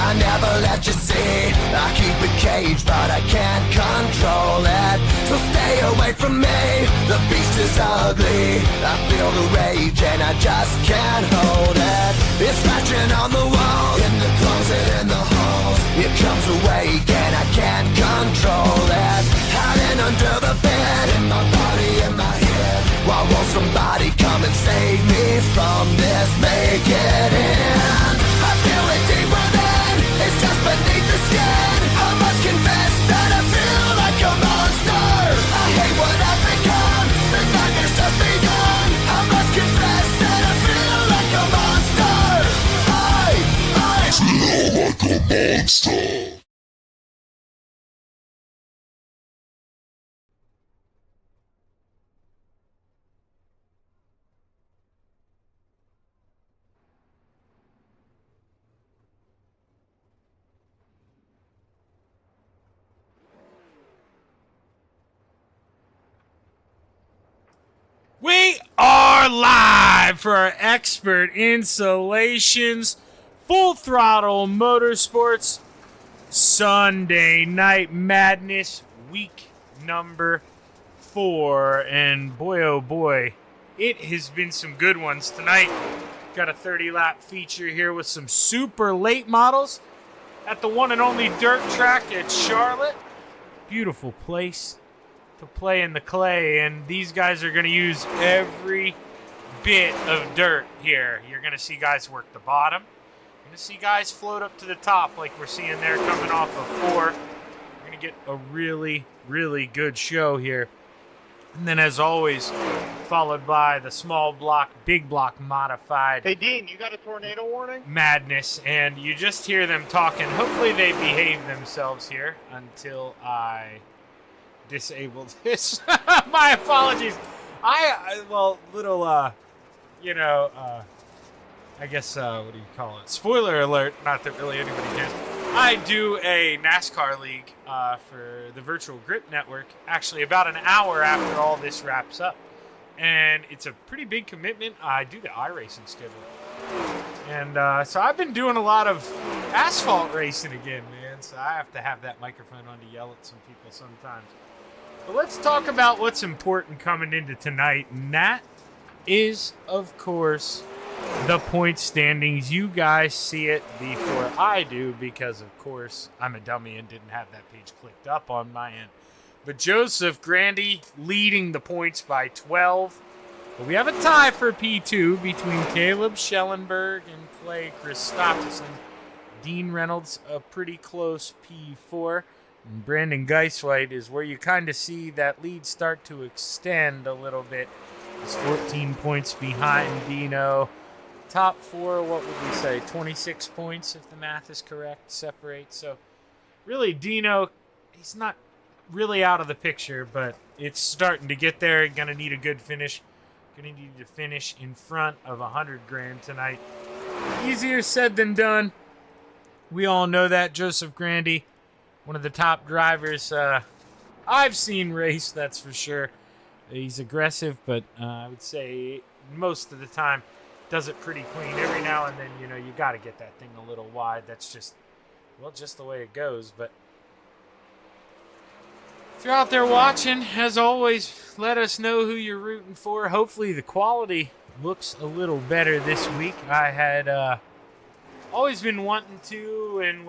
I never let you see. I keep it caged, but I can't control it. So stay away from me, the beast is ugly. I feel the rage and I just can't hold it. It's scratching on the walls, in the closet, in the halls. It comes awake and I can't control it. Hiding under the bed, in my body, in my head. Why won't somebody come and save me from this? Make it end. I feel it deep within, it's just beneath the skin. I must confess that I feel like a monster. I hate what I've become, the nightmare's just begun. I must confess that I feel like a monster. I feel like a monster. We are live for our expert installations, full throttle motorsports, Sunday Night Madness, week number 4. And boy, oh boy, it has been some good ones tonight. Got a 30-lap feature here with some super late models at the one and only dirt track at Charlotte. Beautiful place to play in the clay, and these guys are going to use every bit of dirt here. You're going to see guys work the bottom. You're going to see guys float up to the top like we're seeing there coming off of 4. You're going to get a really, really good show here. And then, as always, followed by the small block, big block modified. Hey, Dean, you got a tornado warning? Madness, and you just hear them talking. Hopefully they behave themselves here until I disabled this. My apologies. I guess, what do you call it? Spoiler alert, not that really anybody cares. I do a NASCAR league for the Virtual Grip Network, actually about an hour after all this wraps up. And it's a pretty big commitment. I do the iRacing schedule. And so I've been doing a lot of asphalt racing again, man. So I have to have that microphone on to yell at some people sometimes. But let's talk about what's important coming into tonight, and that is, of course, the point standings. You guys see it before I do because, of course, I'm a dummy and didn't have that page clicked up on my end. But Joseph Grandy leading the points by 12. But we have a tie for P2 between Caleb Schellenberg and Clay Christopherson. Dean Reynolds, a pretty close P4. And Brandon Geisweit is where you kind of see that lead start to extend a little bit. He's 14 points behind Dino. Top 4, what would we say, 26 points if the math is correct, separate. So really Dino, he's not really out of the picture, but it's starting to get there. Going to need a good finish. Going to need to finish in front of $100,000 tonight. Easier said than done. We all know that. Joseph Grandy, one of the top drivers I've seen race, that's for sure. He's aggressive, but I would say most of the time does it pretty clean. Every now and then, you got to get that thing a little wide. That's just the way it goes. But if you're out there watching, as always, let us know who you're rooting for. Hopefully the quality looks a little better this week. I had always been wanting to, and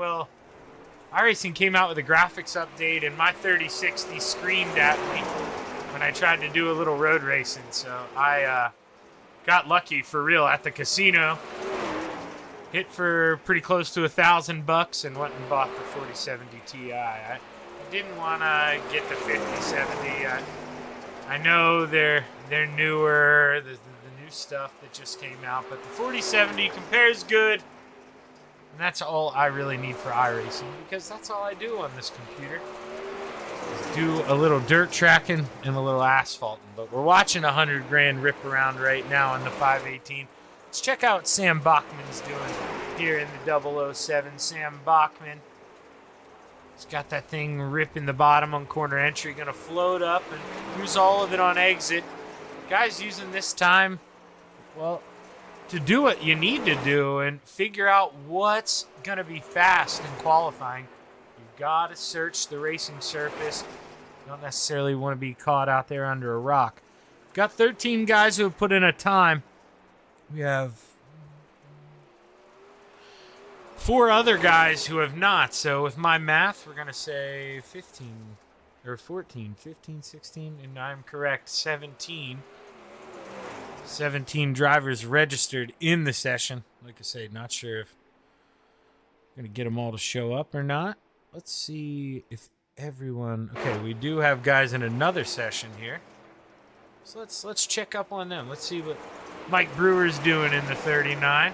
iRacing came out with a graphics update, and my 3060 screamed at me when I tried to do a little road racing. So I got lucky for real at the casino. Hit for pretty close to $1,000 and went and bought the 4070 Ti. I didn't want to get the 5070. I know they're newer, the new stuff that just came out, but the 4070 compares good. And that's all I really need for iRacing, because that's all I do on this computer. Is do a little dirt tracking and a little asphalting. But we're watching $100,000 rip around right now on the 518. Let's check out what Sam Bachman's doing here in the 007. Sam Bachman, he's got that thing ripping the bottom on corner entry, going to float up and use all of it on exit. Guy's using this time, to do what you need to do and figure out what's going to be fast in qualifying, you've got to search the racing surface. You don't necessarily want to be caught out there under a rock. We've got 13 guys who have put in a time. We have 4 other guys who have not. So with my math, we're going to say 15 or 14, 15, 16, and I'm correct, 17. 17 drivers registered in the session. Like I say, not sure if I'm going to get them all to show up or not. Let's see if everyone... Okay, we do have guys in another session here. So let's check up on them. Let's see what Mike Brewer's doing in the 39.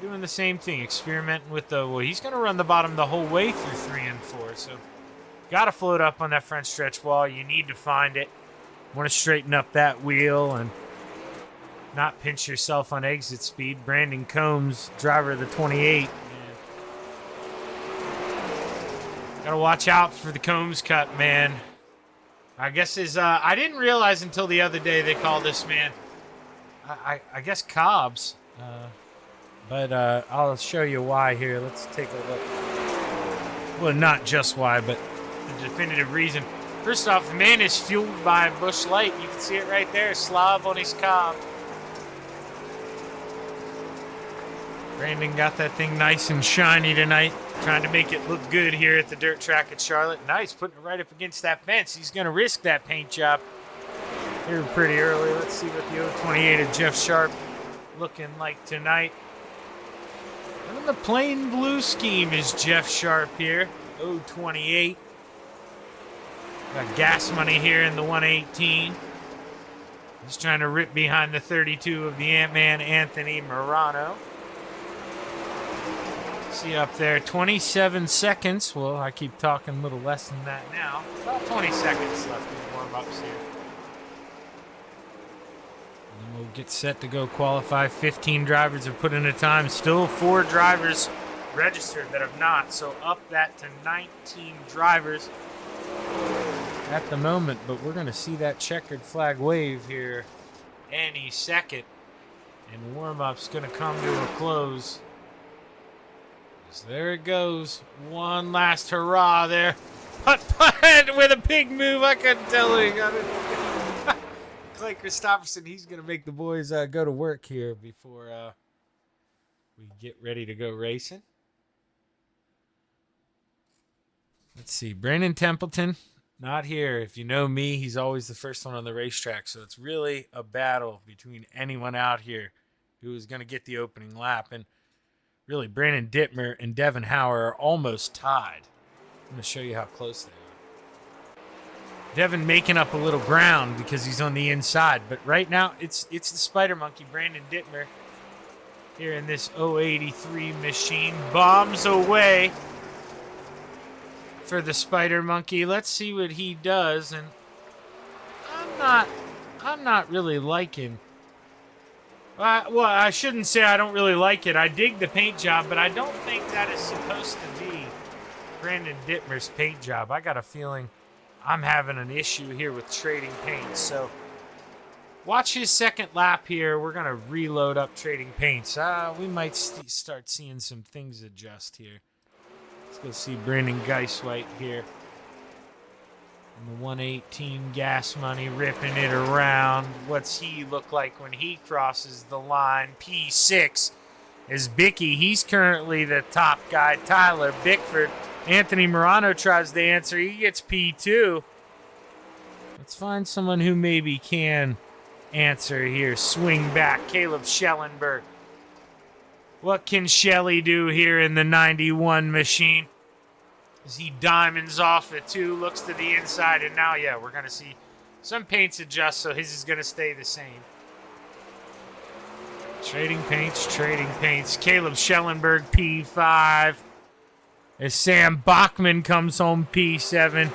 Doing the same thing, experimenting with the... Well, he's going to run the bottom the whole way through 3 and 4, so got to float up on that front stretch wall. You need to find it. Want to straighten up that wheel and not pinch yourself on exit speed. Brandon Combs, driver of the 28. Got to watch out for the Combs cut, man. I guess I didn't realize until the other day they call this man, I guess Cobbs. But I'll show you why here. Let's take a look. Well, not just why, but the definitive reason. First off, the man is fueled by Busch Light. You can see it right there, Slav on his cob. Brandon got that thing nice and shiny tonight, trying to make it look good here at the dirt track at Charlotte. Nice, putting it right up against that fence. He's going to risk that paint job here pretty early. Let's see what the 028 of Jeff Sharp looking like tonight. And in the plain blue scheme is Jeff Sharp here, 028. Got gas money here in the 118. He's trying to rip behind the 32 of the Ant-Man, Anthony Morano. See up there, 27 seconds. Well, I keep talking a little less than that now. About 20 seconds left in the warm-ups here. And then we'll get set to go qualify. 15 drivers have put in a time. Still 4 drivers registered that have not. So up that to 19 drivers at the moment, but we're going to see that checkered flag wave here any second, and warm-up's going to come to a close. So there it goes. One last hurrah there. Putt with a big move. I couldn't tell who he got it. Clay Christopherson, he's going to make the boys go to work here before we get ready to go racing. Let's see. Brandon Templeton, not here. If you know me, he's always the first one on the racetrack. So it's really a battle between anyone out here who is going to get the opening lap. And really, Brandon Dittmer and Devin Hauer are almost tied. I'm going to show you how close they are. Devin making up a little ground because he's on the inside. But right now, it's the Spider Monkey, Brandon Dittmer, here in this 083 machine. Bombs away for the Spider Monkey. Let's see what he does. And I'm not really liking... well, I shouldn't say I don't really like it. I dig the paint job, but I don't think that is supposed to be Brandon Dittmer's paint job. I got a feeling I'm having an issue here with trading paints. So watch his second lap here. We're going to reload up trading paints. We might start seeing some things adjust here. Let's go see Brandon Geiswhite here. And the 118 gas money ripping it around. What's he look like when he crosses the line? P6 is Bicky. He's currently the top guy. Tyler Bickford. Anthony Morano tries to answer. He gets P2. Let's find someone who maybe can answer here. Swing back. Caleb Schellenberg. What can Shelly do here in the 91 machine? As he diamonds off it too, looks to the inside, and now, yeah, we're going to see some paints adjust, so his is going to stay the same. Trading paints. Caleb Schellenberg, P5. As Sam Bachman comes home, P7.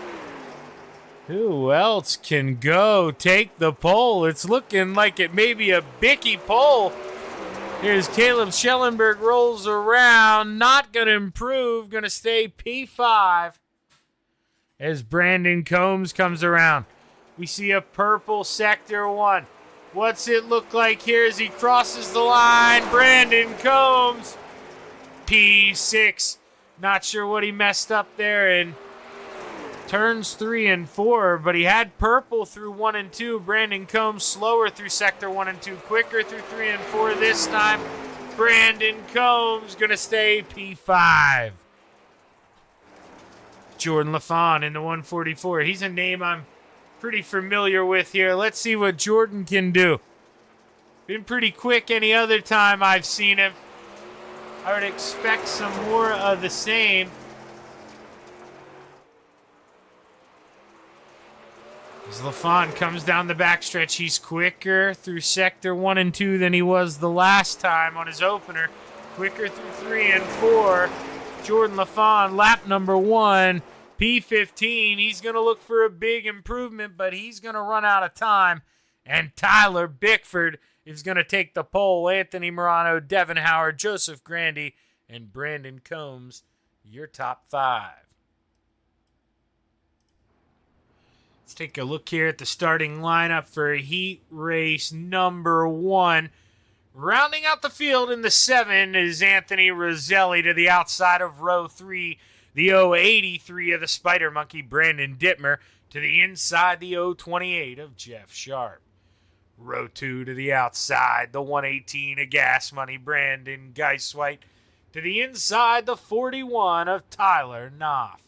Who else can go take the pole? It's looking like it may be a Bicky pole. Here's Caleb Schellenberg, rolls around, not going to improve, going to stay P5 as Brandon Combs comes around. We see a purple Sector 1. What's it look like here as he crosses the line? Brandon Combs, P6. Not sure what he messed up there in turns 3 and 4, but he had purple through 1 and 2. Brandon Combs slower through sector 1 and 2, quicker through 3 and 4 this time. Brandon Combs gonna stay P5. Jordan LaFawn in the 144. He's a name I'm pretty familiar with here. Let's see what Jordan can do. Been pretty quick any other time I've seen him. I would expect some more of the same. As LaFawn comes down the backstretch, he's quicker through sector 1 and 2 than he was the last time on his opener. Quicker through 3 and 4. Jordan LaFawn, lap number 1, P15. He's going to look for a big improvement, but he's going to run out of time. And Tyler Bickford is going to take the pole. Anthony Morano, Devin Howard, Joseph Grandy, and Brandon Combs, your top 5. Let's take a look here at the starting lineup for heat race number 1. Rounding out the field in the 7 is Anthony Roselli to the outside of row 3. The 083 of the Spider Monkey, Brandon Dittmer, to the inside, the 028 of Jeff Sharp. Row 2 to the outside, the 118 of Gas Money, Brandon Geiswhite, to the inside, the 41 of Tyler Knopf.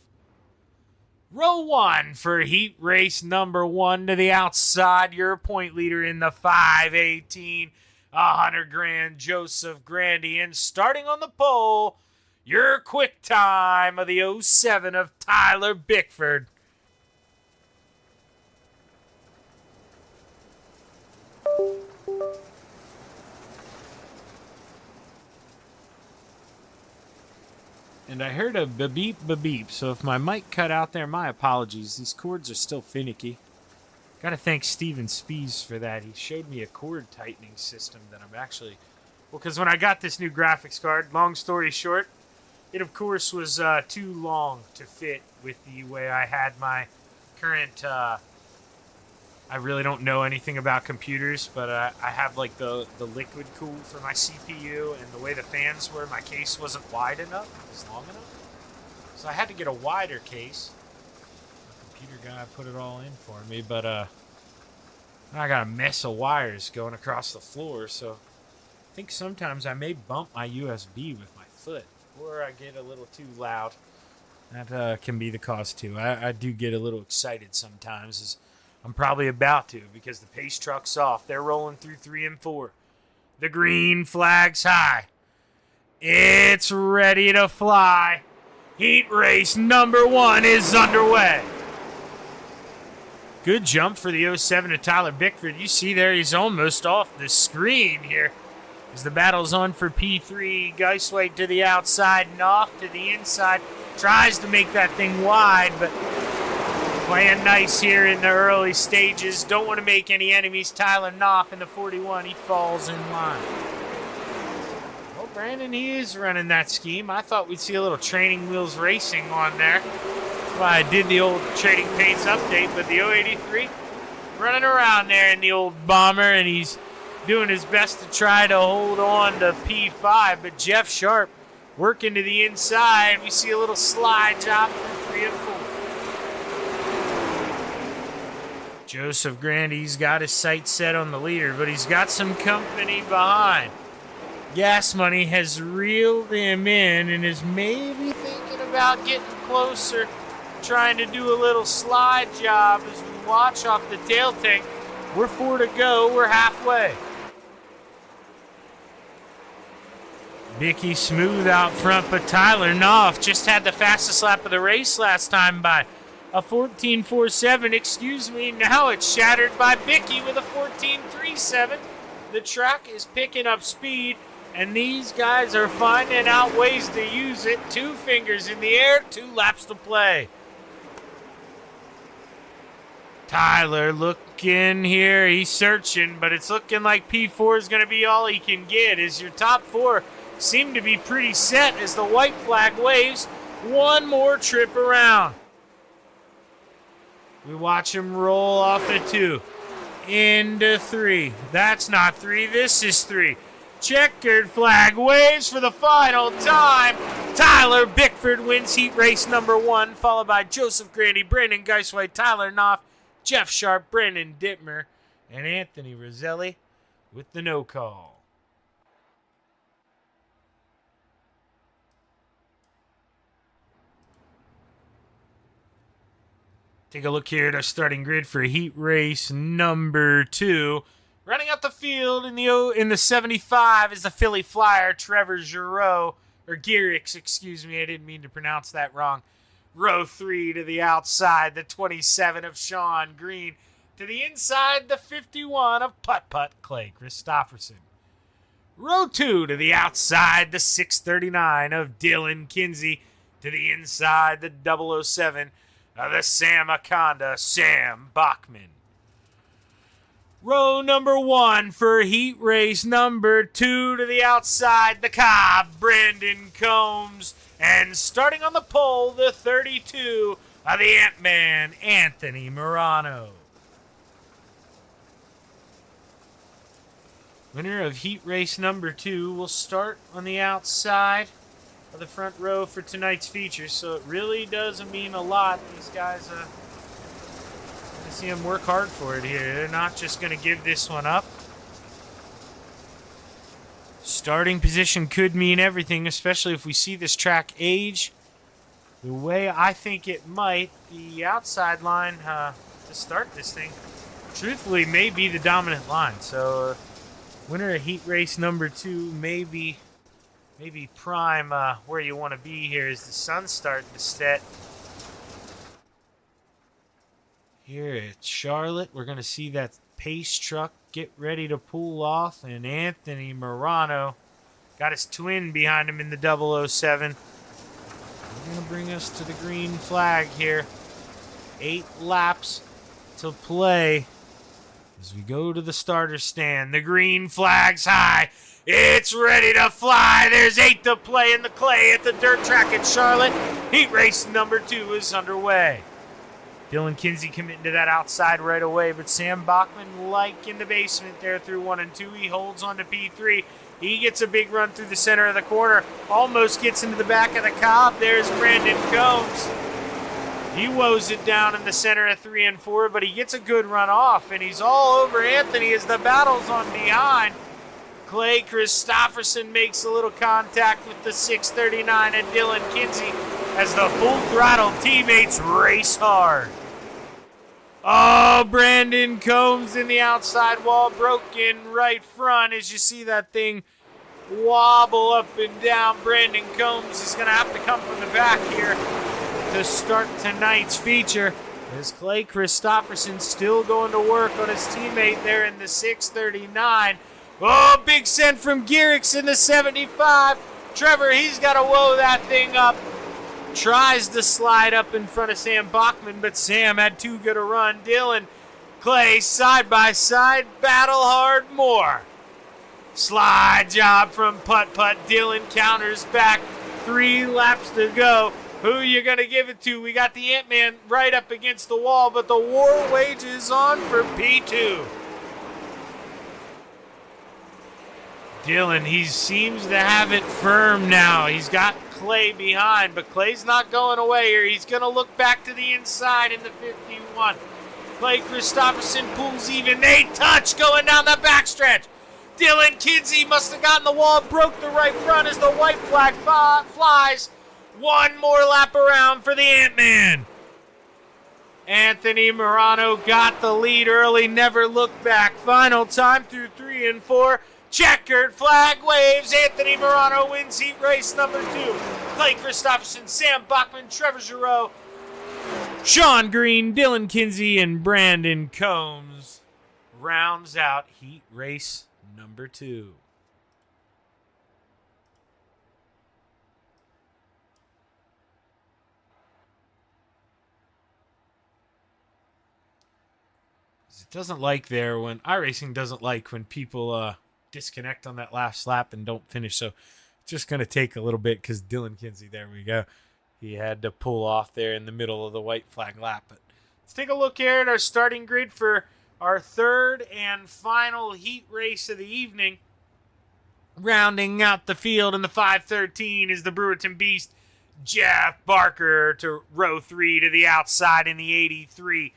Row 1 for heat race number 1 to the outside, your point leader in the 518, $100,000, Joseph Grandy, and starting on the pole, your quick time of the 07 of Tyler Bickford. And I heard a beep beep, so if my mic cut out there, my apologies. These cords are still finicky. Gotta thank Steven Spees for that. He showed me a cord tightening system that I'm actually... Well, because when I got this new graphics card, long story short, it of course was too long to fit with the way I had my current... I really don't know anything about computers, but I have like the liquid cool for my CPU, and the way the fans were, my case wasn't wide enough. It was long enough. So I had to get a wider case. The computer guy put it all in for me, but I got a mess of wires going across the floor, so I think sometimes I may bump my USB with my foot, or I get a little too loud. That can be the cause too. I do get a little excited sometimes, as I'm probably about to, because the pace truck's off. They're rolling through 3 and 4. The green flag's high. It's ready to fly. Heat race number 1 is underway. Good jump for the 07 of Tyler Bickford. You see there, he's almost off the screen here as the battle's on for P3. Geiswhite to the outside and off to the inside. Tries to make that thing wide, but playing nice here in the early stages. Don't want to make any enemies. Tyler Knopf in the 41. He falls in line. Well, Brandon, he is running that scheme. I thought we'd see a little training wheels racing on there. That's why I did the old Trading Paints update. But the 083 running around there in the old bomber, and he's doing his best to try to hold on to P5. But Jeff Sharp working to the inside. We see a little slide job from 3 and 4. Joseph Grandy's got his sights set on the leader, but he's got some company behind. Gas Money has reeled him in and is maybe thinking about getting closer, trying to do a little slide job as we watch off the tail tank. We're 4 to go. We're halfway. Vicky smooth out front, but Tyler Knopf just had the fastest lap of the race last time by a 14.47, excuse me. Now it's shattered by Bicky with a 14.37. The track is picking up speed, and these guys are finding out ways to use it. 2 fingers in the air, 2 laps to play. Tyler looking here. He's searching, but it's looking like P4 is going to be all he can get, as your top 4 seem to be pretty set as the white flag waves. One more trip around. We watch him roll off the 2. into 3. That's not 3. This is 3. Checkered flag waves for the final time. Tyler Bickford wins heat race number 1, followed by Joseph Grandy, Brandon Geiswhite, Tyler Knopf, Jeff Sharp, Brendan Dittmer, and Anthony Roselli with the no call. Take a look here at our starting grid for heat race number 2. Running up the field in the 75 is the Philly Flyer, Trevor Giroux, or Gearix, excuse me, I didn't mean to pronounce that wrong. Row 3 to the outside, the 27 of Sean Green. To the inside, the 51 of Putt Putt Clay Christopherson. Row 2 to the outside, the 639 of Dylan Kinsey. To the inside, the 007 of the Sam Akonda, Sam Bachman. Row number 1 for heat race number 2 to the outside, the Cobb, Brandon Combs. And starting on the pole, the 32 of the Ant-Man, Anthony Morano. Winner of heat race number 2 will start on the outside of the front row for tonight's feature, so it really does mean a lot. These guys, I see them work hard for it here. They're not just going to give this one up. Starting position could mean everything, especially if we see this track age the way I think it might. The outside line to start this thing, truthfully, may be the dominant line. So winner of heat race number 2 maybe prime where you want to be here as the sun's starting to set. Here at Charlotte, we're going to see that pace truck get ready to pull off, and Anthony Morano got his twin behind him in the 007. We're going to bring us to the green flag here. 8 laps to play as we go to the starter stand. The green flag's high. It's ready to fly. There's 8 to play in the clay at the dirt track at Charlotte. Heat race number 2 is underway. Dylan Kinsey committing to that outside right away, but Sam Bachman, like in the basement there through 1 and 2, he holds on to P3. He gets a big run through the center of the corner, almost gets into the back of the Cobb. There's Brandon Combs. He woes it down in the center of 3 and 4, but he gets a good run off, and he's all over Anthony as the battle's on behind. Clay Christopherson makes a little contact with the 639 and Dylan Kinsey as the full throttle teammates race hard. Oh, Brandon Combs in the outside wall, broken right front as you see that thing wobble up and down. Brandon Combs is going to have to come from the back here to start tonight's feature. As Clay Christopherson still going to work on his teammate there in the 639. Oh, big send from Gearix in the 75. Trevor, he's got to woe that thing up. Tries to slide up in front of Sam Bachman, but Sam had too good a run. Dylan, Clay, side by side, battle hard more. Slide job from Putt Putt. Dylan counters back. 3 laps to go. Who you going to give it to? We got the Ant-Man right up against the wall, but the war wages on for P2. Dylan, he seems to have it firm now. He's got Clay behind, but Clay's not going away here. He's going to look back to the inside in the 51. Clay Christopherson pulls even. They touch going down the backstretch. Dylan Kinsey must have gotten the wall, broke the right front as the white flag flies. 1 more lap around for the Ant-Man. Anthony Morano got the lead early, never looked back. Final time through 3 and 4. Checkered flag waves. Anthony Morano wins heat race number 2. Clay Christopherson, Sam Bachman, Trevor Giroux, Sean Green, Dylan Kinsey, and Brandon Combs rounds out heat race number 2. It doesn't like there when iRacing doesn't like when people disconnect on that last lap and don't finish. So it's just going to take a little bit because Dylan Kinsey, there we go. He had to pull off there in the middle of the white flag lap. But let's take a look here at our starting grid for our third and final heat race of the evening. Rounding out the field in the 513 is the Brewerton Beast, Jeff Barker to row 3 to the outside in the 83.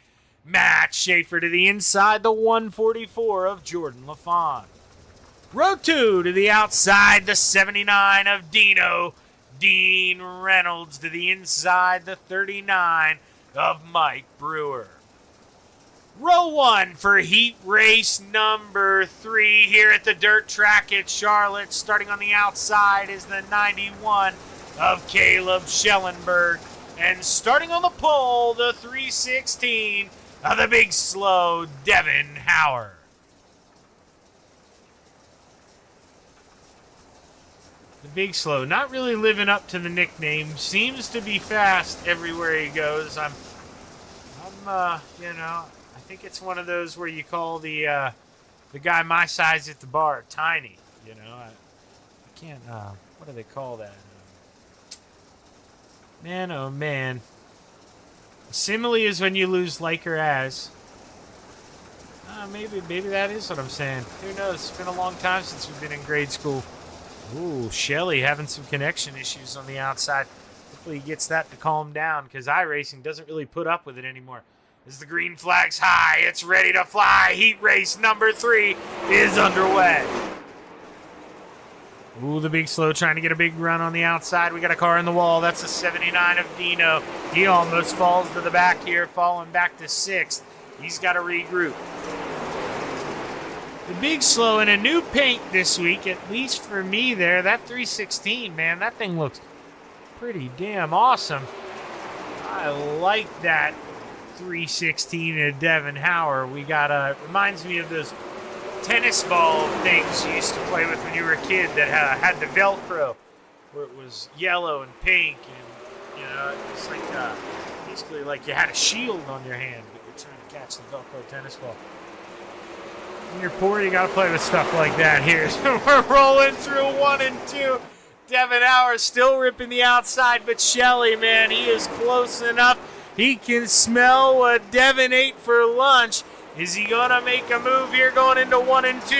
Matt Schaefer to the inside, the 144 of Jordan LaFawn. Row 2 to the outside, the 79 of Dino. Dean Reynolds to the inside, the 39 of Mike Brewer. Row 1 for heat race number 3 here at the dirt track at Charlotte. Starting on the outside is the 91 of Caleb Schellenberg. And starting on the pole, the 316 of the big slow Devin Hauer. The big slow, not really living up to the nickname. Seems to be fast everywhere he goes. I'm I think it's one of those where you call the guy my size at the bar tiny. I can't. What do they call that? Man, oh man. A simile is when you lose like or as. Maybe that is what I'm saying. Who knows? It's been a long time since we've been in grade school. Ooh, Shelly having some connection issues on the outside. Hopefully he gets that to calm down, because iRacing doesn't really put up with it anymore. As the green flag's high, it's ready to fly. Heat race number 3 is underway. Ooh, the big slow trying to get a big run on the outside. We got a car in the wall. That's the 79 of Dino. He almost falls to the back here, falling back to 6th. He's got to regroup. The big slow in a new paint this week, at least for me there. That 316, man, that thing looks pretty damn awesome. I like that 316 of Devin Hauer. We got reminds me of those tennis ball things you used to play with when you were a kid that had the Velcro, where it was yellow and pink, and it was like basically like you had a shield on your hand, but you're trying to catch the Velcro tennis ball. When you're poor, you gotta play with stuff like that here. So we're rolling through 1 and 2. Devin Hauer still ripping the outside, but Shelly, man, he is close enough. He can smell what Devin ate for lunch. Is he going to make a move here going into 1 and 2?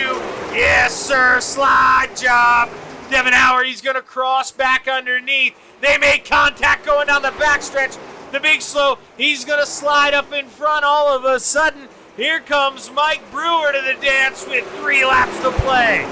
Yes, sir. Slide job. Devin Hauer, he's going to cross back underneath. They make contact going down the backstretch. The big slow, he's going to slide up in front all of a sudden. Here comes Mike Brewer to the dance with 3 laps to play.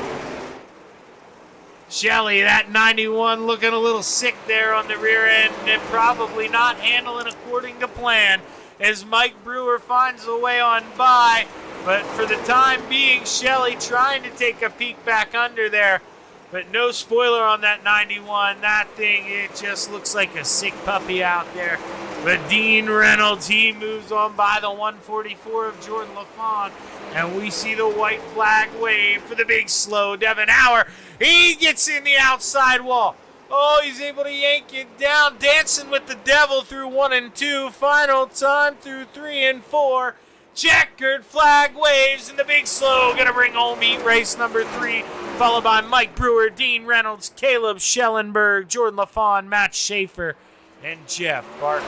Shelly, that 91, looking a little sick there on the rear end and probably not handling according to plan as Mike Brewer finds a way on by. But for the time being, Shelly trying to take a peek back under there. But no spoiler on that 91. That thing, it just looks like a sick puppy out there. But Dean Reynolds, he moves on by the 144 of Jordan LaFawn. And we see the white flag wave for the big slow Devin Hauer. He gets in the outside wall. Oh, he's able to yank it down. Dancing with the devil through 1 and 2. Final time through 3 and 4. Checkered flag waves, and the big slow going to bring home heat race number 3. Followed by Mike Brewer, Dean Reynolds, Caleb Schellenberg, Jordan LaFawn, Matt Schaefer, and Jeff Barker.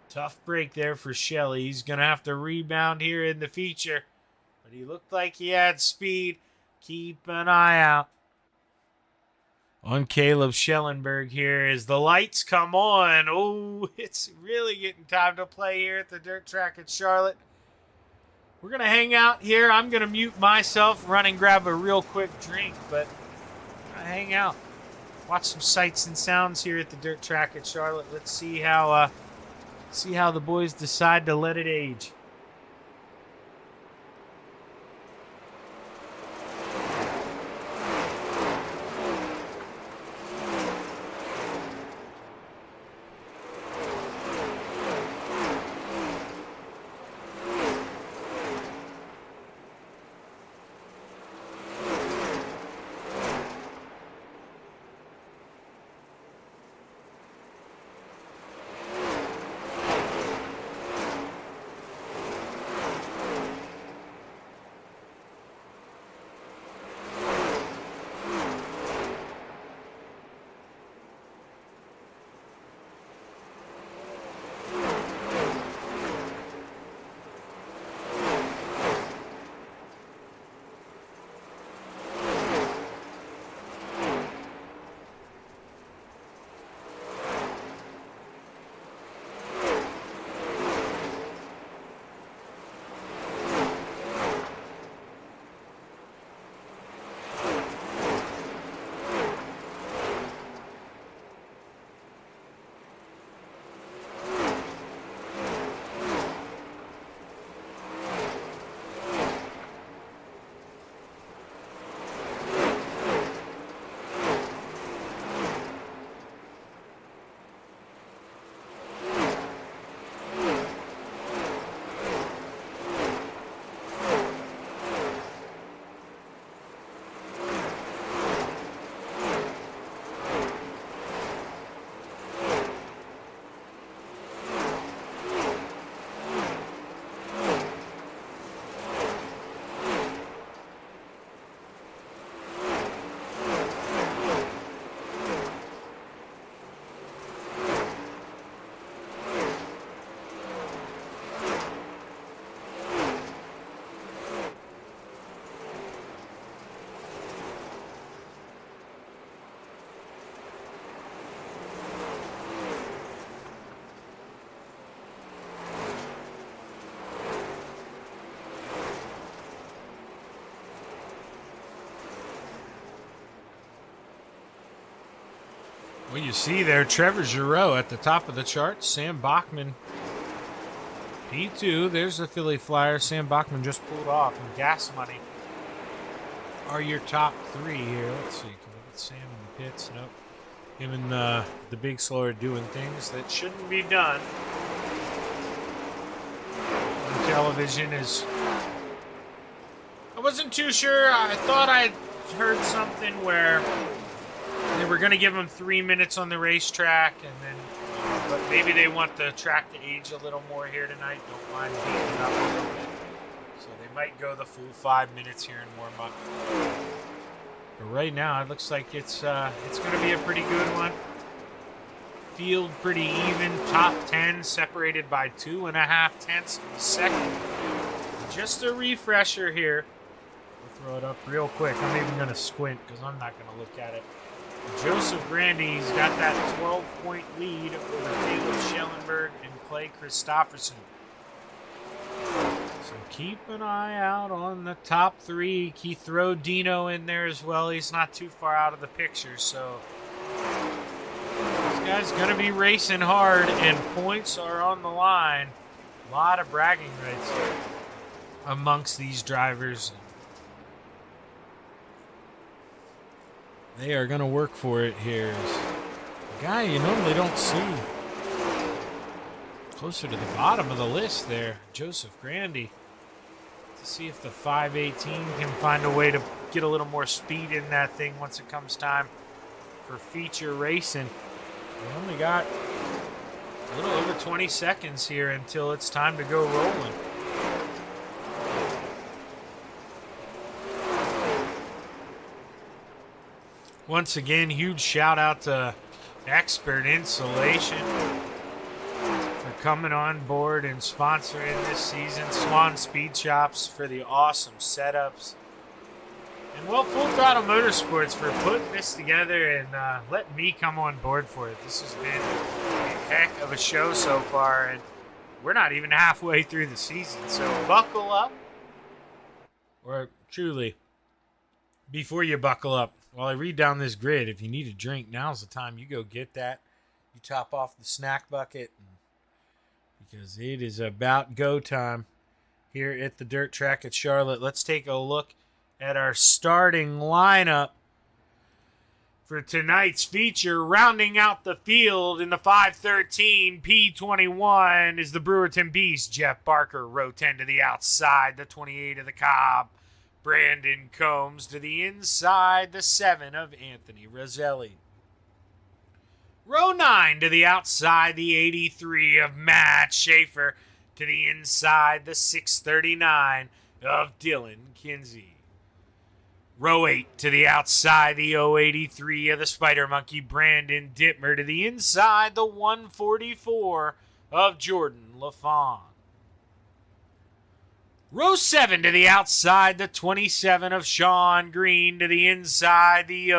Tough break there for Shelly. He's going to have to rebound here in the feature. But he looked like he had speed. Keep an eye out on Caleb Schellenberg here as the lights come on. Oh, it's really getting time to play here at the dirt track at Charlotte. We're going to hang out here. I'm going to mute myself, run and grab a real quick drink, but I'm going to hang out. Watch some sights and sounds here at the dirt track at Charlotte. Let's see how the boys decide to let it age. Well, you see there, Trevor Giroux at the top of the chart. Sam Bachman, P2. There's the Philly Flyer. Sam Bachman just pulled off. And Gas Money are your top three here. Let's see. Can we get Sam in the pits? Nope. Him and the Big Slow are doing things that shouldn't be done. On television is... I wasn't too sure. I thought I heard something where they were going to give him 3 minutes on the racetrack, and then, but maybe they want the track to age a little more here tonight. Don't mind beating it up a little bit. So they might go the full 5 minutes here and warm up. But right now, it looks like it's going to be a pretty good one. Field pretty even. Top 10 separated by 2.5 tenths of a second. Just a refresher here. We'll throw it up real quick. I'm even going to squint because I'm not going to look at it. Joseph Grandy's got that 12-point lead over Caleb Schellenberg and Clay Christopherson. So keep an eye out on the top three. Keith throw Dino in there as well. He's not too far out of the picture, so this guy's going to be racing hard, and points are on the line. A lot of bragging rights here amongst these drivers. They are going to work for it here. A guy you normally don't see. Closer to the bottom of the list there, Joseph Grandy. To see if the 518 can find a way to get a little more speed in that thing once it comes time for feature racing. We only got a little over 20 seconds here until it's time to go rolling. Once again, huge shout out to Expert Insulation for coming on board and sponsoring this season. Swan Speed Shops for the awesome setups. And well, Full Throttle Motorsports for putting this together and letting me come on board for it. This has been a heck of a show so far, and we're not even halfway through the season. So buckle up, or truly, before you buckle up, while I read down this grid, if you need a drink, now's the time. You go get that. You top off the snack bucket, because it is about go time here at the dirt track at Charlotte. Let's take a look at our starting lineup for tonight's feature. Rounding out the field in the 513 P21 is the Brewerton Beast, Jeff Barker. Row 10 to the outside, the 28 of the Cobb, Brandon Combs. To the inside, the 7 of Anthony Roselli. Row 9 to the outside, the 83 of Matt Schaefer. To the inside, the 639 of Dylan Kinsey. Row 8 to the outside, the 083 of the Spider Monkey, Brandon Dittmer. To the inside, the 144 of Jordan LaFawn. Row 7 to the outside, the 27 of Sean Green. To the inside, the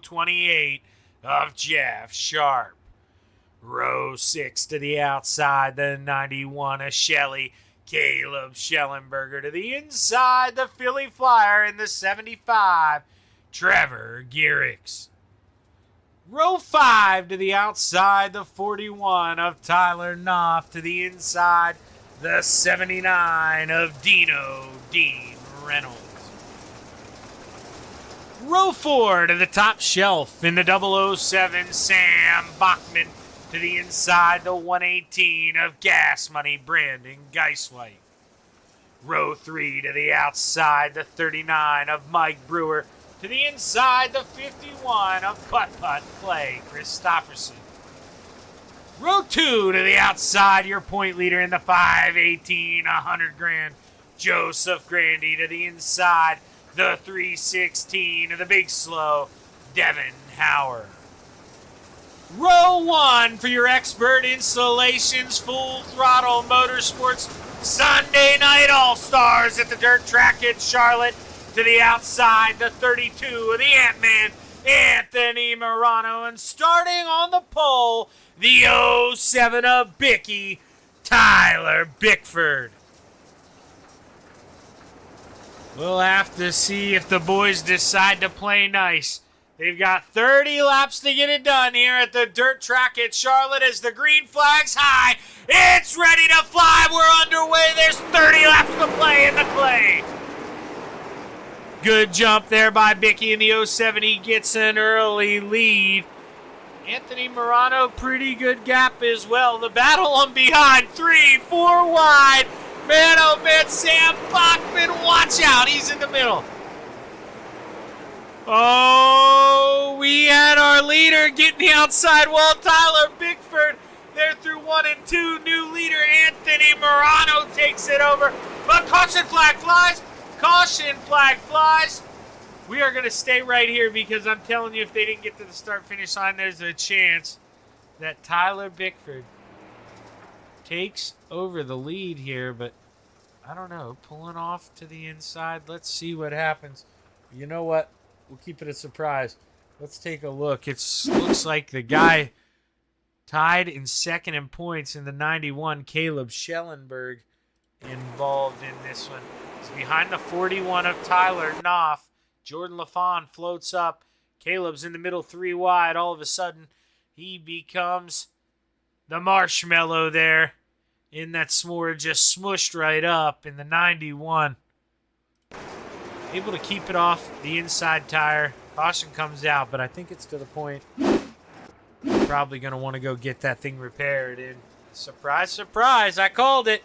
028 of Jeff Sharp. Row 6 to the outside, the 91 of Shelley Caleb Schellenberger. To the inside, the Philly Flyer in the 75, Trevor Gearix. Row 5 to the outside, the 41 of Tyler Knopf. To the inside, the 79 of Dean Reynolds. Row 4 to the top shelf in the 007, Sam Bachman. To the inside, the 118 of Gas Money, Brandon Geiswhite. Row 3 to the outside, the 39 of Mike Brewer. To the inside, the 51 of Putt Putt Clay Christopherson. Row 2 to the outside, your point leader in the 518, 100 grand, Joseph Grandy. To the inside, the 316 of the Big Slow, Devin Howard. Row 1 for your Expert Installations, Full Throttle Motorsports Sunday Night All-Stars at the dirt track at Charlotte. To the outside, the 32 of the Ant-Man, Anthony Morano. And starting on the pole, the 07 of Bicky, Tyler Bickford. We'll have to see if the boys decide to play nice. They've got 30 laps to get it done here at the dirt track at Charlotte as the green flag's high. It's ready to fly. We're underway. There's 30 laps to play in the clay. Good jump there by Bicky in the 07. He gets an early lead. Anthony Morano, pretty good gap as well. The battle on behind, 3, 4 wide. Man, oh man, Sam Bachman, watch out. He's in the middle. Oh, we had our leader getting the outside wall. Tyler Bickford there through 1 and 2. New leader Anthony Morano takes it over. But caution flag flies. Caution flag flies. We are going to stay right here because I'm telling you, if they didn't get to the start-finish line, there's a chance that Tyler Bickford takes over the lead here. But I don't know, pulling off to the inside. Let's see what happens. You know what? We'll keep it a surprise. Let's take a look. It looks like the guy tied in second in points in the 91, Caleb Schellenberg, involved in this one. He's behind the 41 of Tyler Knopf. Jordan LaFawn floats up. Caleb's in the middle, 3 wide. All of a sudden, he becomes the marshmallow there. In that s'more, just smushed right up in the 91. Able to keep it off the inside tire. Caution comes out, but I think it's to the point probably going to want to go get that thing repaired. And surprise, surprise, I called it.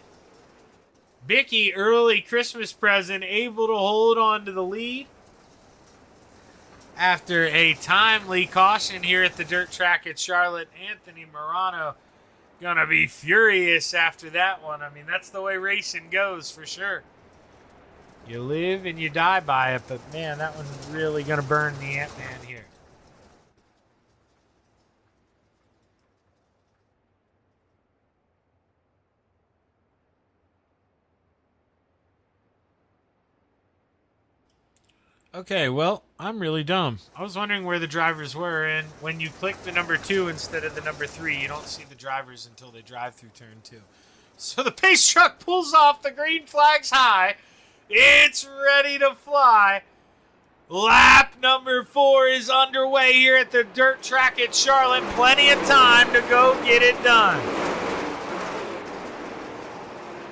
Bicky, early Christmas present, able to hold on to the lead. After a timely caution here at the dirt track at Charlotte, Anthony Morano going to be furious after that one. I mean, that's the way racing goes for sure. You live and you die by it, but man, that one's really going to burn the Ant-Man here. Okay, well, I'm really dumb. I was wondering where the drivers were, and when you click the number 2 instead of the number 3, you don't see the drivers until they drive through turn 2. So the pace truck pulls off, the green flag's high. It's ready to fly. Lap number 4 is underway here at the dirt track at Charlotte. Plenty of time to go get it done.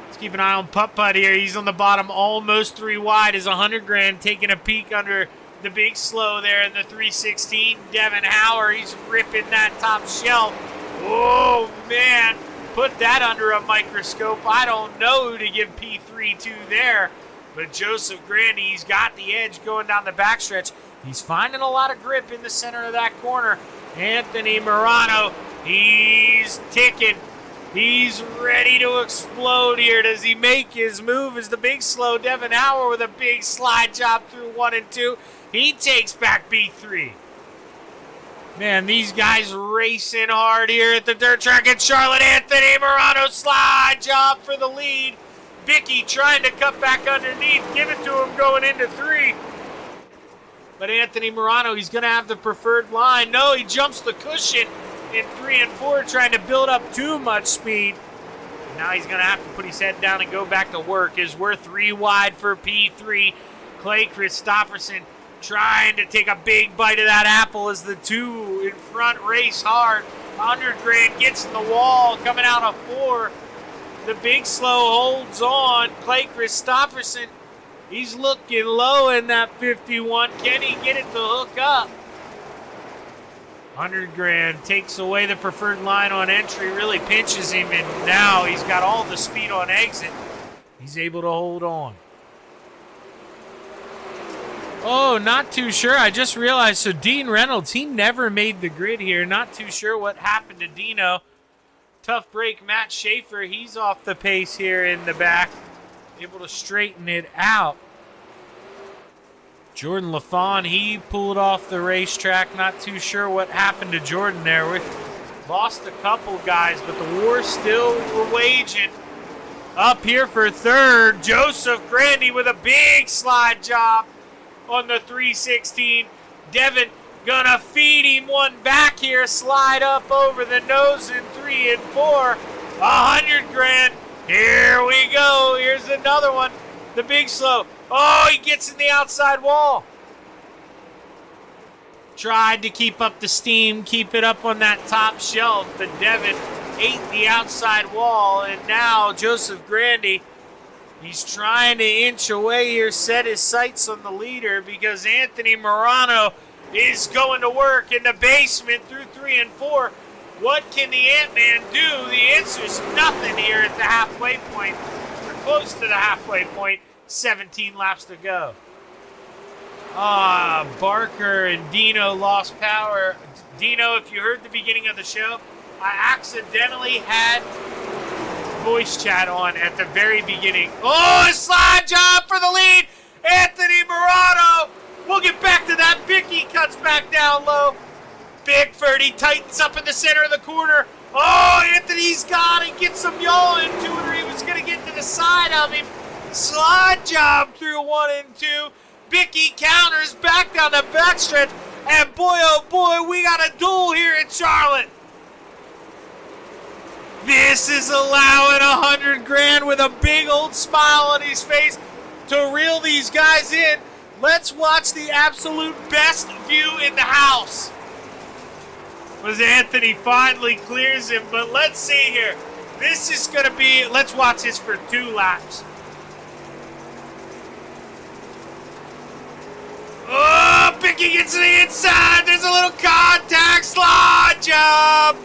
Let's keep an eye on Putt-Putt here. He's on the bottom, almost 3 wide. Is 100 grand taking a peek under the big slow there in the 316. Devin Hauer, he's ripping that top shelf. Oh, man. Put that under a microscope. I don't know who to give P3 to there. But Joseph Grandy, he's got the edge going down the backstretch. He's finding a lot of grip in the center of that corner. Anthony Morano, he's ticking. He's ready to explode here. Does he make his move? Is the big slow Devin Hauer with a big slide job through 1 and 2. He takes back B3. Man, these guys racing hard here at the dirt track at Charlotte. Anthony Morano, slide job for the lead. Bicky trying to cut back underneath. Give it to him going into 3. But Anthony Morano, he's going to have the preferred line. No, he jumps the cushion in 3 and 4, trying to build up too much speed. Now he's going to have to put his head down and go back to work. Is we're 3 wide for P3. Clay Christopherson trying to take a big bite of that apple as the 2 in front race hard. 100 grand gets in the wall, coming out of 4. The big slow holds on. Clay Christopherson, he's looking low in that 51. Can he get it to hook up? 100 grand takes away the preferred line on entry, really pinches him, and now he's got all the speed on exit. He's able to hold on. Oh, not too sure. I just realized, so Dean Reynolds, he never made the grid here. Not too sure what happened to Dino. Tough break, Matt Schaefer, he's off the pace here in the back. Able to straighten it out. Jordan LaFawn, he pulled off the racetrack. Not too sure what happened to Jordan there. We lost a couple guys, but the war's still waging. Up here for third, Joseph Grandy with a big slide job on the 316. Devin gonna feed him one back here, slide up over the nose in 3 and 4. 100 grand. Here we go. Here's another one. The big slow. Oh, he gets in the outside wall. tried to keep up the steam, keep it up on that top shelf, but Devin ate the outside wall, and now Joseph Grandy, he's trying to inch away here, set his sights on the leader, because Anthony Morano is going to work in the basement through 3 and 4. What can the Ant-Man do? The answer's nothing here at the halfway point, or close to the halfway point. 17 laps to go. Barker and Dino lost power. Dino, if you heard the beginning of the show, I accidentally had voice chat on at the very beginning. Oh, a slide job for the lead. Anthony Morano. We'll get back to that. Bicky cuts back down low. Bickford, he tightens up in the center of the corner. Oh, Anthony's got it. Gets some yaw into it, or he was going to get to the side of him. Slide job through 1 and 2. Bicky counters back down the backstretch. And boy, oh boy, we got a duel here in Charlotte. This is allowing $100,000 with a big old smile on his face to reel these guys in. Let's watch the absolute best view in the house. Was Anthony finally clears him, but let's see here. This is going to be, let's watch this for 2 laps. Oh, Bicky gets to the inside. There's a little contact slide job.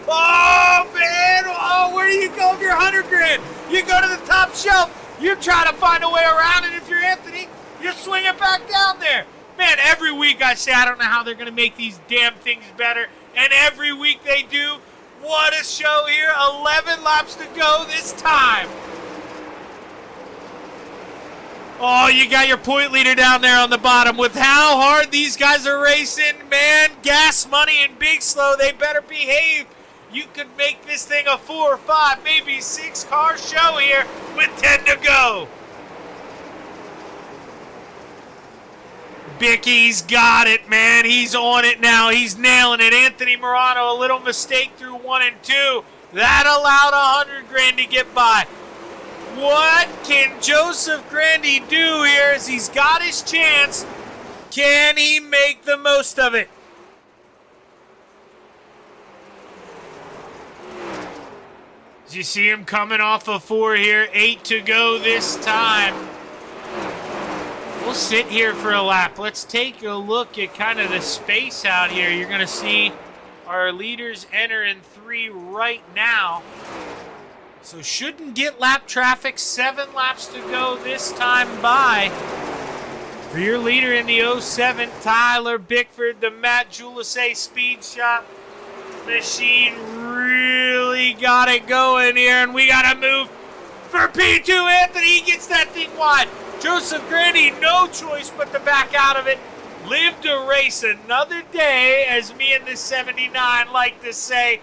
Oh, man. Oh, where do you go with your $100,000? You go to the top shelf. You try to find a way around it. If you're Anthony, you swing it back down there. Man, every week I say I don't know how they're going to make these damn things better. And every week they do. What a show here. 11 laps to go this time. Oh, you got your point leader down there on the bottom. With how hard these guys are racing, man, Gas Money and Big Slow, they better behave. You could make this thing a 4 or 5, maybe 6 car show here with 10 to go. Bicky's got it, man. He's on it now. He's nailing it. Anthony Morano, a little mistake through 1 and 2. That allowed $100,000 to get by. What can Joseph Grandy do here as he's got his chance? Can he make the most of it? As you see him coming off of 4 here, 8 to go this time. We'll sit here for a lap. Let's take a look at kind of the space out here. You're going to see our leaders enter in 3 right now. So shouldn't get lap traffic. 7 laps to go this time by. For your leader in the 07, Tyler Bickford, the Matt Julisse Speed Shop machine really got it going here. And we got to move for P2. Anthony, he gets that thing wide. Joseph Grandy, no choice but to back out of it. Live to race another day, as me and the 79 like to say.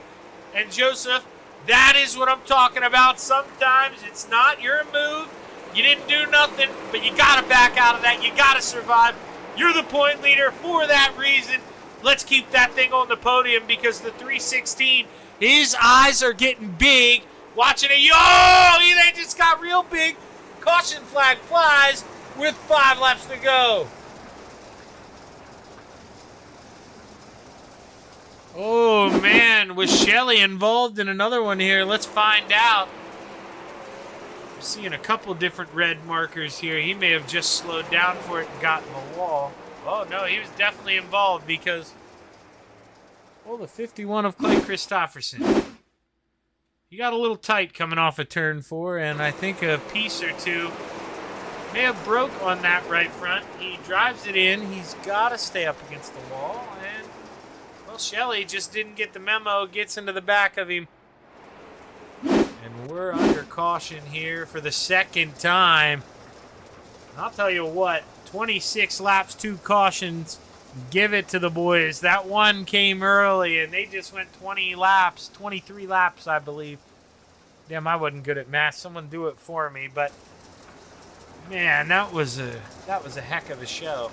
And Joseph, that is what I'm talking about. Sometimes it's not your move. You didn't do nothing, but you got to back out of that. You got to survive. You're the point leader for that reason. Let's keep that thing on the podium because the 316, his eyes are getting big. Watching it. They just got real big. Caution flag flies with 5 laps to go. Oh, man. Was Shelley involved in another one here? Let's find out. I'm seeing a couple different red markers here. He may have just slowed down for it and got in the wall. Oh, no, he was definitely involved because, well, the 51 of Clay Christopherson. He got a little tight coming off of turn 4, and I think a piece or two may have broke on that right front. He drives it in. He's got to stay up against the wall, and, well, Shelley just didn't get the memo, gets into the back of him. And we're under caution here for the second time. And I'll tell you what, 26 laps, 2 cautions. Give it to the boys. That one came early, and they just went 20 laps, 23 laps, I believe. Damn, I wasn't good at math. Someone do it for me, but man, that was a heck of a show.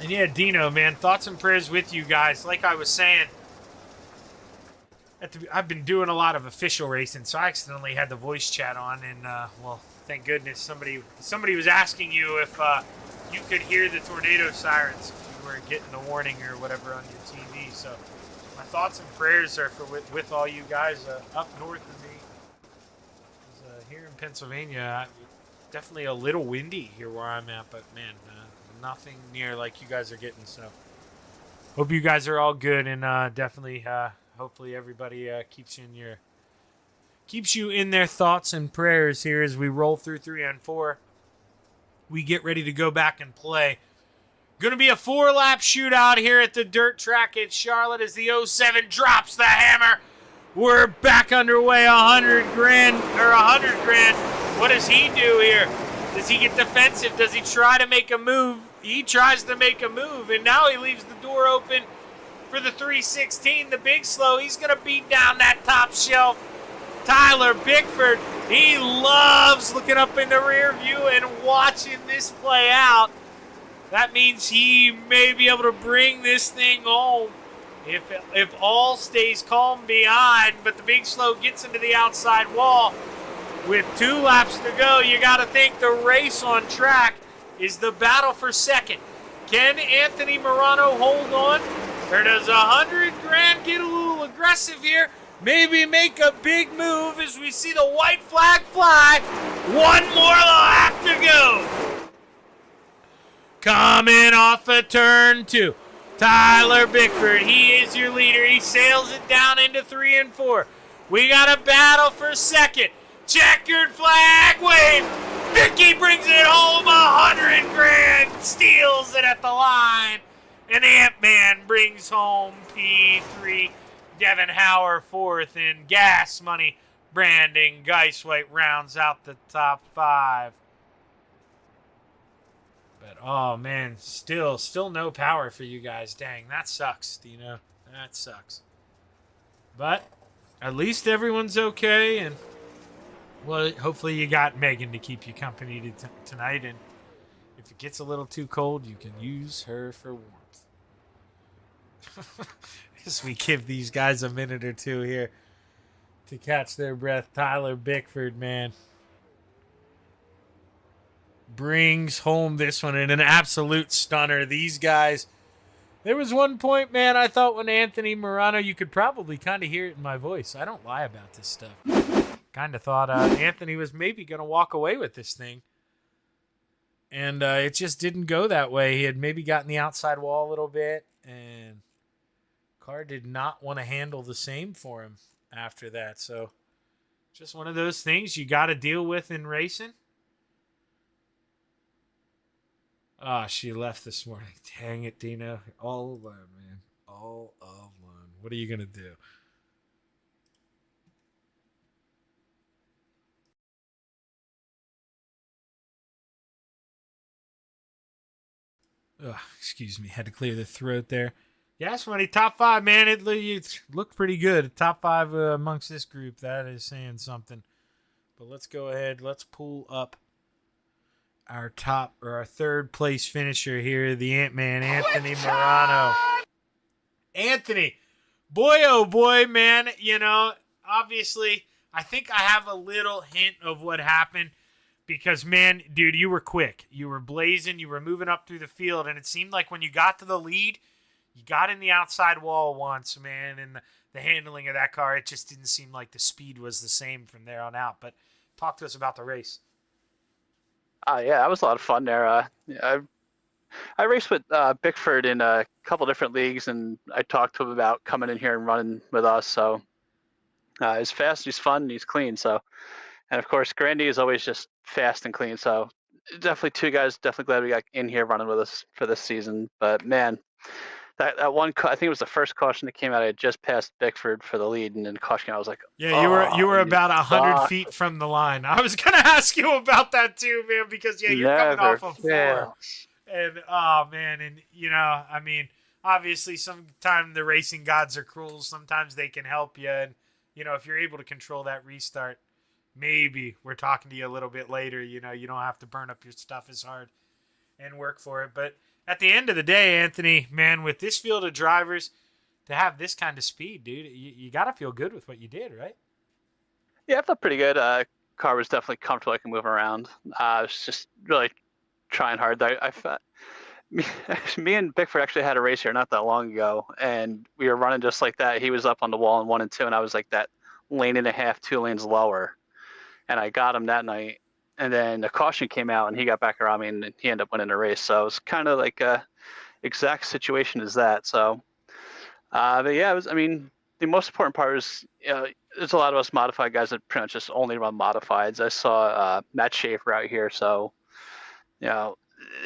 And yeah, Dino, man, thoughts and prayers with you guys. Like I was saying, I've been doing a lot of official racing, so I accidentally had the voice chat on, and well, thank goodness somebody was asking you if you could hear the tornado sirens. were getting the warning or whatever on your TV. So my thoughts and prayers are with all you guys up north of me. Here in Pennsylvania, definitely a little windy here where I'm at, but man, nothing near like you guys are getting. So hope you guys are all good, and definitely, hopefully, everybody keeps you in their thoughts and prayers here as we roll through 3 and 4. We get ready to go back and play. Going to be a 4-lap shootout here at the dirt track at Charlotte as the 07 drops the hammer. We're back underway. 100 grand. What does he do here? Does he get defensive? Does he try to make a move? He tries to make a move, and now he leaves the door open for the 316, the big slow. He's going to beat down that top shelf. Tyler Bickford, he loves looking up in the rear view and watching this play out. That means he may be able to bring this thing home if all stays calm behind, but the big slow gets into the outside wall. With 2 laps to go, you got to think the race on track is the battle for second. Can Anthony Morano hold on? Or does 100 grand get a little aggressive here? Maybe make a big move as we see the white flag fly. 1 more lap to go. Coming off of turn 2. Tyler Bickford, he is your leader. He sails it down into 3 and 4. We got a battle for second. Checkered flag wave. Vicky brings it home. 100 grand. Steals it at the line. And Ant-Man brings home P3. Devin Hauer 4th, and Gas Money Brandon Geiswhite rounds out the top 5. But oh man, still no power for you guys. Dang, that sucks, Dino. That sucks. But at least everyone's okay, and well, hopefully you got Megan to keep you company tonight. And if it gets a little too cold, you can use her for warmth. As we give these guys a minute or two here to catch their breath. Tyler Bickford, man, brings home this one in an absolute stunner. These guys, there was one point, man, I thought when Anthony Morano, you could probably kind of hear it in my voice. I don't lie about this stuff. Kind of thought Anthony was maybe going to walk away with this thing. And it just didn't go that way. He had maybe gotten the outside wall a little bit, and car did not want to handle the same for him after that. So just one of those things you got to deal with in racing. Ah, she left this morning. Dang it, Dino. All alone, man. All alone. What are you going to do? Excuse me. Had to clear the throat there. Gas Money, top 5, man. It looked pretty good. Top 5 amongst this group. That is saying something. But let's go ahead. Let's pull up our third place finisher here, the Ant-Man, Anthony Morano. Anthony, boy, oh boy, man. You know, obviously, I think I have a little hint of what happened. Because, man, dude, you were quick. You were blazing. You were moving up through the field. And it seemed like when you got to the lead, you got in the outside wall once, man, and the handling of that car, it just didn't seem like the speed was the same from there on out. But talk to us about the race. Yeah, that was a lot of fun there. I raced with Bickford in a couple different leagues, and I talked to him about coming in here and running with us. So he's fast, he's fun, and he's clean. So, and of course, Grandy is always just fast and clean. So definitely 2 guys. Definitely glad we got in here running with us for this season. But man, that one, I think it was the first caution that came out. I had just passed Bickford for the lead, and then caution came out. I was like, yeah, you were about 100 feet from the line. I was gonna ask you about that too, man, because yeah, you're coming off of 4, and oh man, and you know, I mean, obviously, sometimes the racing gods are cruel. Sometimes they can help you, and you know, if you're able to control that restart, maybe we're talking to you a little bit later. You know, you don't have to burn up your stuff as hard and work for it, but at the end of the day, Anthony, man, with this field of drivers, to have this kind of speed, dude, you got to feel good with what you did, right? Yeah, I felt pretty good. Car was definitely comfortable. I can move around. I was just really trying hard. I me, me and Bickford actually had a race here not that long ago, and we were running just like that. He was up on the wall in 1 and 2, and I was like that lane and a half, 2 lanes lower, and I got him that night. And then the caution came out, and he got back around me, and he ended up winning the race. So it was kind of like a exact situation as that. So, but yeah, it was. I mean, the most important part was, there's a lot of us modified guys that pretty much just only run modifieds. I saw Matt Schaefer out here, so you know,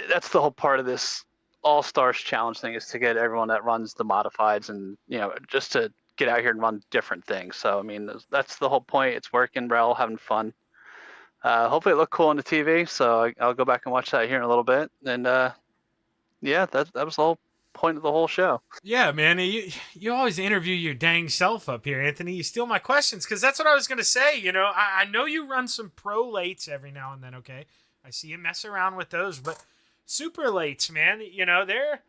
that's the whole part of this All Stars Challenge thing, is to get everyone that runs the modifieds, and just to get out here and run different things. So I mean, that's the whole point. It's working. We're all having fun. Hopefully it looked cool on the TV, so I'll go back and watch that here in a little bit. And yeah, that was the whole point of the whole show. Yeah, man, you always interview your dang self up here, Anthony. You steal my questions, because that's what I was going to say. I know you run some pro lates every now and then, okay? I see you mess around with those, but super lates, man, they're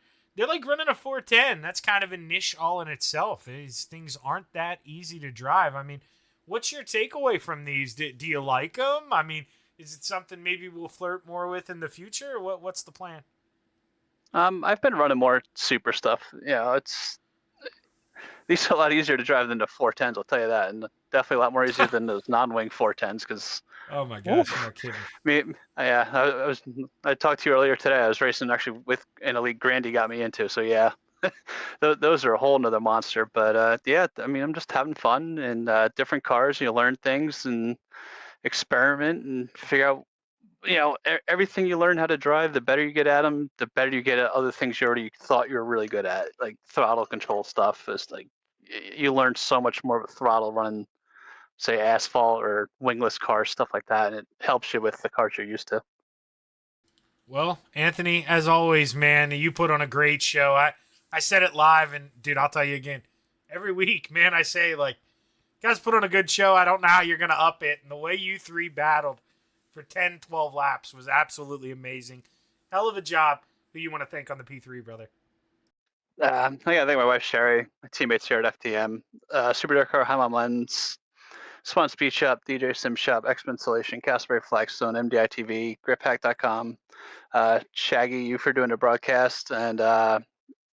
like running a 410. That's kind of a niche all in itself. These things aren't that easy to drive. I mean, what's your takeaway from these? Do you like them? I mean, is it something maybe we'll flirt more with in the future? Or what's the plan? I've been running more super stuff. These are a lot easier to drive than the 410s, I'll tell you that, and definitely a lot more easier than those non-wing 410s, because Oh my gosh, you're not kidding. I talked to you earlier today. I was racing actually in a league Grandy got me into, so yeah. Those are a whole nother monster. But yeah, I mean, I'm just having fun, and different cars. You learn things and experiment and figure out. Everything you learn how to drive, the better you get at them, the better you get at other things you already thought you were really good at, like throttle control stuff. Is like you learn so much more with throttle running, say, asphalt or wingless cars, stuff like that, and it helps you with the cars you're used to. Well, Anthony, as always, man, you put on a great show. I said it live, and dude, I'll tell you again. Every week, man, I say, like, guys put on a good show. I don't know how you're going to up it. And the way you three battled for 10, 12 laps was absolutely amazing. Hell of a job. Who you want to thank on the P3, brother? I gotta thank my wife Sherry, my teammates here at FTM, Super Dark Car, High Mom Lens, Swan Speed Shop, DJ Sim Shop, X Installation, Casper Flagstone, MDI TV, GripHack.com, Shaggy, you for doing the broadcast, and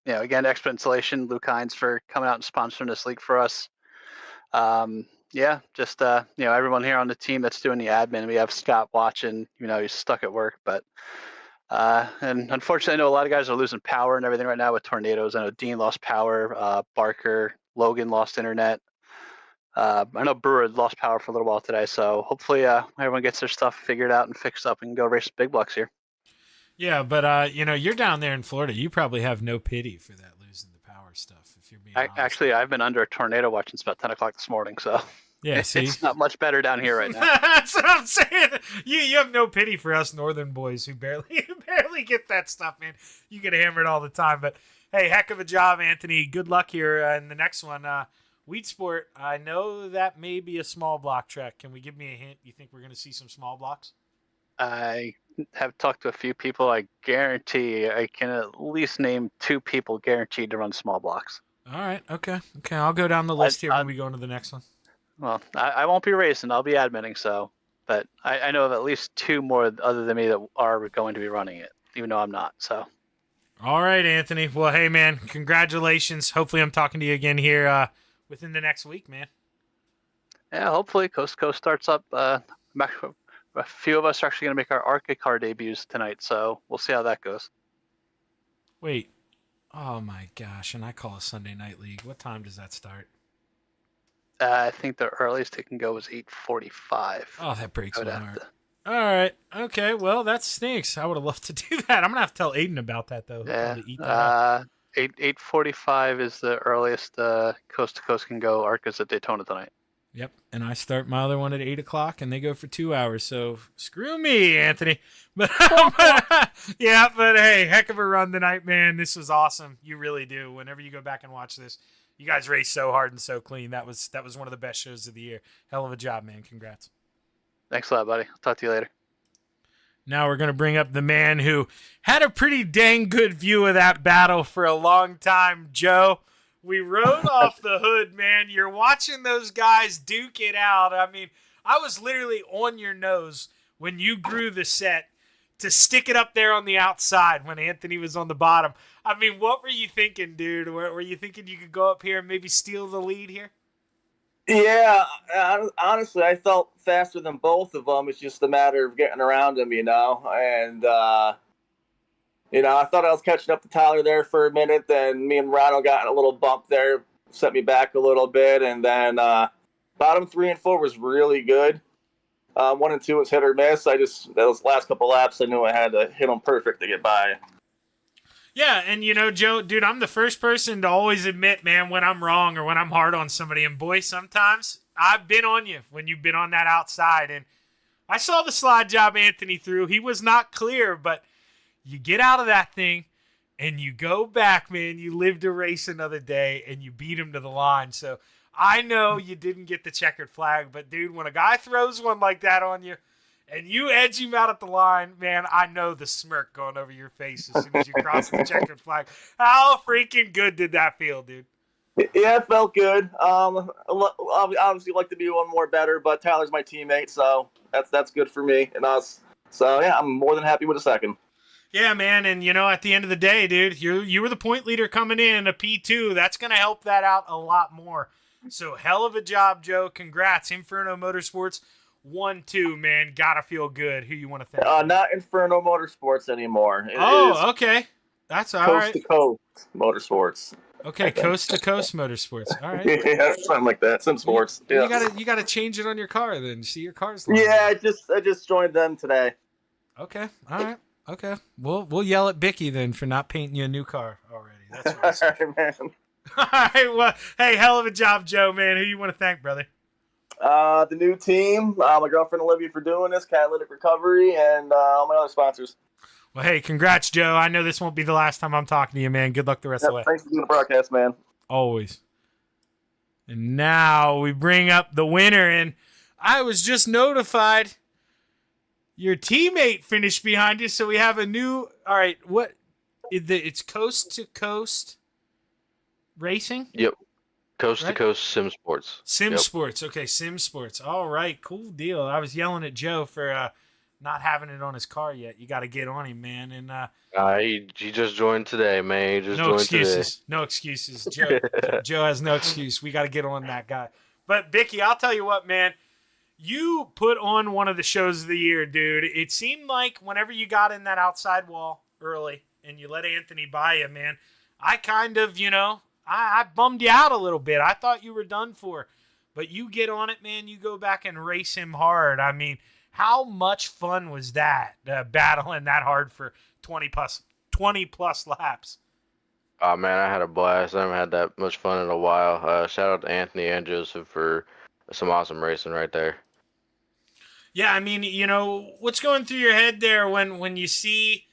again, X Installation, Luke Hines for coming out and sponsoring this league for us. Just everyone here on the team that's doing the admin. We have Scott watching. He's stuck at work, but and unfortunately, I know a lot of guys are losing power and everything right now with tornadoes. I know Dean lost power, Barker, Logan lost internet. I know Brewer lost power for a little while today, so hopefully everyone gets their stuff figured out and fixed up and can go race big blocks here. Yeah, but you're down there in Florida. You probably have no pity for that losing the power stuff, if you're being honest. Actually, I've been under a tornado watch since about 10 o'clock this morning, so yeah, see? It's not much better down here right now. That's what I'm saying. You have no pity for us northern boys who barely get that stuff, man. You get hammered all the time. But, hey, heck of a job, Anthony. Good luck here in the next one. Weed Sport, I know that may be a small block track. Can we give me a hint? You think we're going to see some small blocks? I have talked to a few people. I guarantee I can at least name 2 people guaranteed to run small blocks. All right. Okay. I'll go down the list here when we go into the next one. Well, I won't be racing. I'll be admitting, but I know of at least 2 more other than me that are going to be running it, even though I'm not. So. All right, Anthony. Well, hey, man, congratulations. Hopefully I'm talking to you again here within the next week, man. Yeah, hopefully Coast to Coast starts up. A few of us are actually going to make our ARCA car debuts tonight, so we'll see how that goes. Wait. Oh, my gosh. And I call a Sunday night league. What time does that start? I think the earliest it can go is 8:45. Oh, that breaks my heart. All right. Okay. Well, that stinks. I would have loved to do that. I'm going to have to tell Aiden about that, though. Yeah. 8:45 is the earliest Coast to Coast can go. ARCA's at Daytona tonight. Yep. And I start my other one at 8 o'clock, and they go for 2 hours. So screw me, Anthony. But yeah, but hey, heck of a run tonight, man. This was awesome. You really do. Whenever you go back and watch this, you guys raced so hard and so clean. That was one of the best shows of the year. Hell of a job, man. Congrats. Thanks a lot, buddy. I'll talk to you later. Now we're going to bring up the man who had a pretty dang good view of that battle for a long time, Joe. We rode off the hood, man. You're watching those guys duke it out. I mean, I was literally on your nose when you grew the set to stick it up there on the outside when Anthony was on the bottom. I mean, what were you thinking, dude? Were you thinking you could go up here and maybe steal the lead here? Yeah, honestly, I felt faster than both of them. It's just a matter of getting around them, And, I thought I was catching up to Tyler there for a minute. Then me and Rano got in a little bump there, set me back a little bit. And then bottom 3 and 4 was really good. 1 and 2 was hit or miss. Those last couple laps, I knew I had to hit them perfect to get by. Yeah, and Joe, dude, I'm the first person to always admit, man, when I'm wrong or when I'm hard on somebody. And boy, sometimes I've been on you when you've been on that outside. And I saw the slide job Anthony threw. He was not clear, but you get out of that thing and you go back, man. You live to race another day and you beat him to the line. So I know you didn't get the checkered flag, but dude, when a guy throws one like that on you, and you edge him out at the line, man, I know the smirk going over your face as soon as you cross the checkered flag. How freaking good did that feel, dude? Yeah, it felt good. Obviously, like to be one more better, but Tyler's my teammate, so that's good for me and us. So yeah, I'm more than happy with a second. Yeah, man, and at the end of the day, dude, you were the point leader coming in a P2. That's gonna help that out a lot more. So hell of a job, Joe. Congrats, Inferno Motorsports. 1-2, man. Gotta feel good. Who you want to thank? Not Inferno Motorsports anymore. It is okay. That's all Coast right. to Coast Motorsports. Okay, Coast to Coast Motorsports. All right. Yeah, something like that. Some sports. You Yeah. you gotta change it on your car then. See your car's lined Yeah, up. I just joined them today. Okay. All right. Okay. We'll yell at Bicky then for not painting you a new car already. That's what I said. All right, man. All right. Well, hey, hell of a job, Joe, man. Who you want to thank, brother? The new team, my girlfriend Olivia for doing this, Catalytic Recovery, and all my other sponsors. Well, hey, congrats, Joe. I know this won't be the last time I'm talking to you, man. Good luck the rest of the way. Thanks for doing the broadcast, man. Always. And now we bring up the winner, and I was just notified your teammate finished behind you, so we have a new. All right, what? It's Coast to Coast Racing. Yep. Coast Right? to Coast Sim Sports. Sim Yep. Sports. Okay, Sim Sports. All right, cool deal. I was yelling at Joe for not having it on his car yet. You got to get on him, man. And He just joined today, man. He just no joined excuses. No excuses. Joe has no excuse. We got to get on that guy. But Bicky, I'll tell you what, man. You put on one of the shows of the year, dude. It seemed like whenever you got in that outside wall early and you let Anthony by you, man, I kind of, I bummed you out a little bit. I thought you were done for. But you get on it, man. You go back and race him hard. I mean, how much fun was that, battling that hard for 20 plus laps? Oh, man, I had a blast. I haven't had that much fun in a while. Shout out to Anthony and Joseph for some awesome racing right there. Yeah, I mean, what's going through your head there when you see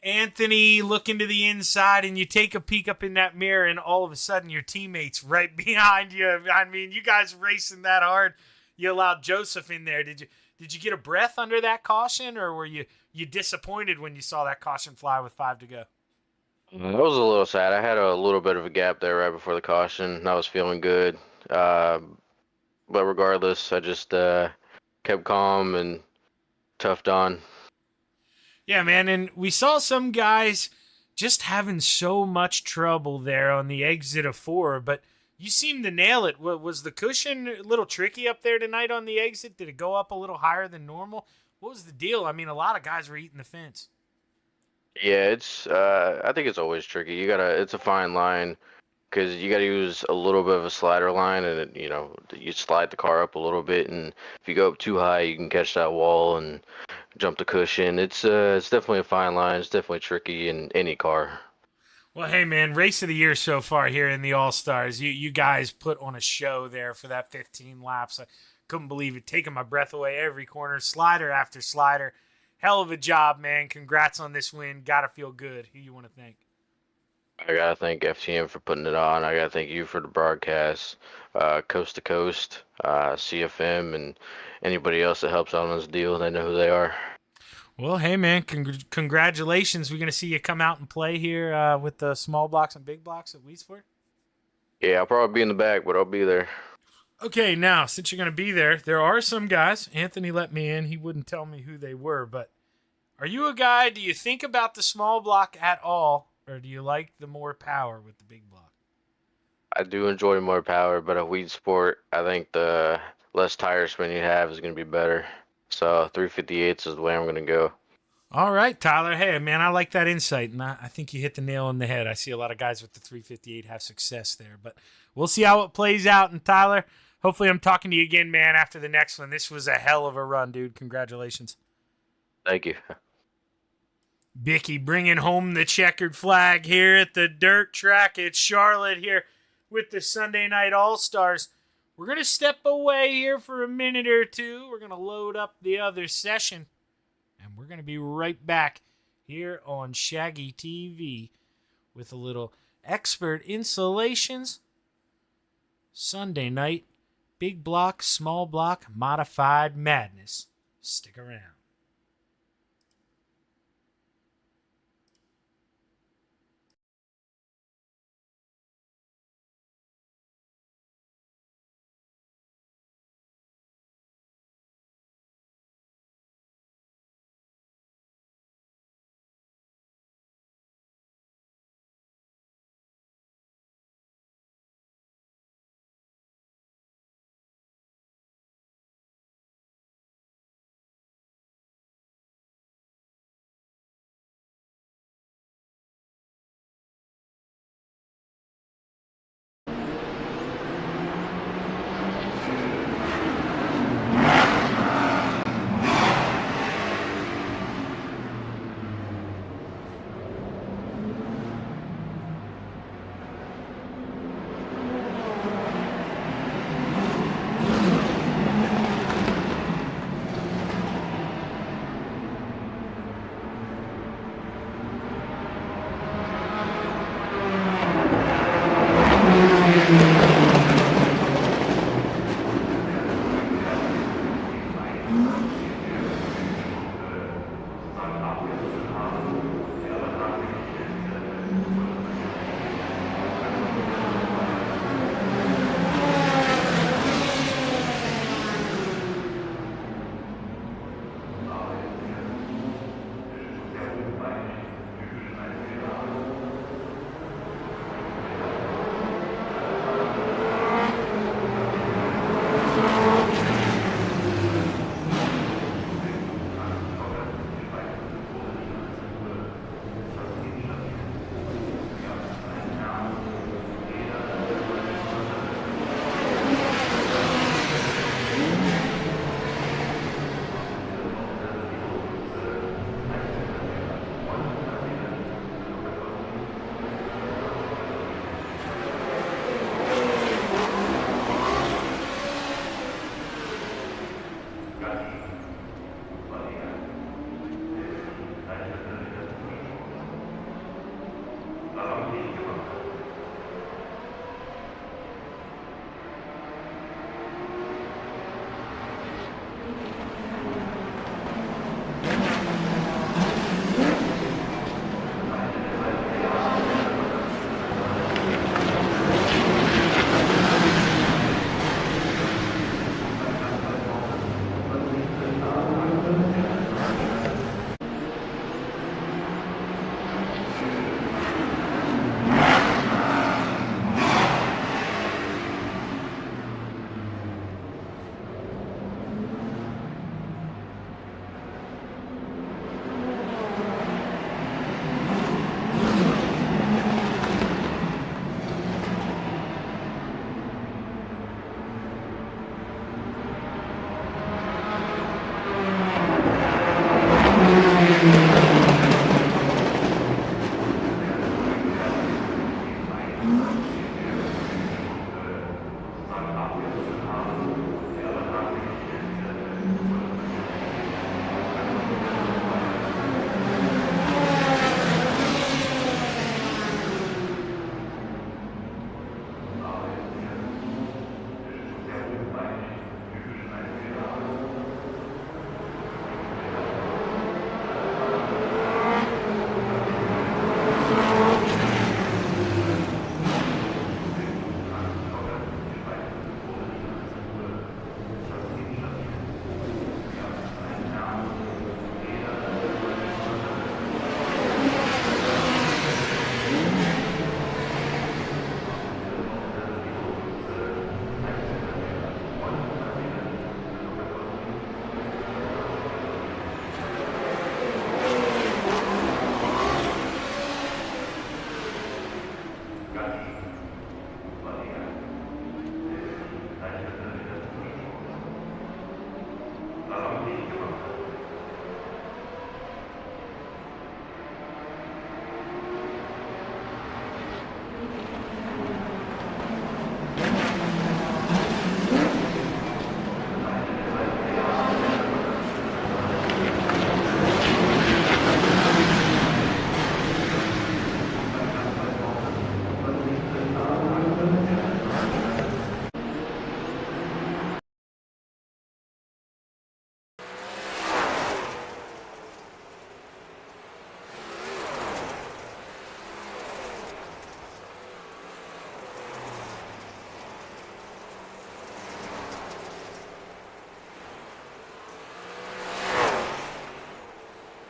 Anthony looking to the inside and you take a peek up in that mirror and all of a sudden your teammate's right behind you? I mean, you guys racing that hard. You allowed Joseph in there. Did you get a breath under that caution, or were you disappointed when you saw that caution fly with 5 to go? I was a little sad. I had a little bit of a gap there right before the caution. I was feeling good. But regardless, I just kept calm and toughed on. Yeah, man, and we saw some guys just having so much trouble there on the exit of 4, but you seemed to nail it. Was the cushion a little tricky up there tonight on the exit? Did it go up a little higher than normal? What was the deal? I mean, a lot of guys were eating the fence. Yeah, it's I think it's always tricky. It's a fine line because you gotta use a little bit of a slider line, and you slide the car up a little bit, and if you go up too high, you can catch that wall and jump the cushion. It's definitely a fine line. It's definitely tricky in any car. Well, hey, man, race of the year so far here in the All-Stars. You guys put on a show there for that 15 laps. I couldn't believe it. Taking my breath away every corner, slider after slider. Hell of a job, man. Congrats on this win. Got to feel good. Who you want to thank? I gotta thank FTM for putting it on. I gotta thank you for the broadcast, Coast to Coast, CFM, and anybody else that helps out on this deal. They know who they are. Well, hey, man, congratulations. We're going to see you come out and play here with the small blocks and big blocks at Weedsport. Yeah, I'll probably be in the back, but I'll be there. Okay, now, since you're going to be there, there are some guys. Anthony let me in. He wouldn't tell me who they were, but Are you a guy, do you think about the small block at all, or do you like the more power with the big block? I do enjoy more power, but a weed sport, I think the less tire spin you have is going to be better. So 358s is the way I'm going to go. All right, Tyler. Hey, man, I like that insight, and I think you hit the nail on the head. I see a lot of guys with the 358 have success there, but we'll see how it plays out. And Tyler, hopefully I'm talking to you again, man, after the next one. This was a hell of a run, dude. Congratulations. Thank you. Bicky bringing home the checkered flag here at the dirt track at Charlotte here with the Sunday Night All-Stars. We're going to step away here for a minute or two. We're going to load up the other session, and we're going to be right back here on Shaggy TV with a little Expert Insulations Sunday Night Big Block, Small Block, Modified Madness. Stick around.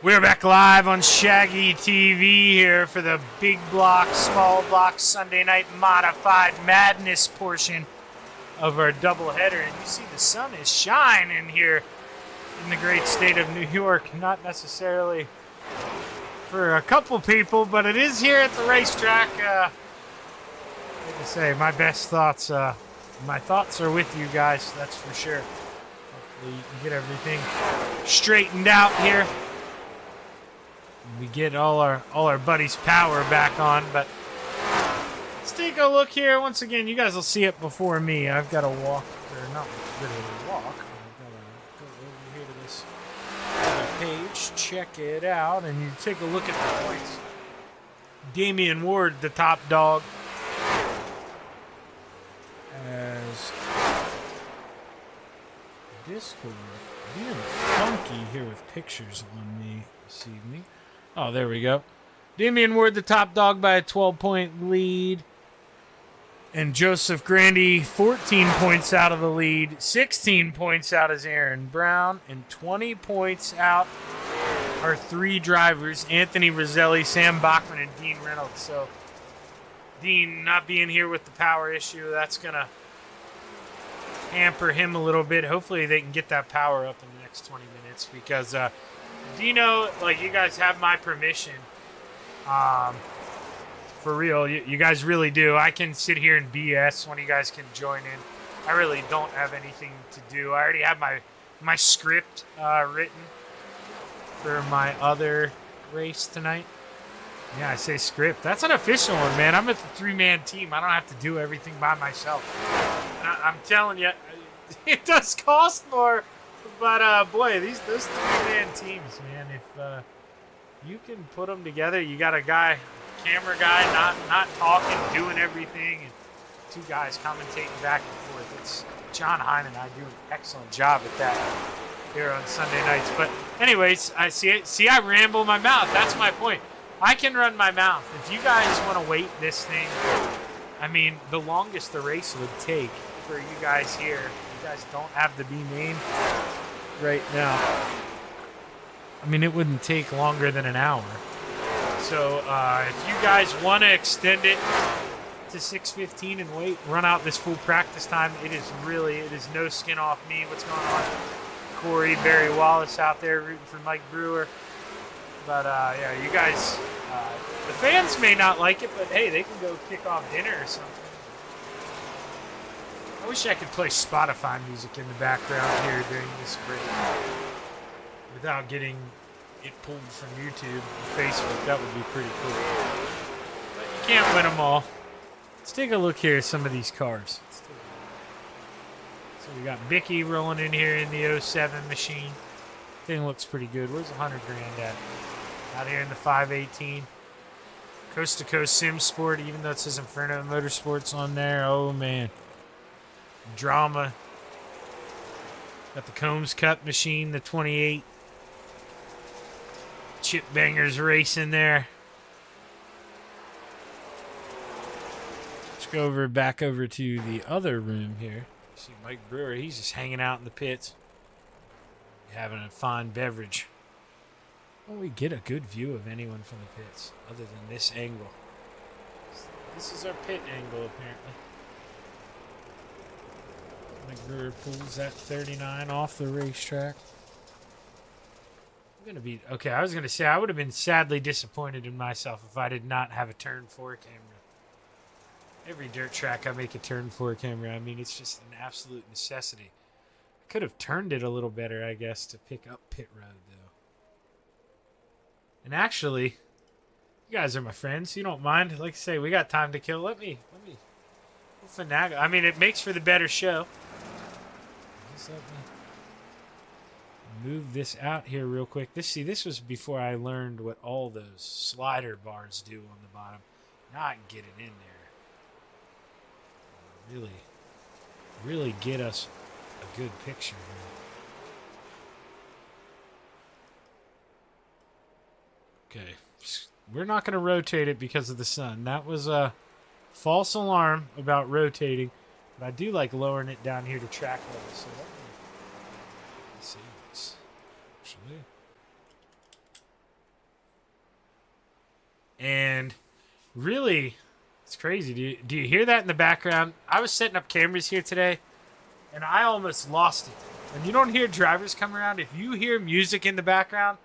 We're back live on Shaggy TV here for the big block, small block Sunday night modified madness portion of our doubleheader. And you see the sun is shining here in the great state of New York. Not necessarily for a couple people, but it is here at the racetrack. Like I say, my best thoughts, my thoughts are with you guys, that's for sure. Hopefully you can get everything straightened out here. We get all our buddies' power back on, but let's take a look here. Once again, you guys will see it before me. I've got to walk, or not literally walk. I've got to go over here to this other page, check it out, and you take a look at the points. Damian Ward, the top dog, as Discord being funky here with pictures on me this evening. Oh, there we go. Damian Ward, the top dog by a 12-point lead. And Joseph Grandy, 14 points out of the lead. 16 points out is Aaron Brown. And 20 points out are three drivers, Anthony Roselli, Sam Bachman, and Dean Reynolds. So Dean not being here with the power issue, that's going to hamper him a little bit. Hopefully they can get that power up in the next 20 minutes because Dino, like, you guys have my permission. For real, you guys really do. I can sit here and BS when you guys can join in. I really don't have anything to do. I already have my script written for my other race tonight. Yeah, I say script. That's an official one, man. I'm at the three-man team. I don't have to do everything by myself. And I'm telling you, it does cost more. But, boy, those three-man teams, man, if you can put them together, you got a guy, camera guy, not talking, doing everything, and two guys commentating back and forth. It's John Hine and I do an excellent job at that here on Sunday nights. But anyways, I see I ramble my mouth. That's my point. I can run my mouth. If you guys want to wait this thing, I mean, the longest the race would take for you guys here, you guys don't have to be named right now. I mean, it wouldn't take longer than an hour. So if you guys want to extend it to 6:15 and wait, run out this full practice time, it is no skin off me. What's going on? Corey, Barry Wallace out there rooting for Mike Brewer. But yeah, you guys, the fans may not like it, but hey, they can go kick off dinner or something. I wish I could play Spotify music in the background here during this break without getting it pulled from YouTube or Facebook. That would be pretty cool. But you can't win them all. Let's take a look here at some of these cars. So we got Bicky rolling in here in the 07 machine. Thing looks pretty good. Where's 100 grand at? Out here in the 518. Coast to Coast Sim Sport, even though it says Inferno Motorsports on there. Oh man. Drama. Got the Combs Cup machine, the 28. Chip Bangers racing there. Let's go back over to the other room here. See Mike Brewer, he's just hanging out in the pits. Having a fine beverage. Well, we get a good view of anyone from the pits, other than this angle. This is our pit angle, apparently. Mike Brewer pulls that 39 off the racetrack. I'm gonna be okay. I was gonna say I would have been sadly disappointed in myself if I did not have a turn 4 camera. Every dirt track I make a turn 4 camera. I mean, it's just an absolute necessity. Could have turned it a little better, I guess, to pick up pit road, though. And actually, you guys are my friends. You don't mind. Like I say, we got time to kill. Let me finagle. I mean, it makes for the better show. Just let me move this out here real quick. This was before I learned what all those slider bars do on the bottom. Now I can get it in there. Really get us a good picture here. Okay, we're not going to rotate it because of the sun. That was a false alarm about rotating, but I do like lowering it down here to track level. So let me see this. Actually, And really, it's crazy. Do you hear that in the background? I was setting up cameras here today, and I almost lost it. And you don't hear drivers come around. If you hear music in the background,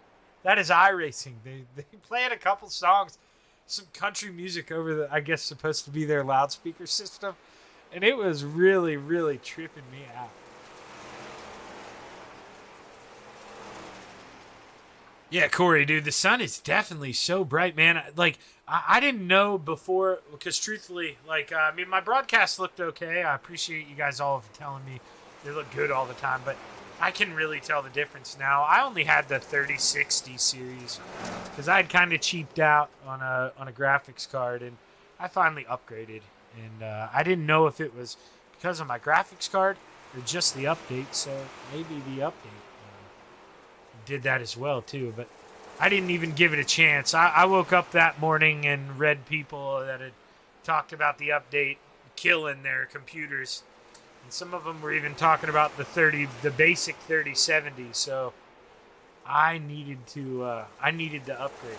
that is iRacing. They played a couple songs, some country music over the, I guess, supposed to be their loudspeaker system. And it was really, really tripping me out. Yeah, Corey, dude, the sun is definitely so bright, man. Like, I didn't know before, because truthfully, like, I mean, my broadcast looked okay. I appreciate you guys all for telling me they look good all the time, but I can really tell the difference now. I only had the 3060 series because I had kind of cheaped out on a graphics card, and I finally upgraded. And I didn't know if it was because of my graphics card or just the update, so maybe the update did that as well too, but I didn't even give it a chance. I woke up that morning and read people that had talked about the update killing their computers, and some of them were even talking about the basic 3070. So I needed to upgrade.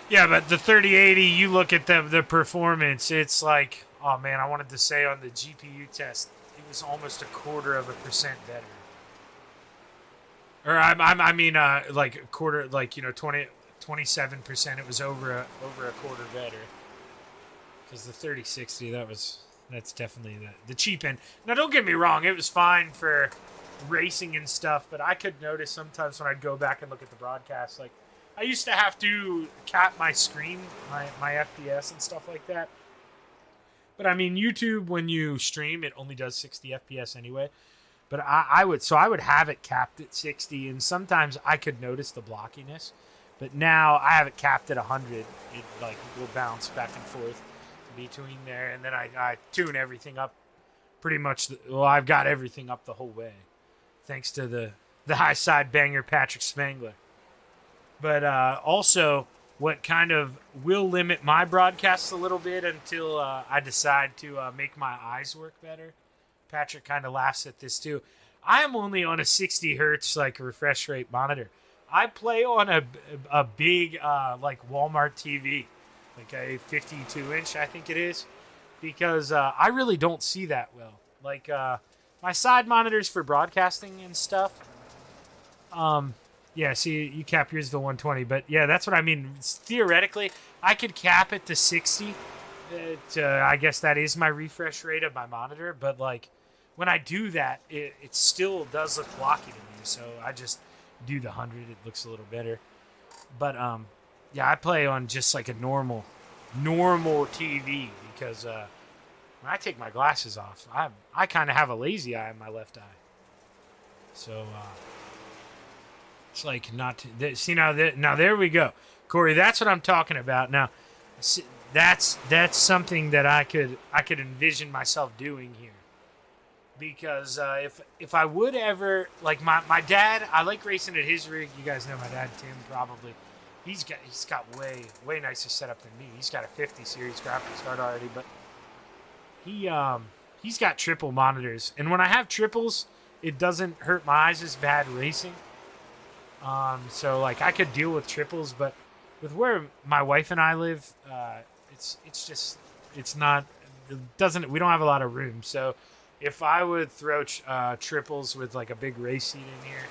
Yeah, but the 3080, you look at the performance, it's like, oh man, I wanted to say on the GPU test, it was almost 0.25% better. Or I mean, like a quarter, like, you know, 27%. It was over a quarter better. Because the 3060, that's definitely the cheap end. Now, don't get me wrong, it was fine for racing and stuff, but I could notice sometimes when I'd go back and look at the broadcast, like, I used to have to cap my screen, my FPS and stuff like that. But I mean, YouTube, when you stream, it only does 60 FPS anyway. But I would have it capped at 60, and sometimes I could notice the blockiness. But now I have it capped at 100. It like will bounce back and forth between there, and then I tune everything up pretty much. I've got everything up the whole way, thanks to the high side banger Patrick Spangler. But also, what kind of will limit my broadcasts a little bit until I decide to make my eyes work better. Patrick kind of laughs at this too. I am only on a 60 hertz like refresh rate monitor. I play on a big like Walmart TV, like a 52-inch, I think it is, because I really don't see that well. Like my side monitors for broadcasting and stuff. Yeah, see, you cap yours to 120, but yeah, that's what I mean. Theoretically, I could cap it to 60. I guess that is my refresh rate of my monitor, but like when I do that, it still does look blocky to me. So I just do the 100. It looks a little better. But yeah, I play on just like a normal TV because when I take my glasses off, I kind of have a lazy eye in my left eye. So. It's like not to, see now there we go, Corey. That's what I'm talking about. Now, that's something that I could envision myself doing here, because if I would ever, like my dad, I like racing at his rig. You guys know my dad, Tim, probably. He's got way nicer setup than me. He's got a 50 series graphics card already, but he's got triple monitors, and when I have triples, it doesn't hurt my eyes as bad racing. So like I could deal with triples, but with where my wife and I live, we don't have a lot of room. So if I would throw triples with like a big race seat in here,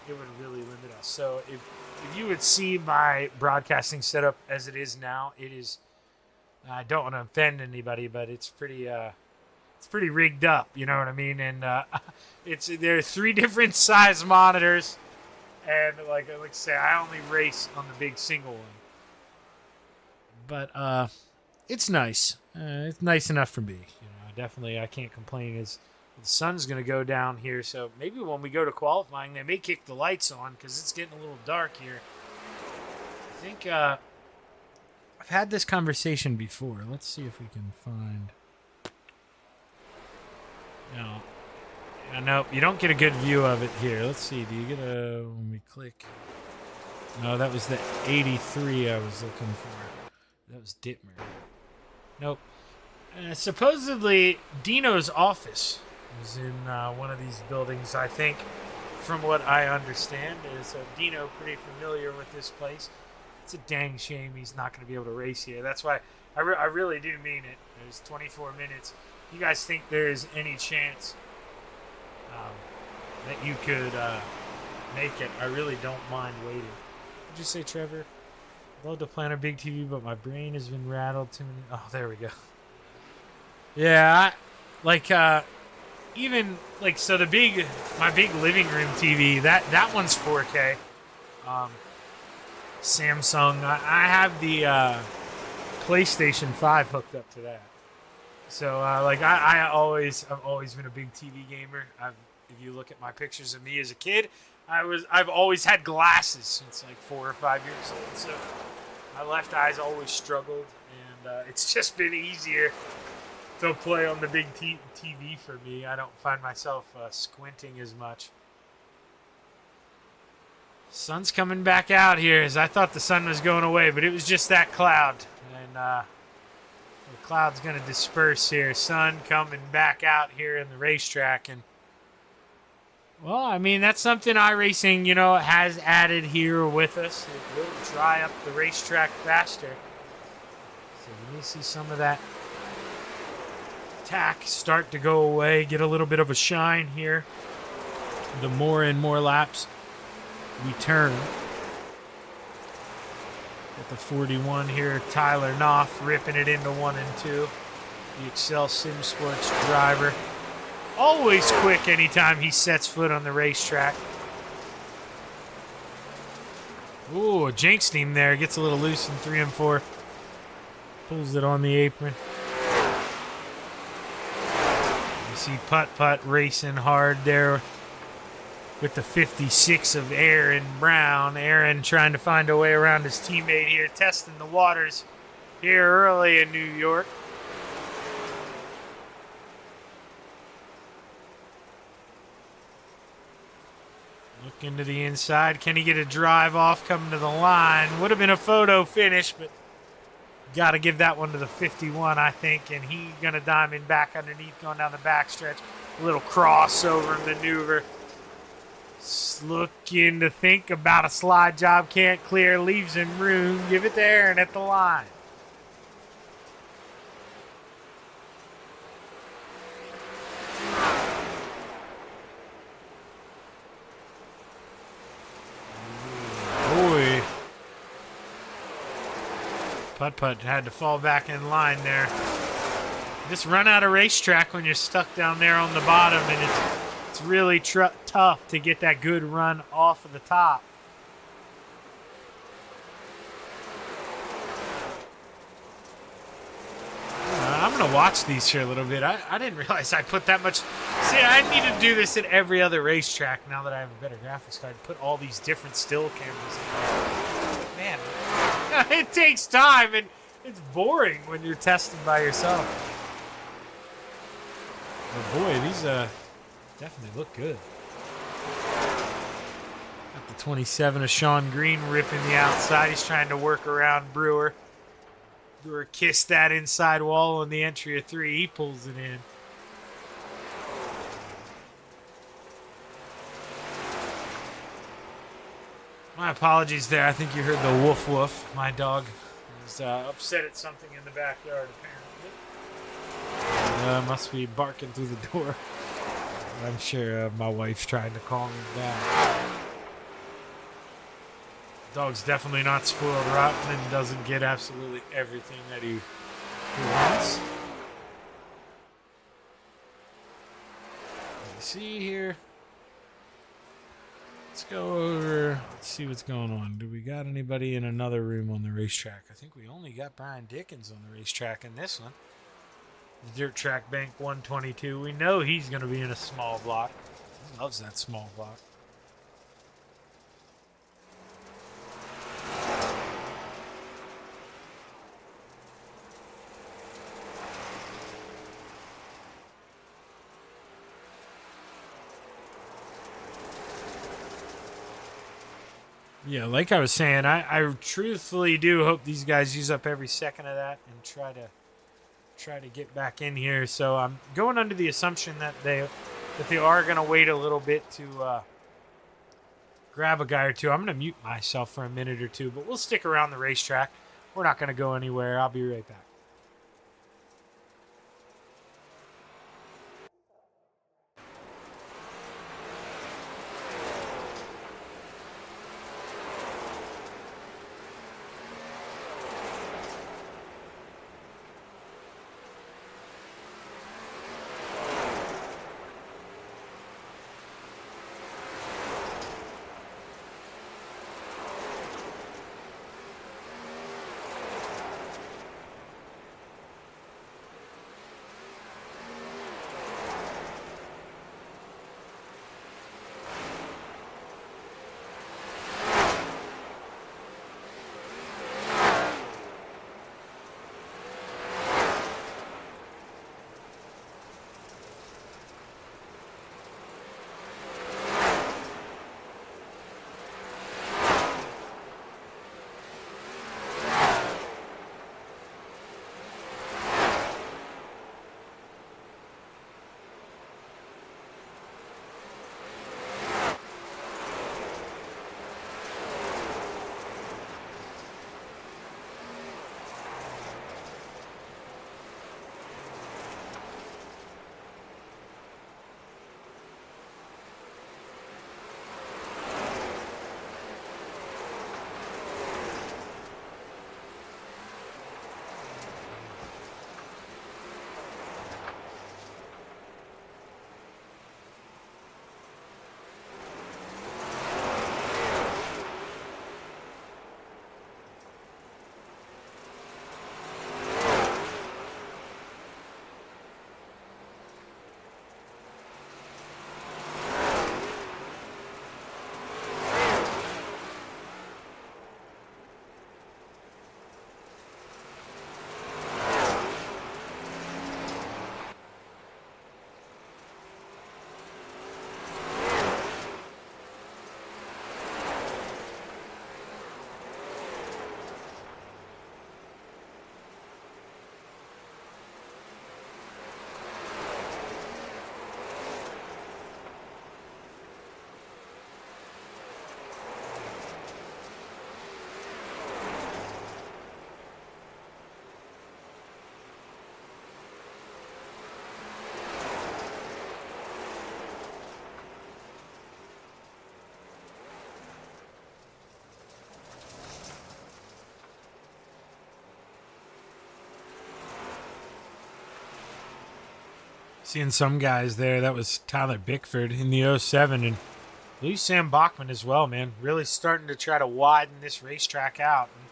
it would really limit us. So if you would see my broadcasting setup as it is now, it is, I don't want to offend anybody, but it's pretty rigged up, you know what I mean? And there are 3 different size monitors. And like I say, I only race on the big single one. But it's nice. It's nice enough for me. You know, definitely I can't complain. The sun's going to go down here, so maybe when we go to qualifying, they may kick the lights on because it's getting a little dark here. I think I've had this conversation before. Let's see if we can find. No. Nope, you don't get a good view of it here. Let's see. Do you get when we click? No, that was the 83 I was looking for. That was Dittmer. Nope. Supposedly, Dino's office is in one of these buildings. I think, from what I understand, is Dino pretty familiar with this place. It's a dang shame he's not going to be able to race here. That's why I really do mean it. There's 24 minutes. You guys think there's any chance that you could make it? I really don't mind waiting. Did you say, Trevor? I'd love to plan a big TV, but my brain has been rattled too many. Oh, there we go. Yeah, even like so my big living room TV, that one's 4K. Samsung. I have the PlayStation 5 hooked up to that. So I've always been a big TV gamer. If you look at my pictures of me as a kid, I've always had glasses since like 4 or 5 years old. So my left eye's always struggled, and it's just been easier to play on the big TV for me. I don't find myself squinting as much. Sun's coming back out here, as I thought the sun was going away, but it was just that cloud. And the cloud's going to disperse here. Sun coming back out here in the racetrack. And, well, I mean, that's something iRacing, has added here with us. It will dry up the racetrack faster. So you may see some of that tack start to go away, get a little bit of a shine here. The more and more laps we turn. At the 41 here, Tyler Knopf ripping it into 1 and 2. The Excel Sim Sports driver. Always quick anytime he sets foot on the racetrack. Ooh, a Jinx team there. Gets a little loose in 3 and 4. Pulls it on the apron. You see Putt racing hard there with the 56 of Aaron Brown. Aaron trying to find a way around his teammate here, testing the waters here early in New York. Look into the inside. Can he get a drive off coming to the line? Would have been a photo finish, but got to give that one to the 51, I think. And he's going to diamond back underneath going down the backstretch. A little crossover maneuver. Looking to think about a slide job. Can't clear. Leaves him room. Give it to Aaron at the line. Boy. Putt had to fall back in line there. Just run out of racetrack when you're stuck down there on the bottom, and it's really tough to get that good run off of the top. I'm going to watch these here a little bit. I didn't realize I put that much. See, I need to do this at every other racetrack now that I have a better graphics card. Put all these different still cameras in. Man, it takes time, and it's boring when you're testing by yourself. But boy, these definitely look good. Got the 27 of Sean Green ripping the outside. He's trying to work around Brewer. Brewer kissed that inside wall on the entry of 3. He pulls it in. My apologies there. I think you heard the woof woof. My dog is upset at something in the backyard, apparently. Must be barking through the door. I'm sure my wife's trying to calm him down. Dog's definitely not spoiled rotten and doesn't get absolutely everything that he wants. Let's see here. Let's go over. Let's see what's going on. Do we got anybody in another room on the racetrack? I think we only got Brian Dickens on the racetrack in this one. The Dirt Track Bank 122. We know he's going to be in a small block. He loves that small block. Yeah, like I was saying, I truthfully do hope these guys use up every second of that and try to get back in here. So I'm going under the assumption that they are going to wait a little bit to grab a guy or two. I'm going to mute myself for a minute or two, but we'll stick around the racetrack. We're not going to go anywhere. I'll be right back. Seeing some guys there. That was Tyler Bickford in the 07, and I believe Sam Bachman as well, man. Really starting to try to widen this racetrack out. And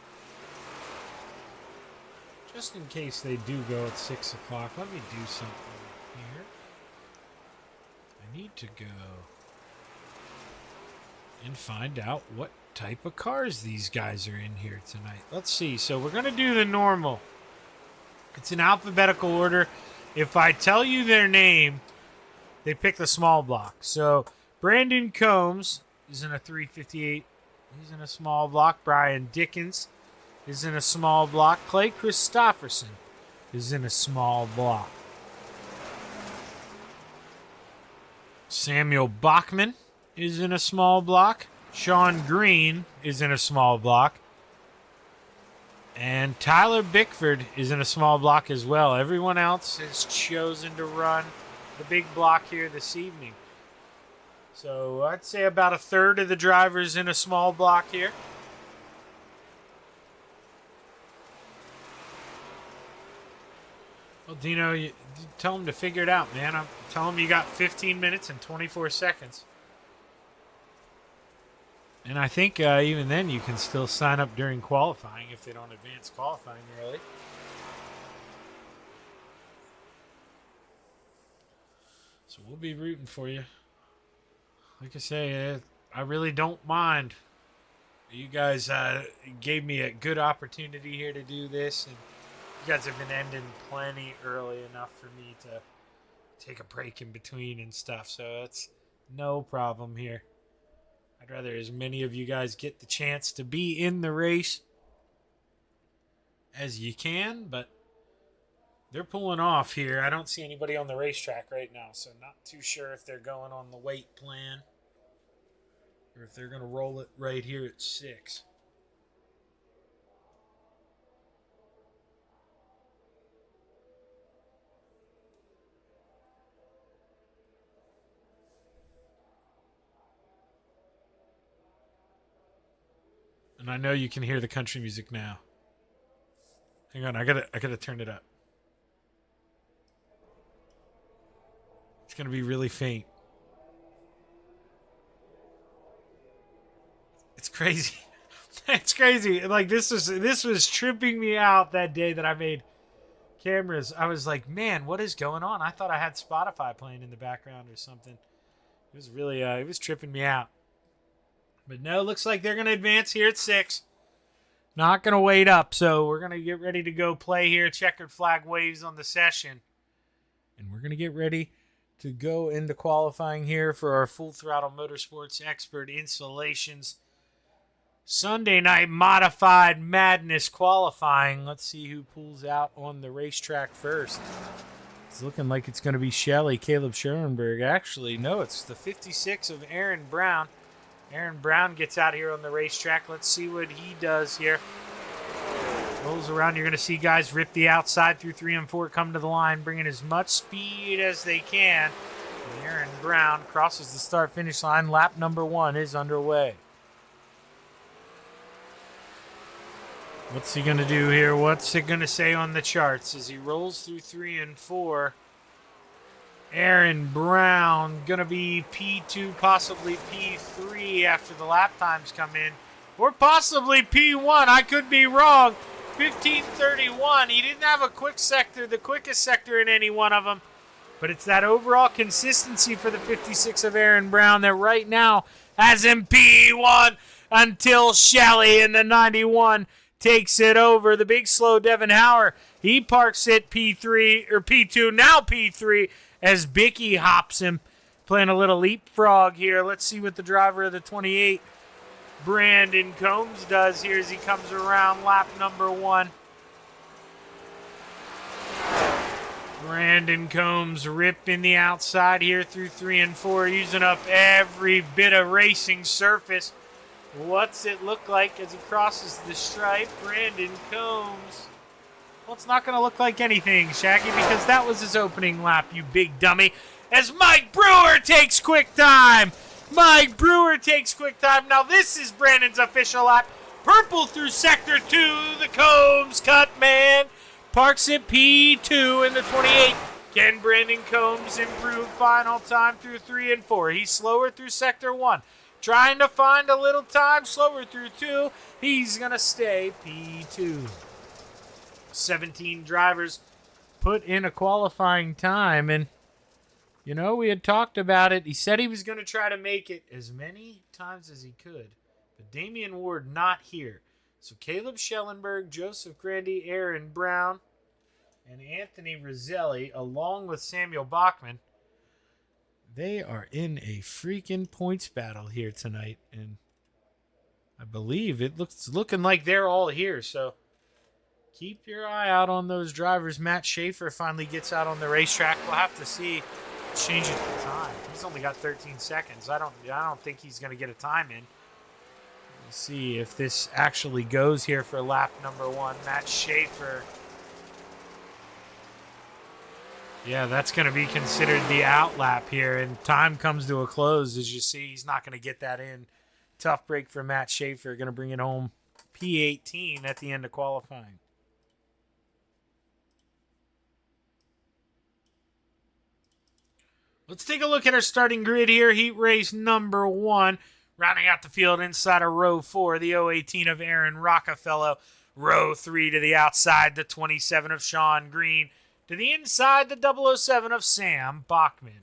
just in case they do go at 6 o'clock, let me do something here. I need to go and find out what type of cars these guys are in here tonight. Let's see. So we're going to do the normal. It's in alphabetical order. If I tell you their name, they pick the small block. So Brandon Combs is in a 358. He's in a small block. Brian Dickens is in a small block. Clay Christopherson is in a small block. Samuel Bachman is in a small block. Sean Green is in a small block. And Tyler Bickford is in a small block as well. Everyone else has chosen to run the big block here this evening. So I'd say about a third of the drivers in a small block here. Well, Dino, you tell them to figure it out, man. Tell them you got 15 minutes and 24 seconds. And I think even then you can still sign up during qualifying if they don't advance qualifying early. So we'll be rooting for you. Like I say, I really don't mind. You guys gave me a good opportunity here to do this, and you guys have been ending plenty early enough for me to take a break in between and stuff. So that's no problem here. I'd rather as many of you guys get the chance to be in the race as you can, but They're pulling off here. I don't see anybody on the racetrack right now, so not too sure if they're going on the weight plan or if they're going to roll it right here at 6. And I know you can hear the country music now. Hang on, I gotta turn it up. It's gonna be really faint. It's crazy. It's crazy. Like this was tripping me out that day that I made cameras. I was like, man, what is going on? I thought I had Spotify playing in the background or something. It was really it was tripping me out. But no, looks like they're gonna advance here at 6. Not going to wait up, so we're going to get ready to go play here. Checkered flag waves on the session. And we're going to get ready to go into qualifying here for our Full Throttle Motorsports Expert Installations Sunday night modified madness qualifying. Let's see who pulls out on the racetrack first. It's looking like it's going to be Shelley, Caleb Schoenberg. Actually, no, it's the 56 of Aaron Brown. Aaron Brown gets out here on the racetrack. Let's see what he does here. Rolls around. You're going to see guys rip the outside through 3 and 4, come to the line, bringing as much speed as they can. And Aaron Brown crosses the start-finish line. Lap number 1 is underway. What's he going to do here? What's it going to say on the charts as he rolls through 3 and 4? Aaron Brown going to be P2, possibly P3 after the lap times come in. Or possibly P1. I could be wrong. 15:31. He didn't have a quick sector, the quickest sector in any one of them. But it's that overall consistency for the 56 of Aaron Brown that right now has him P1 until Shelley in the 91 takes it over. The big slow Devin Hauer, he parks it P3 or P2, now P3. As Bicky hops him, playing a little leapfrog here. Let's see what the driver of the 28, Brandon Combs, does here as he comes around lap number 1. Brandon Combs ripping the outside here through 3 and 4, using up every bit of racing surface. What's it look like as he crosses the stripe? Brandon Combs. Well, it's not going to look like anything, Shaggy, because that was his opening lap, you big dummy. As Mike Brewer takes quick time. Mike Brewer takes quick time. Now this is Brandon's official lap. Purple through sector 2. The Combs cut man parks at P2 in the 28. Can Brandon Combs improve final time through 3 and 4? He's slower through sector 1. Trying to find a little time, slower through 2. He's going to stay P2. 17 drivers put in a qualifying time, and you know, we had talked about it. He said he was going to try to make it as many times as he could, but Damian Ward not here. So Caleb Schellenberg, Joseph Grandy, Aaron Brown, and Anthony Roselli, along with Samuel Bachman, they are in a freaking points battle here tonight, and I believe it's looking like they're all here, so keep your eye out on those drivers. Matt Schaefer finally gets out on the racetrack. We'll have to see. Change it to time. He's only got 13 seconds. I don't think he's going to get a time in. We'll see if this actually goes here for lap number 1. Matt Schaefer. Yeah, that's going to be considered the out lap here, and time comes to a close. As you see, he's not going to get that in. Tough break for Matt Schaefer. Going to bring it home P18 at the end of qualifying. Let's take a look at our starting grid here. Heat race number 1. Rounding out the field inside of row 4, the 018 of Aaron Rockefeller. Row 3 to the outside, the 27 of Sean Green. To the inside, the 007 of Sam Bachman.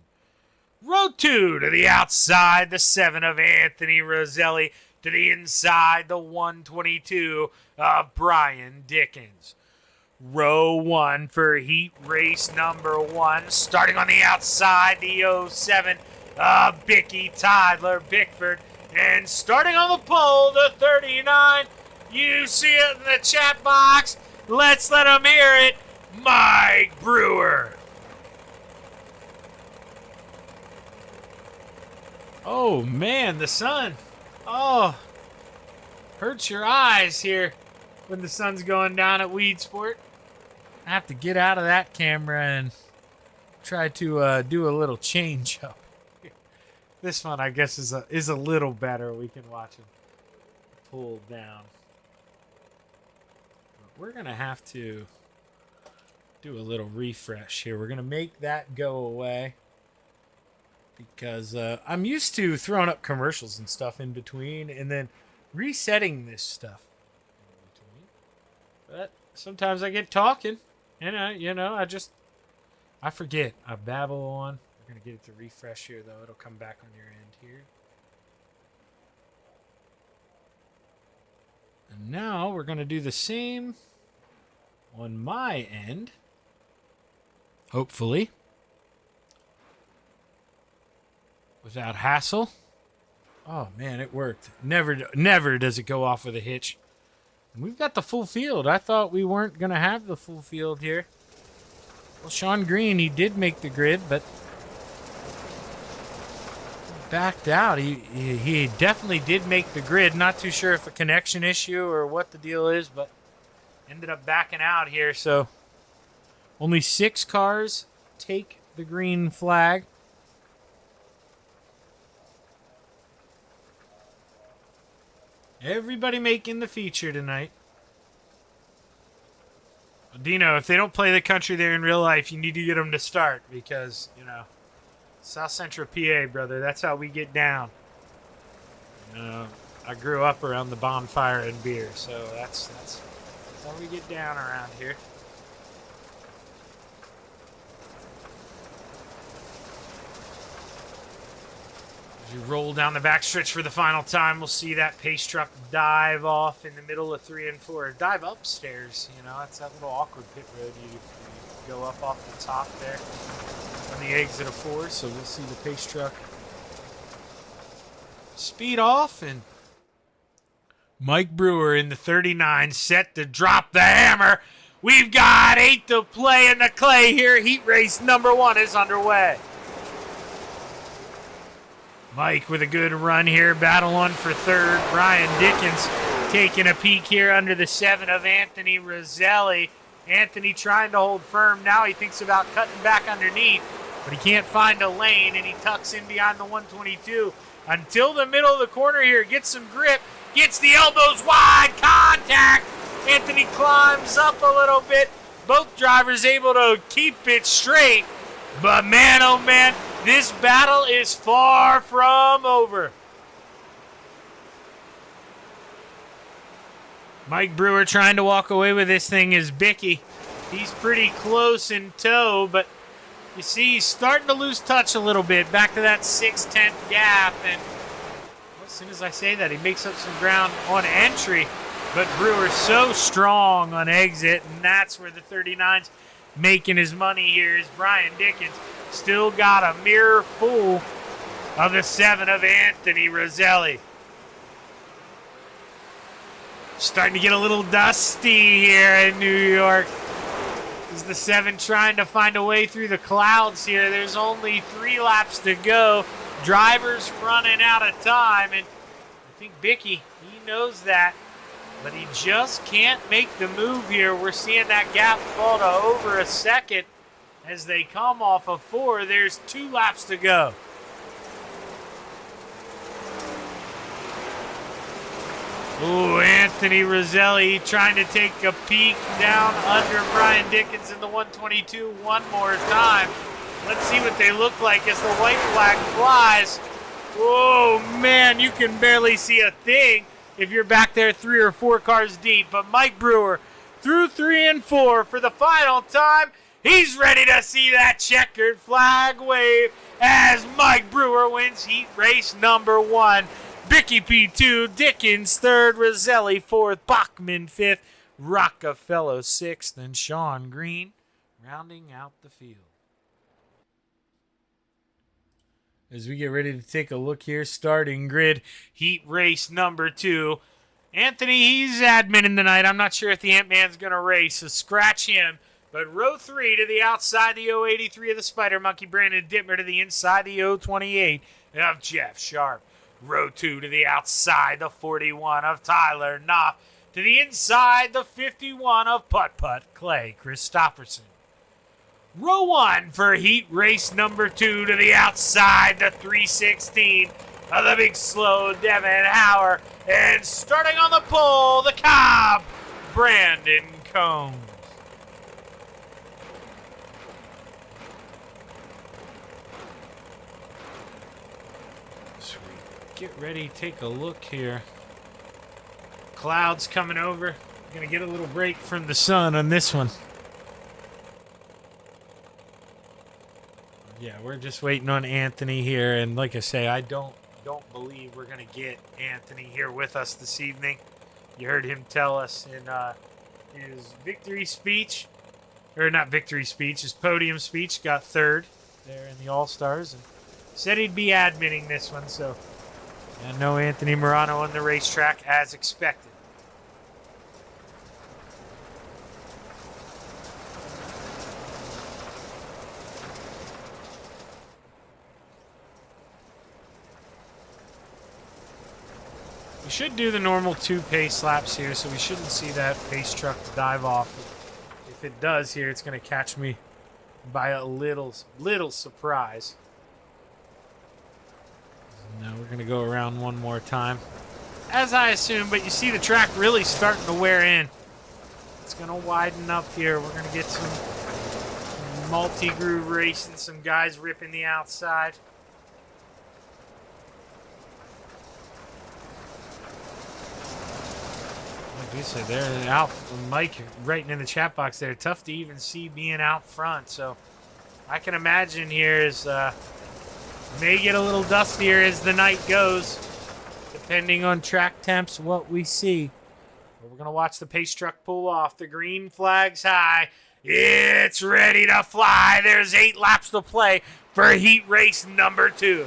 Row 2 to the outside, the 7 of Anthony Roselli. To the inside, the 122 of Brian Dickens. Row 1 for heat race number 1. Starting on the outside, the 07 of Bicky Tyler Bickford. And starting on the pole, the 39. You see it in the chat box. Let's let them hear it. Mike Brewer. Oh, man, the sun. Oh, hurts your eyes here when the sun's going down at Weed Sport. I have to get out of that camera and try to do a little change up. This one, I guess, is a little better. We can watch him pull down. But we're going to have to do a little refresh here. We're going to make that go away because I'm used to throwing up commercials and stuff in between and then resetting this stuff in between. But sometimes I get talking and I forget. I babble on. We're going to get it to refresh here, though. It'll come back on your end here. And now we're going to do the same on my end. Hopefully. Without hassle. Oh, man, it worked. Never does it go off with a hitch. And we've got the full field. I thought we weren't going to have the full field here. Well, Sean Green, he did make the grid, but backed out. He definitely did make the grid. Not too sure if a connection issue or what the deal is, but ended up backing out here. So only 6 cars take the green flag. Everybody making the feature tonight. Dino, if they don't play the country there in real life, you need to get them to start because, South Central PA, brother, that's how we get down. I grew up around the bonfire and beer, so that's how we get down around here. As you roll down the backstretch for the final time, we'll see that pace truck dive off in the middle of 3 and 4. Dive upstairs, it's that little awkward pit road. You go up off the top there on the exit of 4, so we'll see the pace truck speed off, and Mike Brewer in the 39 set to drop the hammer. We've got 8 to play in the clay here. Heat race number 1 is underway. Mike with a good run here, battle on for 3rd. Brian Dickens taking a peek here under the 7 of Anthony Roselli. Anthony trying to hold firm. Now he thinks about cutting back underneath, but he can't find a lane, and he tucks in behind the 122 until the middle of the corner here. Gets some grip, gets the elbows wide, contact. Anthony climbs up a little bit. Both drivers able to keep it straight, but man, oh man, this battle is far from over. Mike Brewer trying to walk away with this thing is Bicky. He's pretty close in tow, but you see he's starting to lose touch a little bit. Back to that 6/10 gap, and as soon as I say that, he makes up some ground on entry. But Brewer's so strong on exit, and that's where the 39's making his money here is Brian Dickens. Still got a mirror full of the 7 of Anthony Roselli. Starting to get a little dusty here in New York. Is the 7 trying to find a way through the clouds here. There's only 3 laps to go. Drivers running out of time, and I think Bicky, he knows that, but he just can't make the move here. We're seeing that gap fall to over a second as they come off of 4. There's 2 laps to go. Ooh, Anthony Roselli trying to take a peek down under Brian Dickens in the 122 one more time. Let's see what they look like as the white flag flies. Whoa, man, you can barely see a thing if you're back there 3 or 4 cars deep. But Mike Brewer through 3 and 4 for the final time. He's ready to see that checkered flag wave as Mike Brewer wins heat race number 1. Bicky P2, Dickens 3rd, Roselli 4th, Bachman 5th, Rockefeller 6th, and Sean Green rounding out the field. As we get ready to take a look here, starting grid, heat race number 2. Anthony, he's admin in the night. I'm not sure if the Ant-Man's going to race, so scratch him. But row 3 to the outside, the 083 of the Spider Monkey, Brandon Dittmer to the inside, the 028 of Jeff Sharp. Row 2 to the outside, the 41 of Tyler Knopf. To the inside, the 51 of Putt Putt Clay Christopherson. Row 1 for heat race number 2 to the outside, the 316 of the big slow Devin Hauer. And starting on the pole, the Cobb, Brandon Combs. So we get ready, take a look here. Clouds coming over. Gonna get a little break from the sun on this one. Yeah, we're just waiting on Anthony here, and like I say, I don't believe we're gonna get Anthony here with us this evening. You heard him tell us in his victory speech, or not victory speech, his podium speech. Got third there in the All-Stars, and said he'd be admitting this one. So, and no Anthony Morano on the racetrack as expected. We should do the normal 2 pace laps here, so we shouldn't see that pace truck dive off. If it does here, it's going to catch me by a little surprise. Now we're going to go around one more time, as I assume, but you see the track really starting to wear in. It's going to widen up here. We're going to get some multi-groove racing, some guys ripping the outside. Like we said, they're out. Mike writing in the chat box there. Tough to even see being out front. So I can imagine here is may get a little dustier as the night goes, depending on track temps, what we see. But we're going to watch the pace truck pull off. The green flag's high. It's ready to fly. There's 8 laps to play for heat race number 2.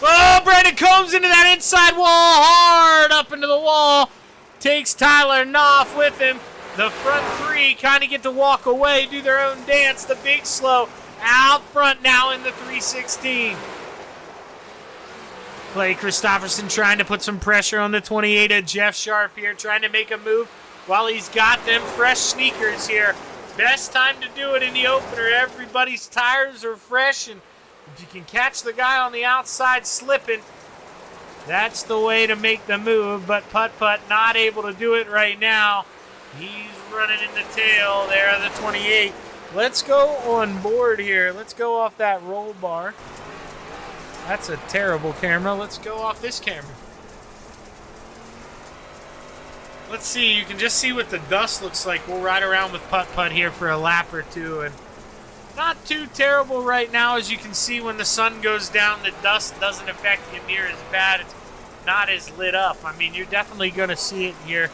Oh, Brandon Combs into that inside wall, hard up into the wall. Takes Tyler Knopf with him. The front 3 kind of get to walk away, do their own dance. The big slow out front now in the 316. Clay Christopherson trying to put some pressure on the 28 of Jeff Sharp here, trying to make a move while he's got them fresh sneakers here. Best time to do it in the opener. Everybody's tires are fresh, and if you can catch the guy on the outside slipping, that's the way to make the move. But Putt Putt not able to do it right now. He's running in the tail there of the 28. Let's go on board here. Let's go off that roll bar. That's a terrible camera. Let's go off this camera. Let's see. You can just see what the dust looks like. We'll ride around with Putt Putt here for a lap or two, and not too terrible right now. As you can see, when the sun goes down, the dust doesn't affect you near as bad. It's not as lit up. I mean, you're definitely going to see it here.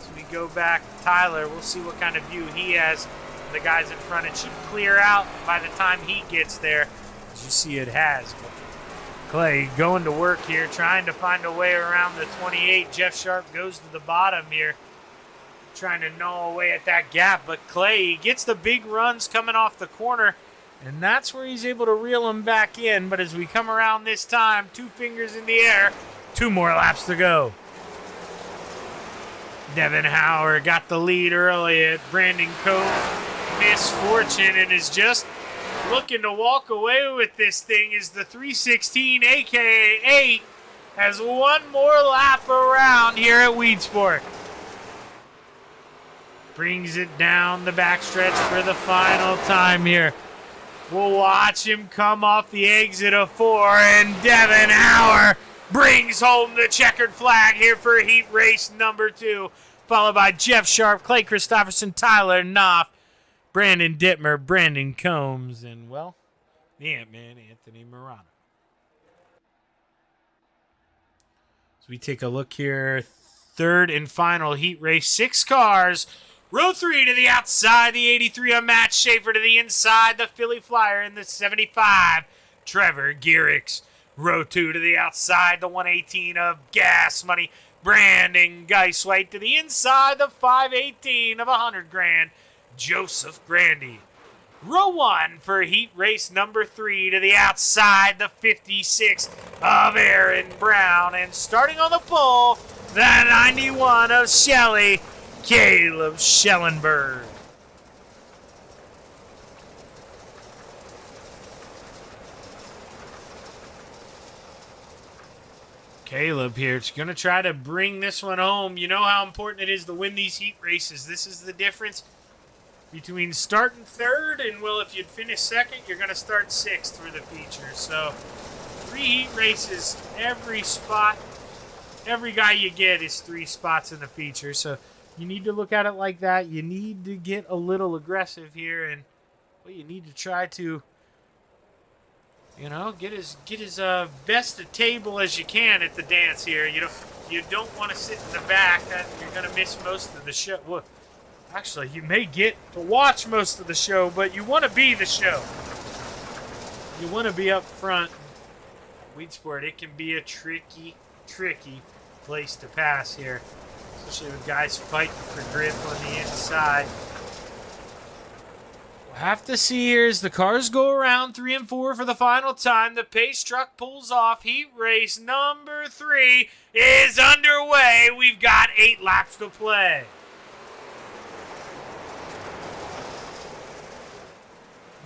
As we go back, Tyler, we'll see what kind of view he has. The guys in front, it should clear out by the time he gets there. As you see, it has. But Clay going to work here, trying to find a way around the 28. Jeff Sharp goes to the bottom here, trying to gnaw away at that gap. But Clay gets the big runs coming off the corner, and that's where he's able to reel him back in. But as we come around this time, 2 fingers in the air, 2 more laps to go. Devin Hauer got the lead early at Brandon Cove. Misfortune, and is just looking to walk away with this thing as the 316, aka 8, has one more lap around here at Weedsport. Brings it down the backstretch for the final time here. We'll watch him come off the exit of 4, and Devin Hauer brings home the checkered flag here for heat race number 2, followed by Jeff Sharp, Clay Christopherson, Tyler Knopf, Brandon Dittmer, Brandon Combs, and, well, the Ant-Man, Anthony Morano. So we take a look here. 3rd and final heat race. 6 cars. Row 3 to the outside. The 83 of Matt Schaefer to the inside. The Philly Flyer in the 75. Trevor Gearix. Row 2 to the outside. The 118 of Gas Money. Brandon Geiswhite to the inside, the 518 of 100 grand, Joseph Grandy. Row 1 for heat race number 3 to the outside, the 56 of Aaron Brown. And starting on the pole, the 91 of Shelley, Caleb Schellenberg. Caleb here is going to try to bring this one home. You know how important it is to win these heat races. This is the difference between starting third and, well, if you'd finish second, you're going to start sixth for the feature. So 3 heat races, every spot, every guy you get is 3 spots in the feature. So you need to look at it like that. You need to get a little aggressive here, and well, you need to try to, you know, get as best a table as you can at the dance here. You don't want to sit in the back. That you're going to miss most of the show. Well, actually, you may get to watch most of the show, but you want to be the show. You want to be up front. Weed Sport, it can be a tricky place to pass here, especially with guys fighting for grip on the inside. We'll have to see here as the cars go around 3 and 4 for the final time. The pace truck pulls off. Heat race number 3 is underway. We've got 8 laps to play.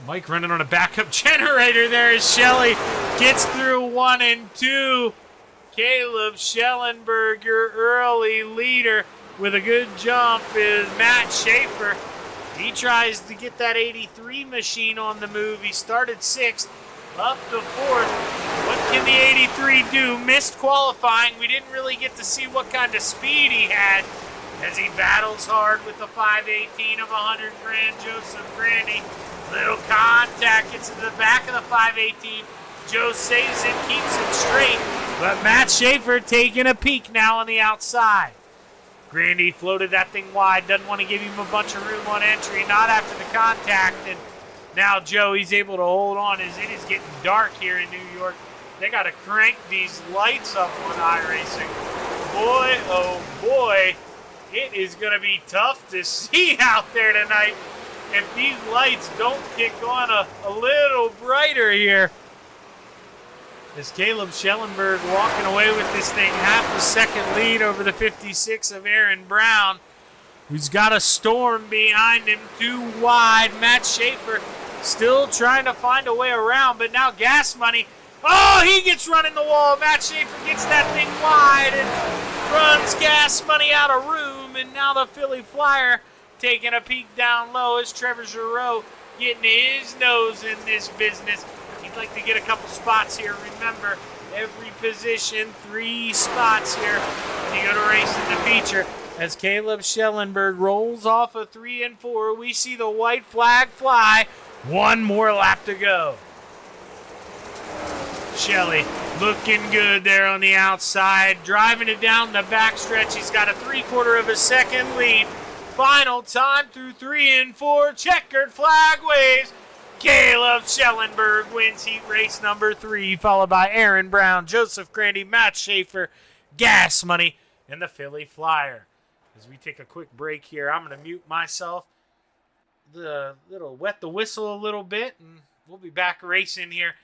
Mike running on a backup generator there as Shelley gets through 1 and 2. Caleb Schellenberg, your early leader with a good jump, is Matt Schaefer. He tries to get that 83 machine on the move. He started 6th, up to 4th. What can the 83 do? Missed qualifying. We didn't really get to see what kind of speed he had as he battles hard with the 518 of 100 grand, Joseph Grandy. Little contact, gets into the back of the 518. Joe saves it, keeps it straight. But Matt Schaefer taking a peek now on the outside. Grandy floated that thing wide, doesn't want to give him a bunch of room on entry, not after the contact. And now Joe, he's able to hold on as it is getting dark here in New York. They got to crank these lights up on iRacing. Boy, oh boy, it is going to be tough to see out there tonight if these lights don't kick on a little brighter here. As Caleb Schellenberg walking away with this thing, half a second lead over the 56 of Aaron Brown, who's got a storm behind him, 2 wide. Matt Schaefer still trying to find a way around, but now Gas Money, oh, he gets running the wall. Matt Schaefer gets that thing wide and runs Gas Money out of room, and now the Philly Flyer taking a peek down low as Trevor Giroux getting his nose in this business. He'd like to get a couple spots here. Remember, every position, 3 spots here when you go to race in the feature. As Caleb Schellenberg rolls off a 3 and 4, we see the white flag fly. 1 more lap to go. Shelley looking good there on the outside, driving it down the backstretch. He's got a 3/4 of a second lead. Final time through 3 and 4. Checkered flag waves. Caleb Schellenberg wins heat race number 3, followed by Aaron Brown, Joseph Grandy, Matt Schaefer, Gas Money, and the Philly Flyer. As we take a quick break here, I'm going to mute myself, wet the whistle a little bit, and we'll be back racing here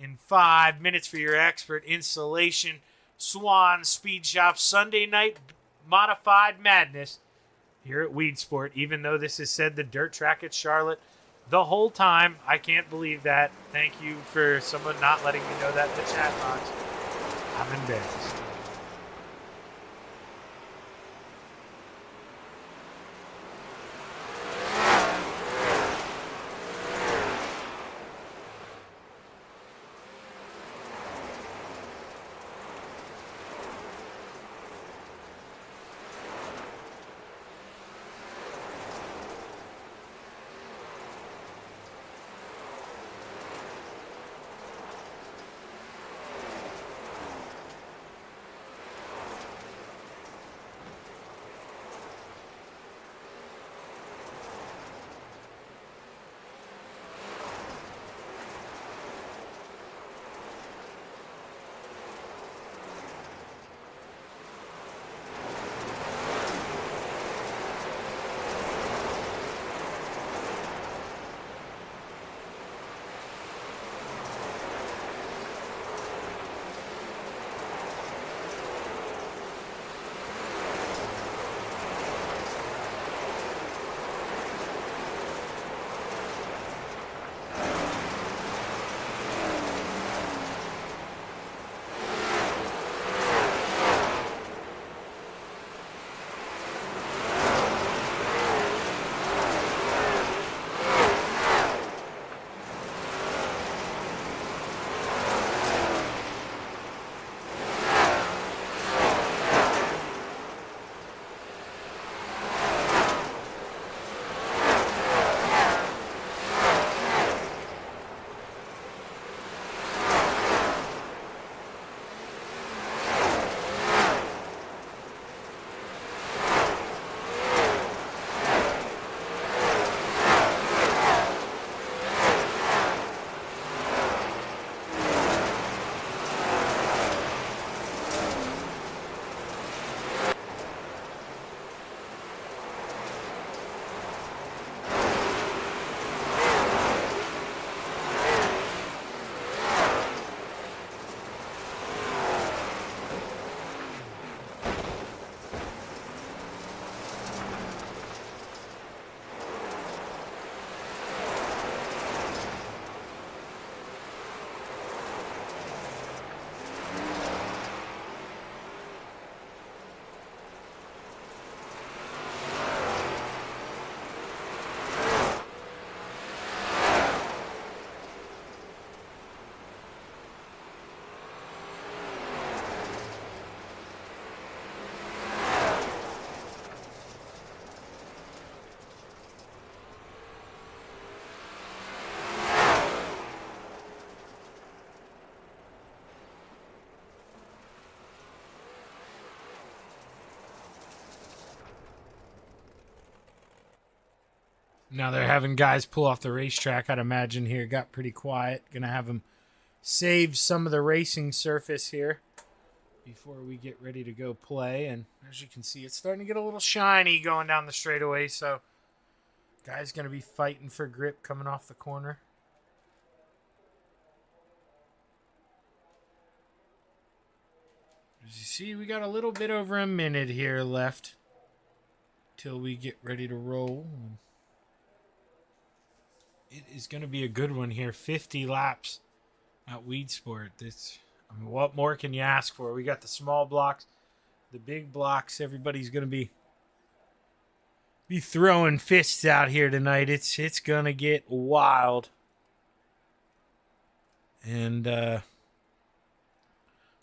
in 5 minutes for your expert installation. Swan Speed Shop Sunday night modified madness here at Weed Sport, even though this is said the dirt track at Charlotte the whole time. I can't believe that. Thank you for someone not letting me know that in the chat box. I'm embarrassed. Now they're having guys pull off the racetrack, I'd imagine here. Got pretty quiet. Gonna have them save some of the racing surface here before we get ready to go play. And as you can see, it's starting to get a little shiny going down the straightaway. So guys gonna be fighting for grip coming off the corner. As you see, we got a little bit over a minute here left till we get ready to roll. It is going to be a good one here. 50 laps at Weed Sport. I mean, what more can you ask for? We got the small blocks, the big blocks. Everybody's going to be throwing fists out here tonight. It's going to get wild. And,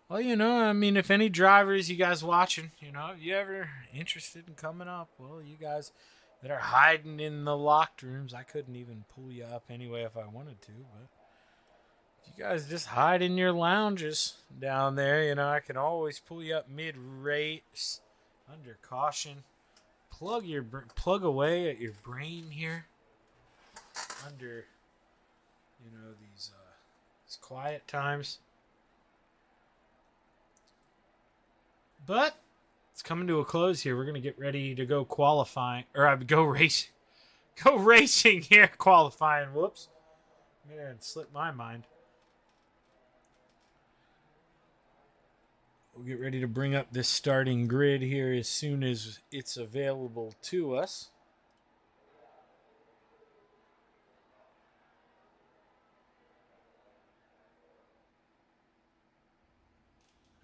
well, you know, I mean, if any drivers, you guys watching, you know, if you ever interested in coming up, well, you guys that are hiding in the locked rooms, I couldn't even pull you up anyway if I wanted to, but if you guys just hide in your lounges down there, you know, I can always pull you up mid-race under caution. Plug away at your brain here under, you know, these quiet times. But it's coming to a close here. We're going to get ready to go qualifying. Or go racing. Go racing here. Qualifying. Whoops. Man, slipped my mind. We'll get ready to bring up this starting grid here as soon as it's available to us.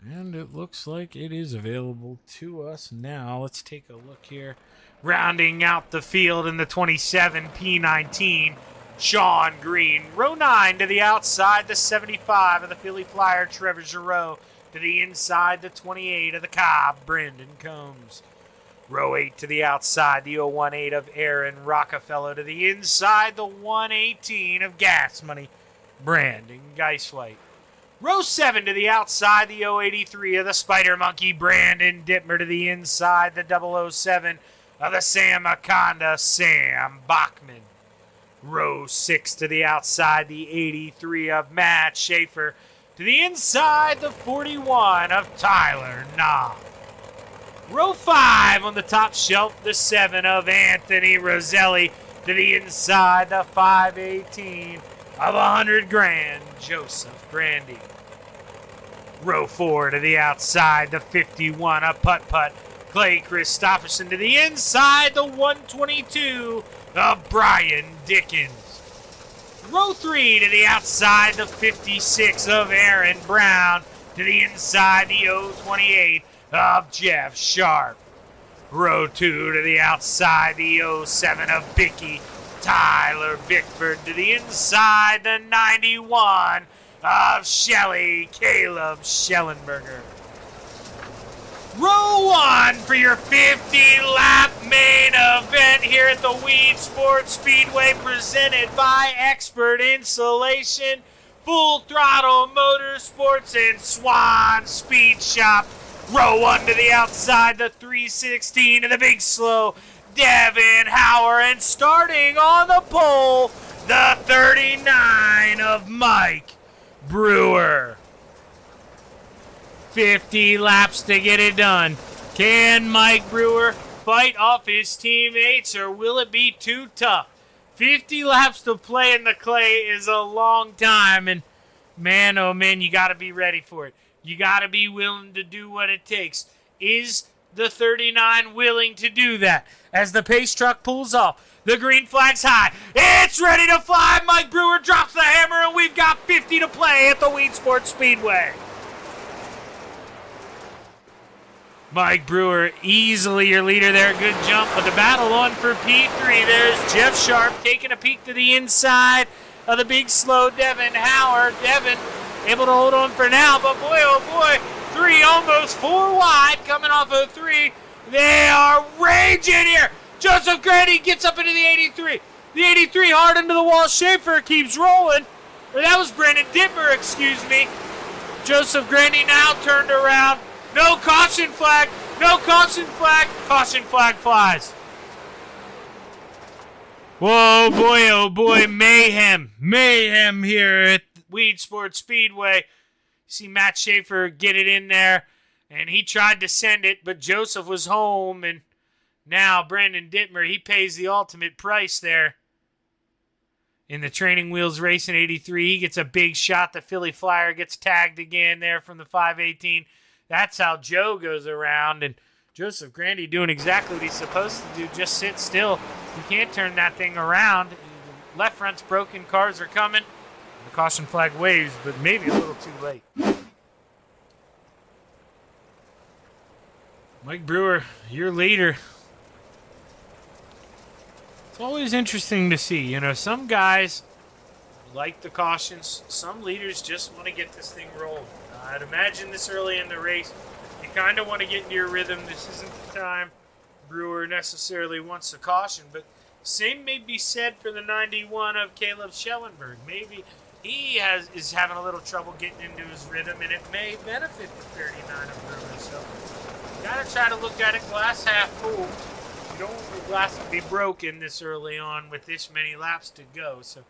And it looks like it is available to us now. Let's take a look here. Rounding out the field in the 27 P19, Sean Green. Row 9 to the outside, the 75 of the Philly Flyer, Trevor Giroux. To the inside, the 28 of the Cobb, Brendan Combs. Row 8 to the outside, the 018 of Aaron Rockefeller. To the inside, the 118 of Gas Money, Brandon Geiswhite. Row 7 to the outside, the 083 of the Spider Monkey, Brandon Dittmer. To the inside, the 007 of the Sam Akonda, Sam Bachman. Row 6 to the outside, the 83 of Matt Schaefer. To the inside, the 41 of Tyler Knopf. Row 5 on the top shelf, the 7 of Anthony Roselli. To the inside, the 518 of 100 grand, Joseph Brandy. Row 4 to the outside, the 51 of Putt Putt, Clay Christopherson. To the inside, the 122 of Brian Dickens. Row 3 to the outside, the 56 of Aaron Brown. To the inside, the 028 of Jeff Sharp. Row 2 to the outside, the 07 of Bicky Tyler Bickford. To the inside, the 91 of Shelley Caleb Schellenberger. Row 1 for your 50-lap main event here at the Weed Sports Speedway, presented by Expert Insulation, Full Throttle Motorsports, and Swan Speed Shop. Row 1 to the outside, the 316 of the Big Slow, Devin Hauer, and starting on the pole, the 39 of Mike Brewer. 50 laps to get it done. Can Mike Brewer fight off his teammates, or will it be too tough? 50 laps to play in the clay is a long time, and man, oh man, you got to be ready for it. You got to be willing to do what it takes. Is the 39 willing to do that? As the pace truck pulls off, the green flag's high. It's ready to fly. Mike Brewer drops the hammer, and we've got 50 to play at the Weed Sports Speedway. Mike Brewer, easily your leader there. Good jump, but the battle on for P3. There's Jeff Sharp taking a peek to the inside of the Big Slow, Devin Hauer. Devin able to hold on for now, but boy, oh boy, 3 almost 4 wide coming off of 3. They are raging here. Joseph Grady gets up into the 83. The 83 hard into the wall. Schaefer keeps rolling. Or that was Brandon Dittmer, excuse me. Joseph Grady now turned around. No caution flag. No caution flag. Caution flag flies. Whoa, boy, oh boy, mayhem. Mayhem here at Weed Sports Speedway. See Matt Schaefer get it in there, and he tried to send it, but Joseph was home, and now Brandon Dittmer, he pays the ultimate price there. In the Training Wheels Racing 83, he gets a big shot. The Philly Flyer gets tagged again there from the 518. That's how Joe goes around, and Joseph Grandy doing exactly what he's supposed to do, just sit still. You can't turn that thing around. The left front's broken, cars are coming. The caution flag waves, but maybe a little too late. Mike Brewer, your leader. It's always interesting to see. You know, some guys like the cautions. Some leaders just want to get this thing rolling. I'd imagine this early in the race, you kind of want to get into your rhythm. This isn't the time Brewer necessarily wants a caution, but same may be said for the 91 of Caleb Schellenberg. Maybe he is having a little trouble getting into his rhythm, and it may benefit the 39 of Brewer. So you got to try to look at it glass half full. You don't want the glass to be broken this early on with this many laps to go. So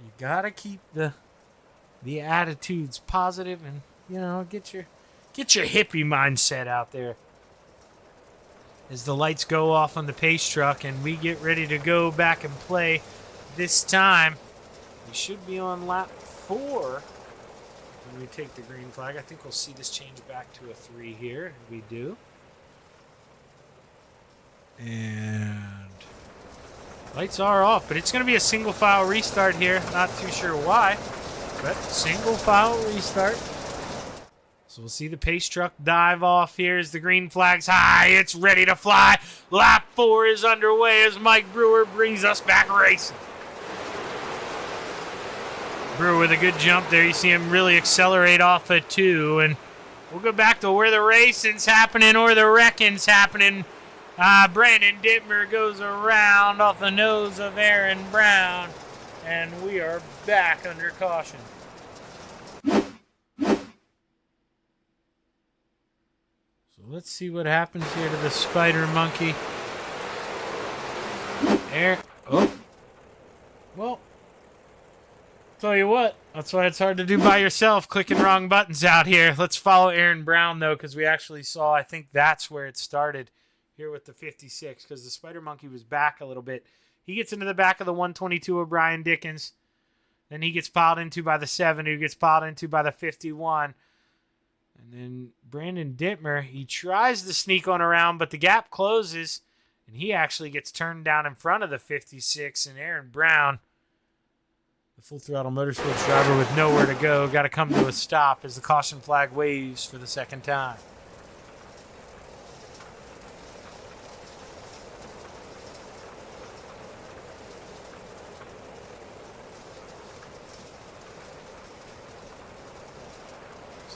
you got to keep the attitudes positive and, you know, get your hippie mindset out there. As the lights go off on the pace truck and we get ready to go back and play this time, we should be on lap 4 when we take the green flag. I think we'll see this change back to a 3 here. We do. And lights are off, but it's going to be a single file restart here. Not too sure why, but single file restart. So we'll see the pace truck dive off here as the green flag's high. It's ready to fly. Lap 4 is underway as Mike Brewer brings us back racing. Brewer with a good jump there. You see him really accelerate off at 2. And we'll go back to where the racing's happening or the wrecking's happening. Brandon Dittmer goes around off the nose of Aaron Brown. And we are back under caution. Let's see what happens here to the Spider Monkey. Oh. Well, tell you what, that's why it's hard to do by yourself, clicking wrong buttons out here. Let's follow Aaron Brown, though, because we actually saw, I think that's where it started here with the 56, because the Spider Monkey was back a little bit. He gets into the back of the 122 of Brian Dickens. Then he gets piled into by the 7, who gets piled into by the 51. And then Brandon Dittmer, he tries to sneak on around, but the gap closes, and he actually gets turned down in front of the 56. And Aaron Brown, the Full Throttle Motorsports driver with nowhere to go, got to come to a stop as the caution flag waves for the second time.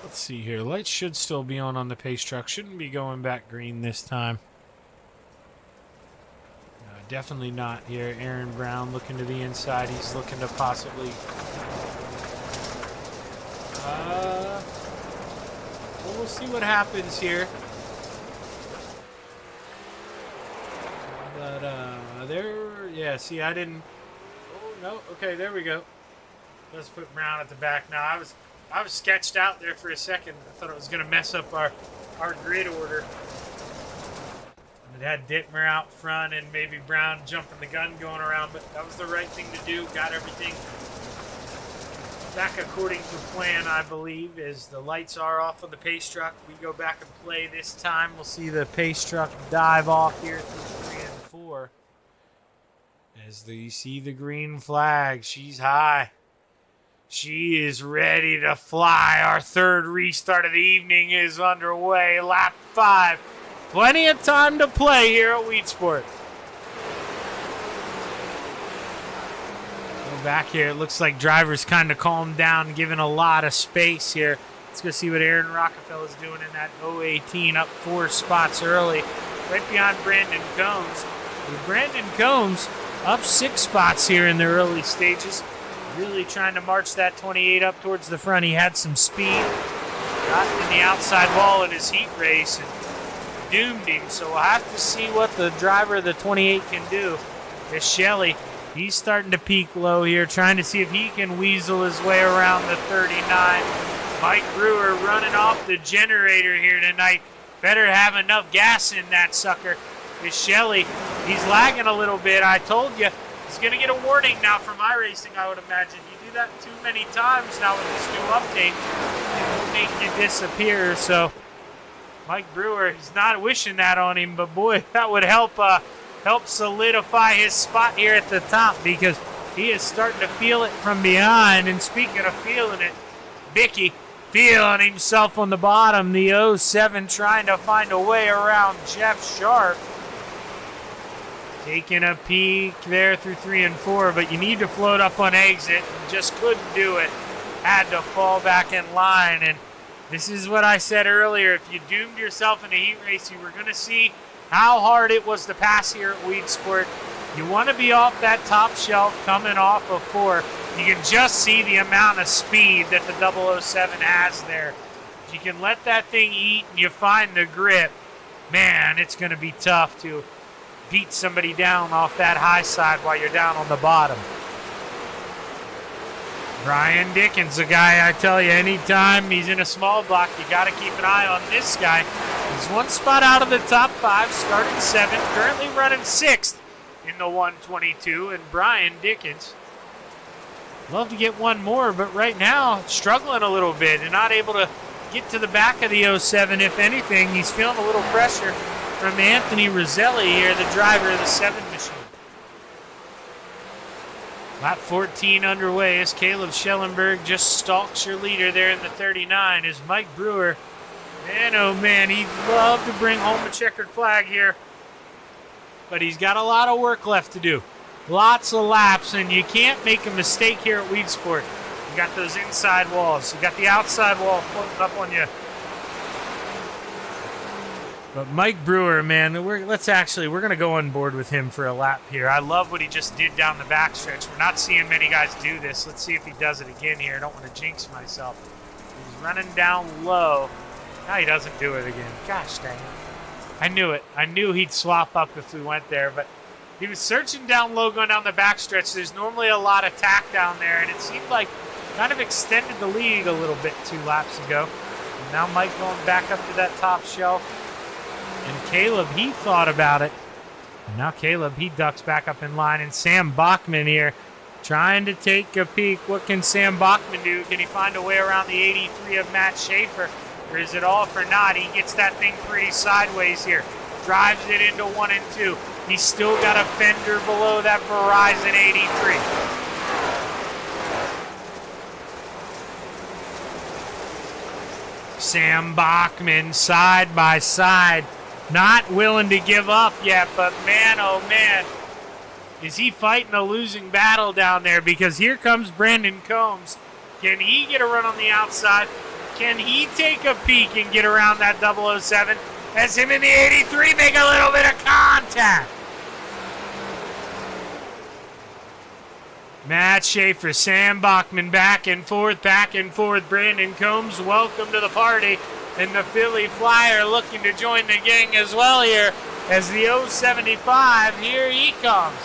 Let's see here. Lights should still be on the pace truck. Shouldn't be going back green this time. Definitely not here. Aaron Brown looking to the inside. He's looking to possibly... well, we'll see what happens here. But, yeah, see, I didn't... Oh, no. Okay, there we go. Let's put Brown at the back now. I was sketched out there for a second. I thought it was going to mess up our grid order. And it had Dittmer out front and maybe Brown jumping the gun going around, but that was the right thing to do. Got everything back according to plan, I believe, as the lights are off on the pace truck. We go back and play this time. We'll see the pace truck dive off here through 3 and 4. As you see the green flag, she's high. She is ready to fly. Our third restart of the evening is underway. Lap 5. Plenty of time to play here at Weed Sport. Go back here. It looks like drivers kind of calmed down, giving a lot of space here. Let's go see what Aaron Rockefeller is doing in that 018, up 4 spots early, right behind Brandon Combs. With Brandon Combs up 6 spots here in the early stages. Really trying to march that 28 up towards the front. He had some speed. Got in the outside wall in his heat race and doomed him. So we'll have to see what the driver of the 28 can do. As Shelley He's starting to peak low here, trying to see if he can weasel his way around the 39. Mike Brewer running off the generator here tonight. Better have enough gas in that sucker. Is Shelley. He's lagging a little bit. I told you, he's going to get a warning now from iRacing, I would imagine. You do that too many times now with this new update, it will make you disappear. So Mike Brewer, he's not wishing that on him, but boy, that would help solidify his spot here at the top, because he is starting to feel it from behind. And speaking of feeling it, Bicky feeling himself on the bottom. The 07 trying to find a way around Jeff Sharp. Taking a peek there through 3 and 4, but you need to float up on exit. Just couldn't do it. Had to fall back in line. And this is what I said earlier. If you doomed yourself in a heat race, you were going to see how hard it was to pass here at Weed Sport. You want to be off that top shelf coming off of 4. You can just see the amount of speed that the 007 has there. If you can let that thing eat and you find the grip, man, it's going to be tough to beat somebody down off that high side while you're down on the bottom. Brian Dickens, a guy I tell you, anytime he's in a small block, you got to keep an eye on this guy. He's one spot out of the top 5, started 7th, currently running 6th in the 122. And Brian Dickens, love to get one more, but right now struggling a little bit and not able to get to the back of the 07. If anything, he's feeling a little pressure from Anthony Roselli here, the driver of the 7 machine. Lap 14 underway as Caleb Schellenberg just stalks your leader there in the 39. Is Mike Brewer. Man, oh man, he'd love to bring home a checkered flag here, but he's got a lot of work left to do. Lots of laps, and you can't make a mistake here at Weed Sport. You got those inside walls. You got the outside wall floating up on you. But Mike Brewer, man, we're going to go on board with him for a lap here. I love what he just did down the backstretch. We're not seeing many guys do this. Let's see if he does it again here. I don't want to jinx myself. He's running down low. Now he doesn't do it again. Gosh dang it. I knew it. I knew he'd swap up if we went there, but he was searching down low going down the backstretch. There's normally a lot of tack down there, and it seemed like kind of extended the lead a little bit 2 laps ago. And now Mike going back up to that top shelf. And Caleb, he thought about it. And now Caleb, he ducks back up in line. And Sam Bachman here trying to take a peek. What can Sam Bachman do? Can he find a way around the 83 of Matt Schaefer? Or is it all for naught? He gets that thing pretty sideways here. Drives it into 1 and 2. He's still got a fender below that Verizon 83. Sam Bachman side by side. Not willing to give up yet, but man, oh man, is he fighting a losing battle down there, because here comes Brandon Combs. Can he get a run on the outside? Can he take a peek and get around that 007 as him and the 83 make a little bit of contact? Matt Schaefer, Sam Bachman, back and forth, Brandon Combs, welcome to the party. And the Philly Flyer looking to join the gang as well here as the 075, here he comes.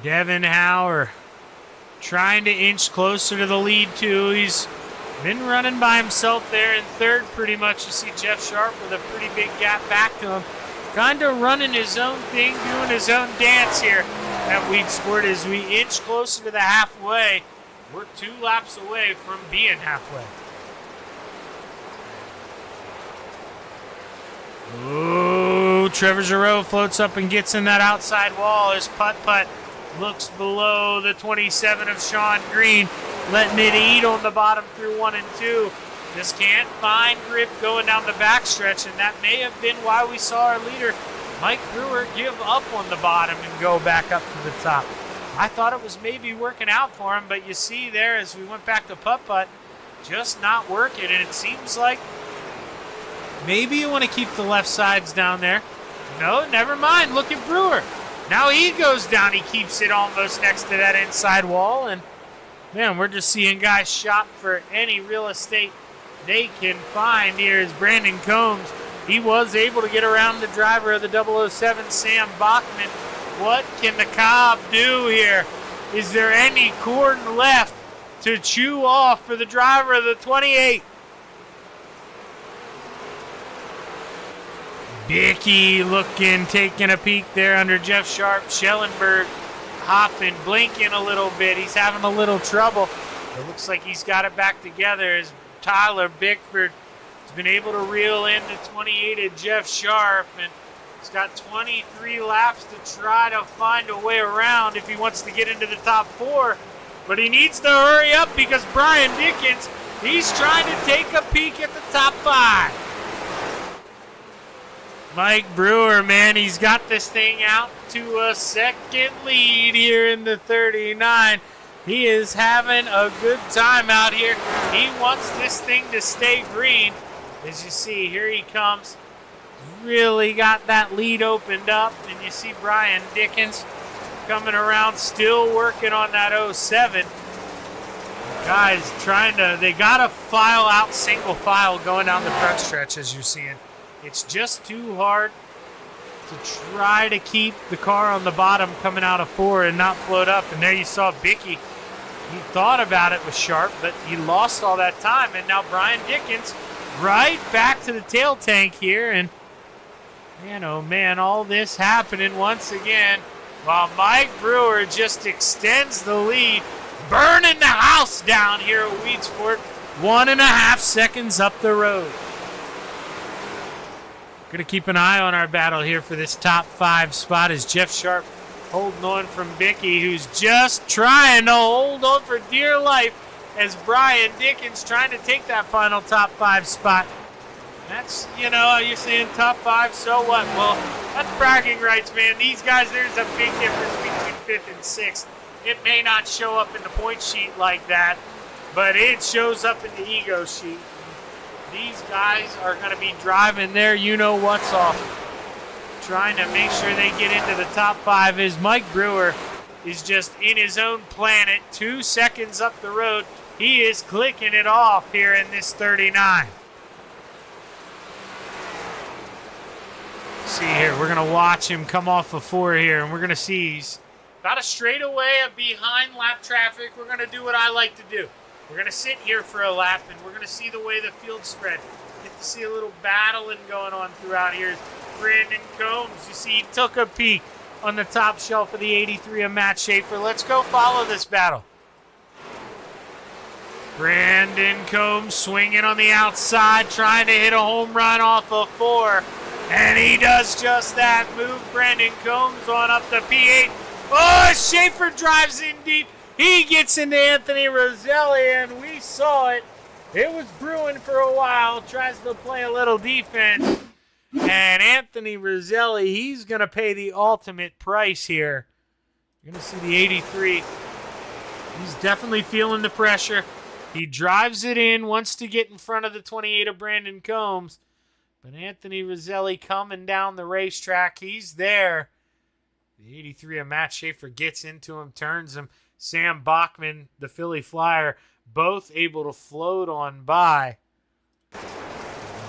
Devin Hauer trying to inch closer to the lead too. He's been running by himself there in 3rd pretty much. You see Jeff Sharp with a pretty big gap back to him. Kind of running his own thing, doing his own dance here at Weed Sport as we inch closer to the halfway. We're 2 laps away from being halfway. Ooh, Trevor Giroux floats up and gets in that outside wall. His putt-putt looks below the 27 of Sean Green, letting it eat on the bottom through 1 and 2. Just can't find grip going down the backstretch, and that may have been why we saw our leader, Mike Brewer, give up on the bottom and go back up to the top. I thought it was maybe working out for him, but you see there as we went back to putt-putt, just not working. And it seems like maybe you want to keep the left sides down there. No, never mind. Look at Brewer. Now he goes down. He keeps it almost next to that inside wall. And, man, we're just seeing guys shop for any real estate they can find here as Brandon Combs He was able to get around the driver of the 007, Sam Bachman. What can the Cobb do here? Is there any corn left to chew off for the driver of the 28? Dickey looking, taking a peek there under Jeff Sharp. Schellenberg hopping, blinking a little bit. He's having a little trouble. It looks like he's got it back together as Tyler Bickford has been able to reel in the 28 of Jeff Sharp, and he's got 23 laps to try to find a way around if he wants to get into the top 4. But he needs to hurry up because Brian Dickens, he's trying to take a peek at the top 5. Mike Brewer, man, he's got this thing out to a second lead here in the 39. He is having a good time out here. He wants this thing to stay green. As you see, here he comes. Really got that lead opened up. And you see Brian Dickens coming around, still working on that 07. Guys, they got to file out single file going down the front stretch, as you're seeing. It's just too hard to try to keep the car on the bottom coming out of 4 and not float up. And there you saw Bickey. He thought about it with Sharp, but he lost all that time. And now Brian Dickens right back to the tail tank here. And, man, oh, man, all this happening once again while Mike Brewer just extends the lead, burning the house down here at Weedsport, 1.5 seconds up the road. Going to keep an eye on our battle here for this top 5 spot as Jeff Sharp holding on from Bickey, who's just trying to hold on for dear life as Brian Dickens trying to take that final top 5 spot. That's, you're saying top 5, so what? Well, that's bragging rights, man. These guys, there's a big difference between 5th and 6th. It may not show up in the point sheet like that, but it shows up in the ego sheet. These guys are going to be driving their you-know-what's off, trying to make sure they get into the top 5 as Mike Brewer is just in his own planet, 2 seconds up the road. He is clicking it off here in this 39. See here, we're going to watch him come off of 4 here, and we're going to see he's about a straightaway behind lap traffic. We're going to do what I like to do. We're going to sit here for a lap, and we're going to see the way the field spread. Get to see a little battling going on throughout here. Brandon Combs, you see, he took a peek on the top shelf of the 83 of Matt Schaefer. Let's go follow this battle. Brandon Combs swinging on the outside, trying to hit a home run off of 4. And he does just that. Move Brandon Combs on up the P8. Oh, Schaefer drives in deep. He gets into Anthony Roselli, and we saw it. It was brewing for a while. Tries to play a little defense. And Anthony Roselli, he's going to pay the ultimate price here. You're going to see the 83. He's definitely feeling the pressure. He drives it in, wants to get in front of the 28 of Brandon Combs. But Anthony Roselli coming down the racetrack. He's there. The 83 of Matt Schaefer gets into him, turns him. Sam Bachman, the Philly Flyer, both able to float on by.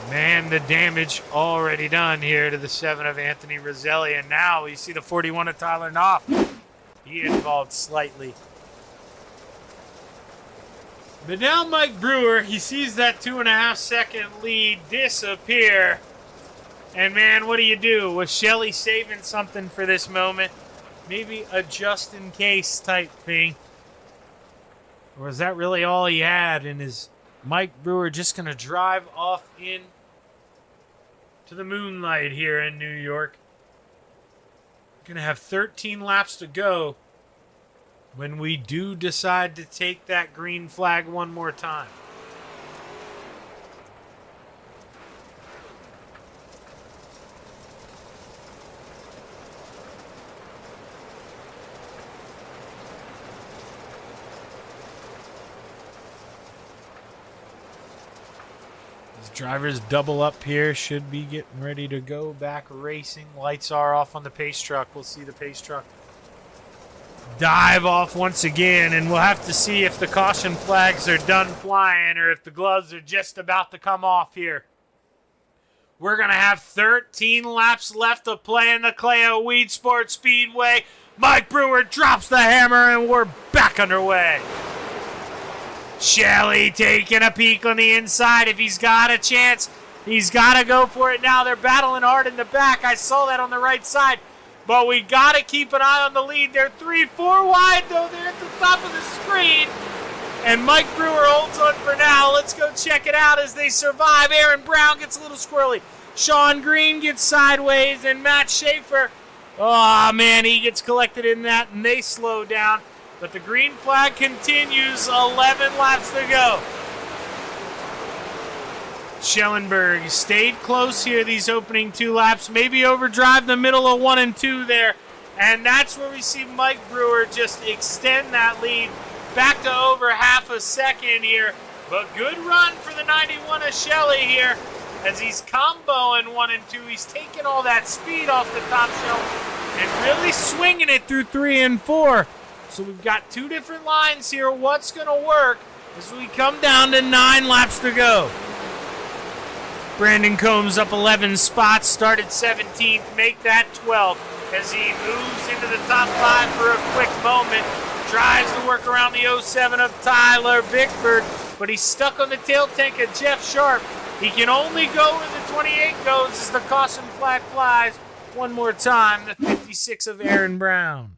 Man, the damage already done here to the 7 of Anthony Roselli. And now you see the 41 of Tyler Knopf. He involved slightly. But now Mike Brewer, he sees that 2.5 second lead disappear. And man, what do? Was Shelley saving something for this moment? Maybe a just-in-case type thing. Or is that really all he had? And is Mike Brewer just going to drive off in to the moonlight here in New York? Going to have 13 laps to go when we do decide to take that green flag one more time. Drivers double up here, should be getting ready to go back racing. Lights are off on the pace truck. We'll see the pace truck dive off once again, and we'll have to see if the caution flags are done flying or if the gloves are just about to come off here. We're going to have 13 laps left to play in the Clio Weed Sport Speedway. Mike Brewer drops the hammer, and we're back underway. Shelley taking a peek on the inside. If he's got a chance, he's got to go for it now. They're battling hard in the back. I saw that on the right side. But we got to keep an eye on the lead. They're 3-4 wide, though. They're at the top of the screen. And Mike Brewer holds on for now. Let's go check it out as they survive. Aaron Brown gets a little squirrely. Sean Green gets sideways, and Matt Schaefer, oh, man, he gets collected in that, and they slow down. But the green flag continues. 11 laps to go. Schellenberg stayed close here these opening 2 laps. Maybe overdrive the middle of 1 and 2 there. And that's where we see Mike Brewer just extend that lead back to over half a second here. But good run for the 91 of Shelley here as he's comboing 1 and 2. He's taking all that speed off the top shelf and really swinging it through 3 and 4. So we've got 2 different lines here. What's going to work as we come down to 9 laps to go? Brandon Combs up 11 spots, started 17th, make that 12th as he moves into the top 5 for a quick moment. Tries to work around the 07 of Tyler Bickford, but he's stuck on the tail tank of Jeff Sharp. He can only go where the 28 goes as the caution flag flies. One more time, the 56 of Aaron Brown.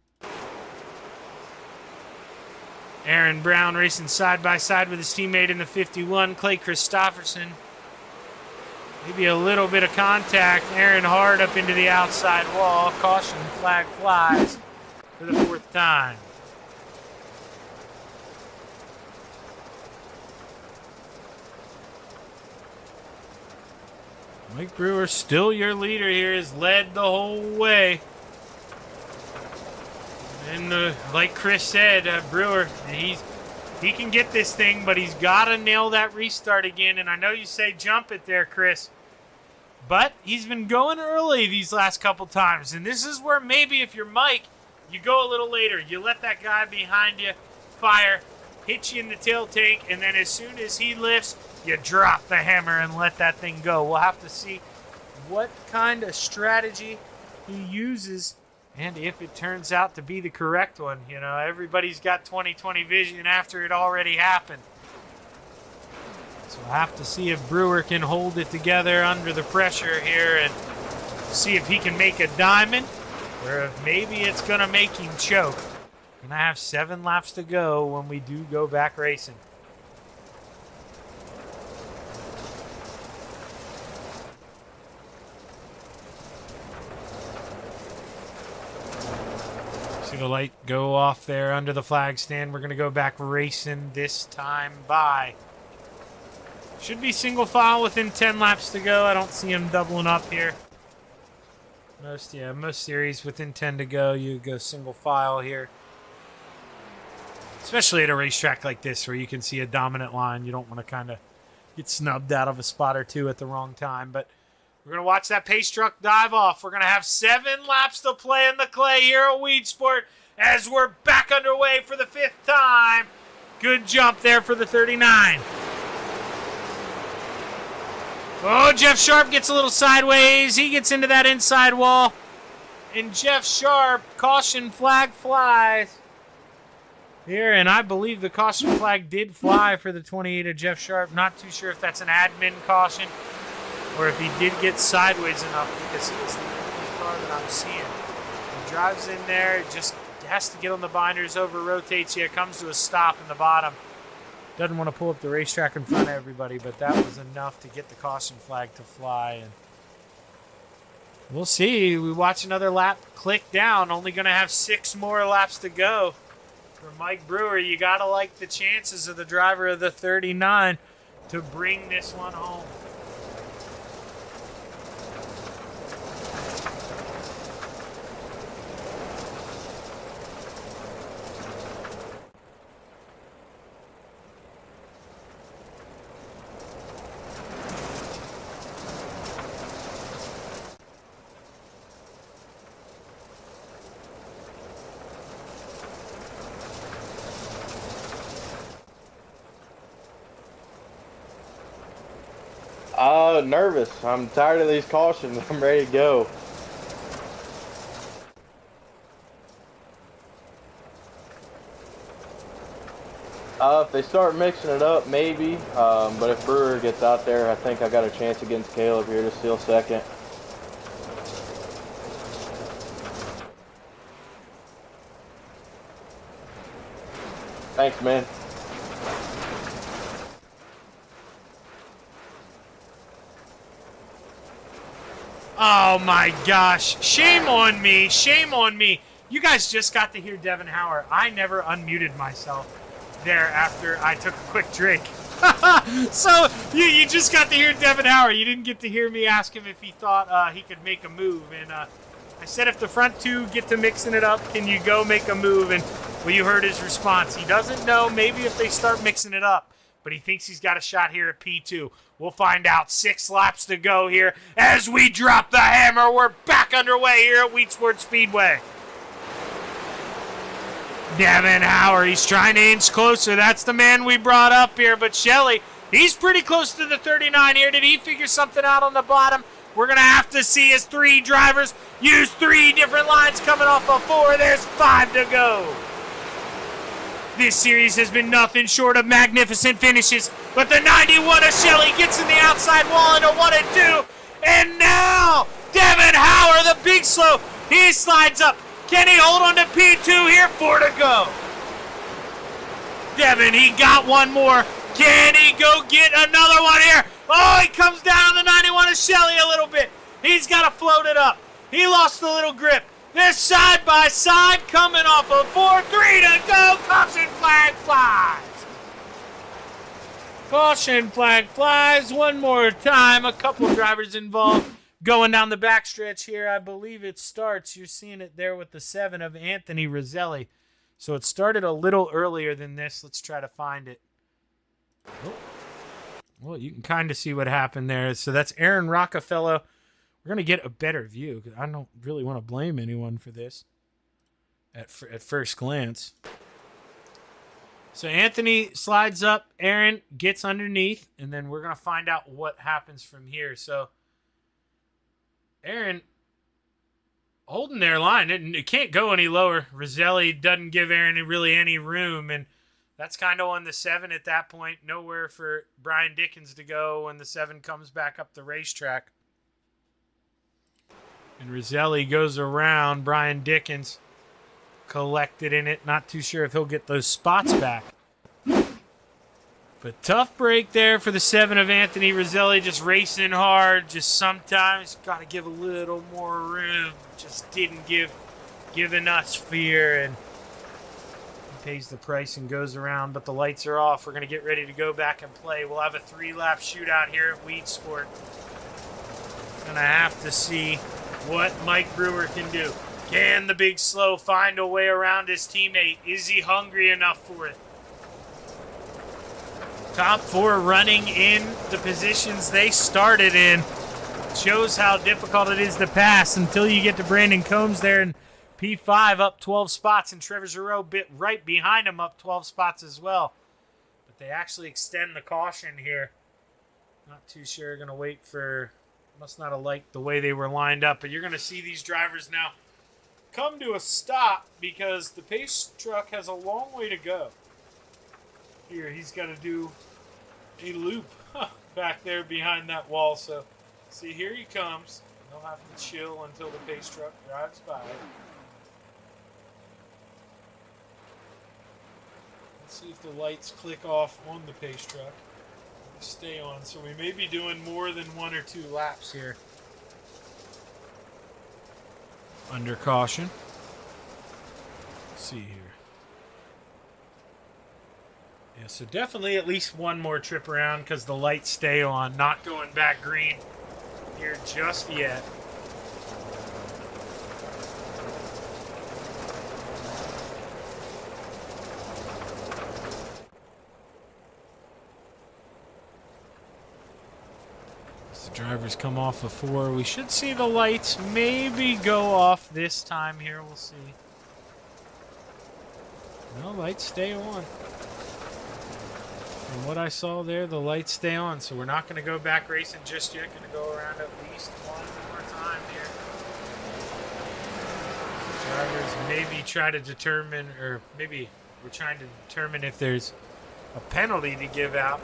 Aaron Brown racing side by side with his teammate in the 51, Clay Christopherson. Maybe a little bit of contact. Aaron hard up into the outside wall. Caution flag flies for the 4th time. Mike Brewer, still your leader here, has led the whole way. And like Chris said, Brewer, he can get this thing, but he's got to nail that restart again. And I know you say jump it there, Chris, but he's been going early these last couple times. And this is where maybe if you're Mike, you go a little later. You let that guy behind you fire, hit you in the tail tank, and then as soon as he lifts, you drop the hammer and let that thing go. We'll have to see what kind of strategy he uses and if it turns out to be the correct one. You know, everybody's got 20/20 vision after it already happened. So we'll have to see if Brewer can hold it together under the pressure here and see if he can make a diamond or if maybe it's going to make him choke. And I have 7 laps to go when we do go back racing. See the light go off there under the flag stand. We're going to go back racing this time by. Should be single file within 10 laps to go. I don't see him doubling up here. Most series within 10 to go, you go single file here. Especially at a racetrack like this where you can see a dominant line. You don't want to kind of get snubbed out of a spot or 2 at the wrong time. But we're going to watch that pace truck dive off. We're going to have 7 laps to play in the clay here at Weed Sport as we're back underway for the 5th time. Good jump there for the 39. Oh, Jeff Sharp gets a little sideways. He gets into that inside wall. And Jeff Sharp, caution flag flies here. And I believe the caution flag did fly for the 28 of Jeff Sharp. Not too sure if that's an admin caution or if he did get sideways enough, because he is the only car that I'm seeing. He drives in there, just has to get on the binders, over rotates you, comes to a stop in the bottom. Doesn't want to pull up the racetrack in front of everybody, but that was enough to get the caution flag to fly. And we'll see. We watch another lap click down. Only going to have 6 more laps to go. For Mike Brewer, you got to like the chances of the driver of the 39 to bring this one home. Nervous. I'm tired of these cautions. I'm ready to go. If they start mixing it up, maybe. But if Brewer gets out there, I think I got a chance against Caleb here to steal second. Thanks, man. Oh my gosh. Shame on me. Shame on me. You guys just got to hear Devin Hauer. I never unmuted myself there after I took a quick drink. So you just got to hear Devin Hauer. You didn't get to hear me ask him if he thought he could make a move. And I said if the front two get to mixing it up, can you go make a move? And well, you heard his response. He doesn't know. Maybe if they start mixing it up. But he thinks he's got a shot here at P2. We'll find out. 6 laps to go here as we drop the hammer. We're back underway here at Wheat Sport Speedway. Devin Hauer, he's trying to inch closer. That's the man we brought up here. But Shelley, he's pretty close to the 39 here. Did he figure something out on the bottom? We're going to have to see his 3 drivers use 3 different lines coming off of 4. There's 5 to go. This series has been nothing short of magnificent finishes, but the 91 of Shelley gets in the outside wall into 1 and 2, and now Devin Hauer, the big slow, he slides up. Can he hold on to P2 here? 4 to go. Devin, he got one more. Can he go get another one here? Oh, he comes down on the 91 of Shelley a little bit. He's got to float it up. He lost a little grip. They're side by side coming off of 4. 3 to go. Caution flag flies. Caution flag flies one more time. A couple drivers involved going down the backstretch here. I believe it starts. You're seeing it there with the 7 of Anthony Roselli. So it started a little earlier than this. Let's try to find it. Oh. Well, you can kind of see what happened there. So that's Aaron Rockefeller. We're going to get a better view because I don't really want to blame anyone for this at first glance. So Anthony slides up. Aaron gets underneath, and then we're going to find out what happens from here. So Aaron holding their line. It can't go any lower. Roselli doesn't give Aaron really any room, and that's kind of on the 7 at that point. Nowhere for Brian Dickens to go when the 7 comes back up the racetrack. And Roselli goes around. Brian Dickens collected in it. Not too sure if he'll get those spots back. But tough break there for the 7 of Anthony Roselli. Just racing hard. Just sometimes got to give a little more room. Just didn't give us fear. And he pays the price and goes around. But the lights are off. We're going to get ready to go back and play. We'll have a 3-lap shootout here at Wheat Sport. Going to have to see what Mike Brewer can do. Can the big slow find a way around his teammate? Is he hungry enough for it? Top 4 running in the positions they started in. Shows how difficult it is to pass until you get to Brandon Combs there in P5 up 12 spots, and Trevor Giroux bit right behind him up 12 spots as well. But they actually extend the caution here. Not too sure. Going to wait for... Must not have liked the way they were lined up. But you're going to see these drivers now come to a stop because the pace truck has a long way to go. Here, he's got to do a loop back there behind that wall. So, see, here he comes. He'll have to chill until the pace truck drives by. Let's see if the lights click off on the pace truck. Stay on, so we may be doing more than 1 or 2 laps here. Under caution. Let's see here. Yeah, so definitely at least one more trip around because the lights stay on, not going back green here just yet. Drivers come off of 4. We should see the lights maybe go off this time here. We'll see. No, lights stay on. From what I saw there, the lights stay on, so we're not going to go back racing just yet. Going to go around at least one more time here. Drivers maybe try to determine, or maybe we're trying to determine if there's a penalty to give out.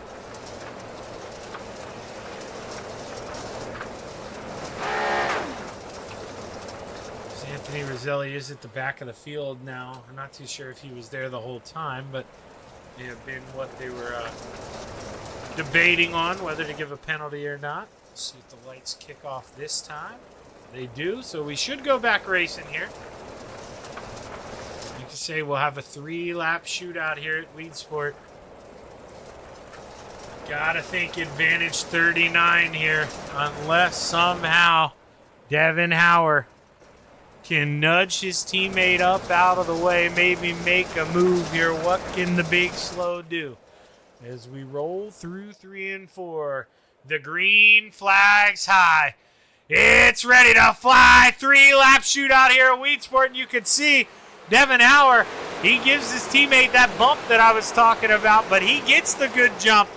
Anthony Roselli is at the back of the field now. I'm not too sure if he was there the whole time, but may have been what they were debating on, whether to give a penalty or not. Let's see if the lights kick off this time. They do, so we should go back racing here. You could say we'll have a 3-lap shootout here at Weedsport. Gotta think advantage 39 here, unless somehow Devin Hauer can nudge his teammate up out of the way, maybe make a move here. What can the big slow do? As we roll through 3 and 4, the green flag's high. It's ready to fly. 3-lap shootout here at Weedsport, and you can see Devin Hauer, he gives his teammate that bump that I was talking about, but he gets the good jump.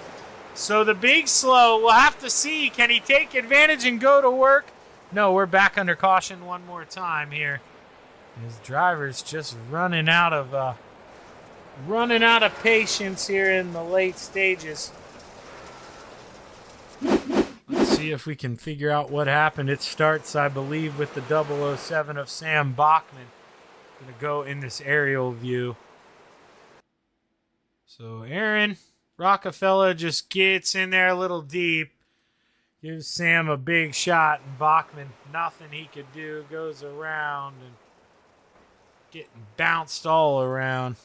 So the big slow, we'll have to see, can he take advantage and go to work? No, we're back under caution one more time here. His driver's just running out of patience here in the late stages. Let's see if we can figure out what happened. It starts, I believe, with the 007 of Sam Bachman. Gonna go in this aerial view. So Aaron Rockefeller just gets in there a little deep. Gives Sam a big shot, and Bachman, nothing he could do, goes around and getting bounced all around.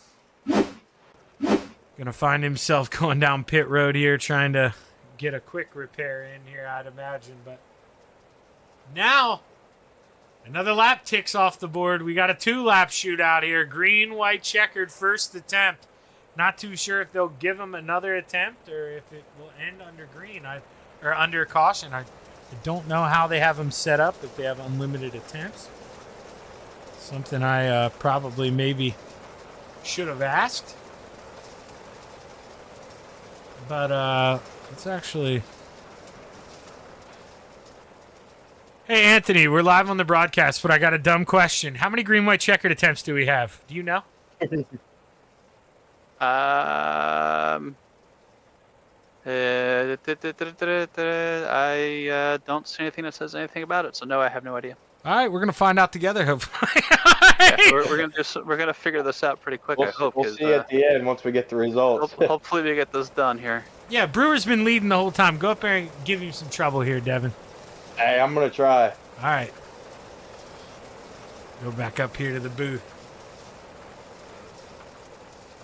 Gonna find himself going down pit road here, trying to get a quick repair in here, I'd imagine. But now, another lap ticks off the board. We got a 2-lap shootout here. Green, white, checkered, first attempt. Not too sure if they'll give him another attempt or if it will end under green. Or under caution. I don't know how they have them set up, if they have unlimited attempts. Something I probably maybe should have asked. But it's actually... Hey, Anthony, we're live on the broadcast, but I got a dumb question. How many green, white, checkered attempts do we have? Do you know? I don't see anything that says anything about it, so no, I have no idea. All right, we're gonna find out together, hopefully. Yeah, we're gonna figure this out pretty quick. I hope. We'll see at the end once we get the results. Hopefully, we get this done here. Yeah, Brewer's been leading the whole time. Go up there and give him some trouble here, Devin. Hey, I'm gonna try. All right. Go back up here to the booth.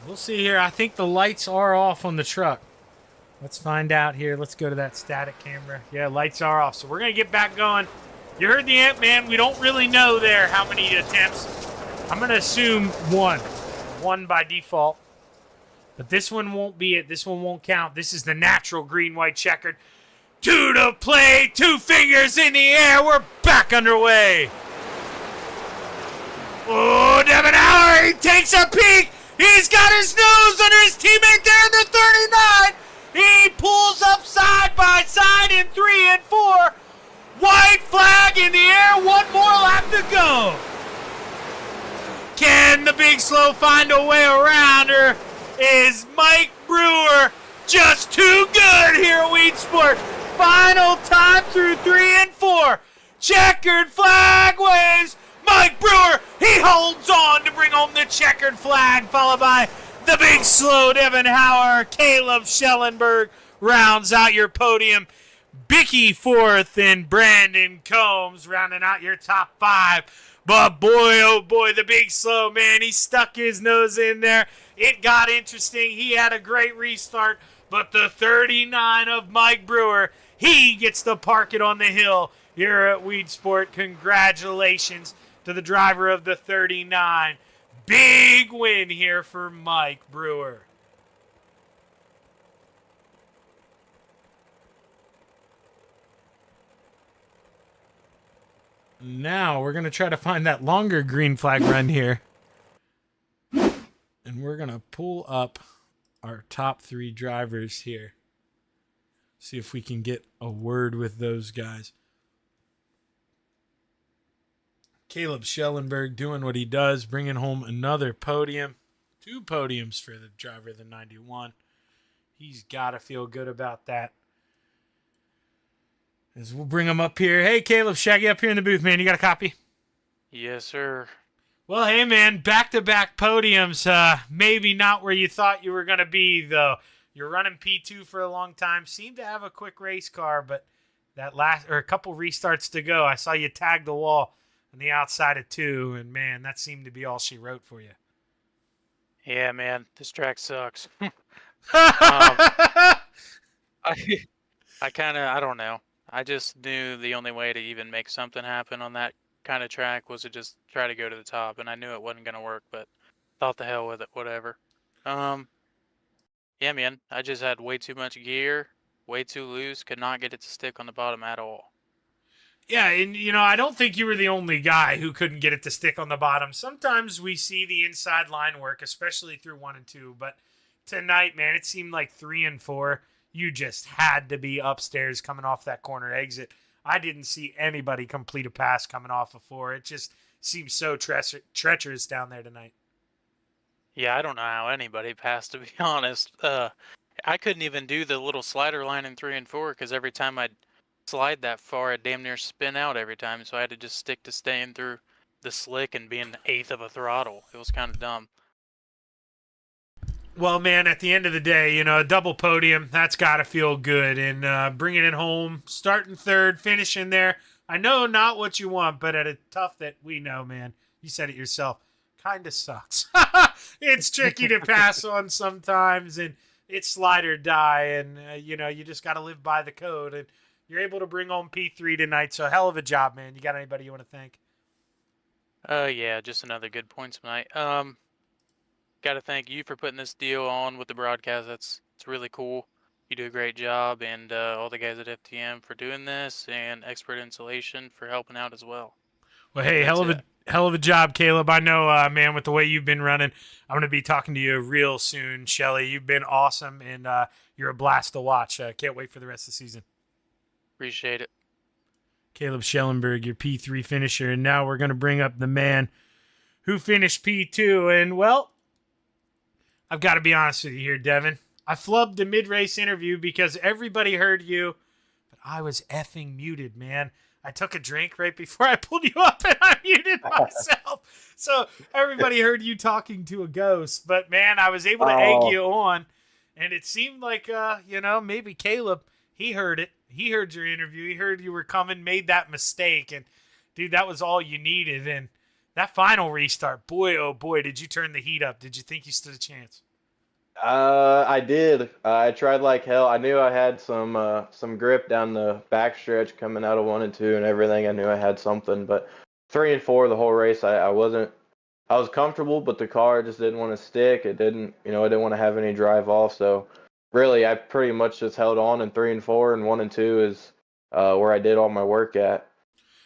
We'll see here. I think the lights are off on the truck. Let's find out here. Let's go to that static camera. Yeah, lights are off. So we're going to get back going. You heard the Ant-Man. We don't really know there how many attempts. I'm going to assume 1. 1 by default. But this one won't be it. This one won't count. This is the natural green, white, checkered. 2 to play. 2 fingers in the air. We're back underway. Oh, Devin Hauer. He takes a peek. He's got his nose under his teammate there in the 39. He pulls up side by side in 3 and 4. White flag in the air. 1 more lap to go. Can the big slow find a way around, or is Mike Brewer just too good here at Weedsport? Final time through 3 and 4. Checkered flag waves. Mike Brewer, he holds on to bring home the checkered flag, followed by the big slow Devin Hauer. Caleb Schellenberg rounds out your podium. Bicky 4th and Brandon Combs rounding out your top 5. But boy, oh boy, the big slow, man, he stuck his nose in there. It got interesting. He had a great restart. But the 39 of Mike Brewer, he gets to park it on the hill here at Weedsport. Congratulations to the driver of the 39. Big win here for Mike Brewer. Now we're going to try to find that longer green flag run here. And we're going to pull up our top 3 drivers here. See if we can get a word with those guys. Caleb Schellenberg doing what he does, bringing home another podium. 2 podiums for the driver of the 91. He's got to feel good about that. As we'll bring him up here. Hey, Caleb, Shaggy up here in the booth, man. You got a copy? Yes, sir. Well, hey, man, back-to-back podiums. Maybe not where you thought you were going to be, though. You're running P2 for a long time. Seemed to have a quick race car, but a couple restarts to go. I saw you tag the wall on the outside of 2, and, man, that seemed to be all she wrote for you. Yeah, man, this track sucks. I I don't know. I just knew the only way to even make something happen on that kind of track was to just try to go to the top, and I knew it wasn't going to work, but thought the hell with it, whatever. Yeah, man, I just had way too much gear, way too loose, could not get it to stick on the bottom at all. Yeah, and, I don't think you were the only guy who couldn't get it to stick on the bottom. Sometimes we see the inside line work, especially through 1 and 2, but tonight, man, it seemed like 3 and 4, you just had to be upstairs coming off that corner exit. I didn't see anybody complete a pass coming off of 4. It just seems so treacherous down there tonight. Yeah, I don't know how anybody passed, to be honest. I couldn't even do the little slider line in 3 and 4 because every time I'd slide that far, I'd damn near spin out every time, so I had to just stick to staying through the slick and being 1/8 of a throttle. It was kind of dumb. Well, man, at the end of the day, a double podium, that's got to feel good. And bringing it home, starting 3rd, finishing there. I know not what you want, but at a tough that we know, man, you said it yourself, kind of sucks. It's tricky to pass on sometimes, and it's slide or die. And, you just got to live by the code. And you're able to bring home P3 tonight, so hell of a job, man. You got anybody you want to thank? Yeah, just another good point tonight. Got to thank you for putting this deal on with the broadcast. It's really cool. You do a great job, and all the guys at FTM for doing this, and Expert Insulation for helping out as well. Well, hey, hell of a job, Caleb. I know, man, with the way you've been running, I'm going to be talking to you real soon, Shelly. You've been awesome, and you're a blast to watch. Can't wait for the rest of the season. Appreciate it. Caleb Schellenberg, your P3 finisher, and now we're going to bring up the man who finished P2, and, well, I've got to be honest with you here, Devin. I flubbed the mid-race interview because everybody heard you, but I was effing muted, man. I took a drink right before I pulled you up, and I muted myself. So everybody heard you talking to a ghost. But, man, I was able to egg you on, and it seemed like, maybe Caleb, he heard it. He heard your interview. He heard you were coming, made that mistake, and, dude, that was all you needed. And that final restart, boy, oh boy, did you turn the heat up. Did you think you stood a chance? I did. I tried like hell. I knew I had some grip down the backstretch coming out of 1 and 2 and everything. I knew I had something, but 3 and 4 the whole race, I wasn't. I was comfortable, but the car just didn't want to stick. It didn't, I didn't want to have any drive off. So really, I pretty much just held on in 3 and 4, and 1 and 2 is where I did all my work at.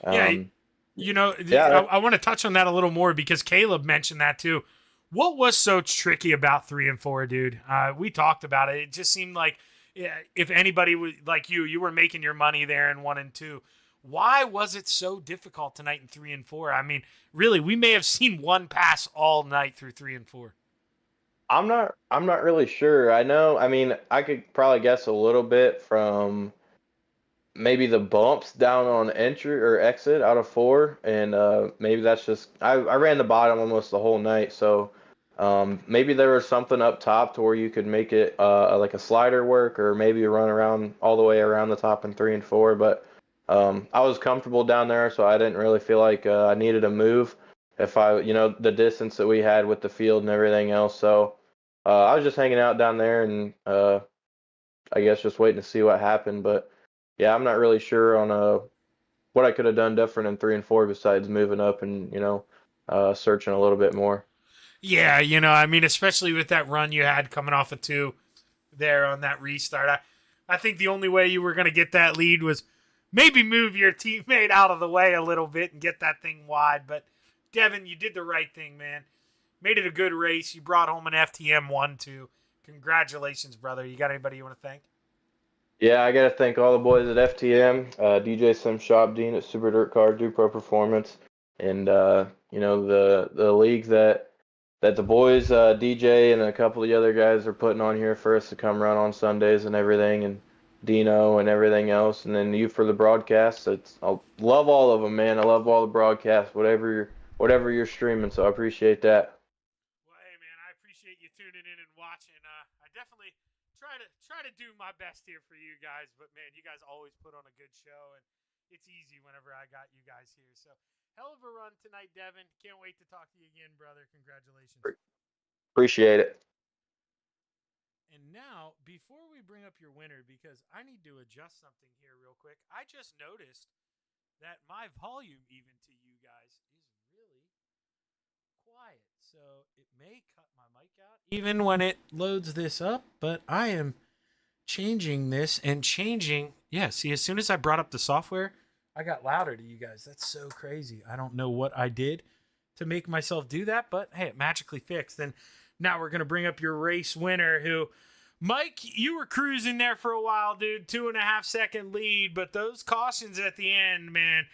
I want to touch on that a little more because Caleb mentioned that too. What was so tricky about 3 and 4, dude? We talked about it. It just seemed like if anybody was like you were making your money there in 1 and 2. Why was it so difficult tonight in 3 and 4? I mean, really, we may have seen one pass all night through 3 and 4. I'm not really sure. I could probably guess a little bit from maybe the bumps down on entry or exit out of 4, and maybe that's just I ran the bottom almost the whole night, so maybe there was something up top to where you could make it like a slider work, or maybe run around all the way around the top in 3 and 4. But I was comfortable down there, so I didn't really feel like I needed a move if the distance that we had with the field and everything else. So I was just hanging out down there and I guess just waiting to see what happened. But yeah, I'm not really sure on what I could have done different in 3 and 4 besides moving up and searching a little bit more. Yeah, especially with that run you had coming off of 2 there on that restart. I think the only way you were going to get that lead was maybe move your teammate out of the way a little bit and get that thing wide. But, Devin, you did the right thing, man. Made it a good race. You brought home an FTM 1-2. Congratulations, brother. You got anybody you want to thank? Yeah, I gotta thank all the boys at FTM, DJ Sim Shop, Dean at Super Dirt Car, Do Pro Performance, and the league that the boys, DJ and a couple of the other guys are putting on here for us to come run on Sundays and everything, and Dino and everything else, and then you for the broadcasts. I love all of them, man. I love all the broadcasts, whatever you're streaming. So I appreciate that. Well, hey, man, I appreciate you tuning in and watching. I definitely try to do my best here for you guys, but man, you guys always put on a good show, and it's easy whenever I got you guys here. So, hell of a run tonight, Devin. Can't wait to talk to you again, brother. Congratulations. Appreciate it. And now, before we bring up your winner, because I need to adjust something here real quick, I just noticed that my volume, even to you guys, is really quiet. So it may cut my mic out even when it loads this up, but I am changing this and changing. Yeah, see, as soon as I brought up the software, I got louder to you guys. That's so crazy. I don't know what I did to make myself do that, but hey, it magically fixed. And now we're going to bring up your race winner who, Mike, you were cruising there for a while, dude. 2.5 second lead, but those cautions at the end, man,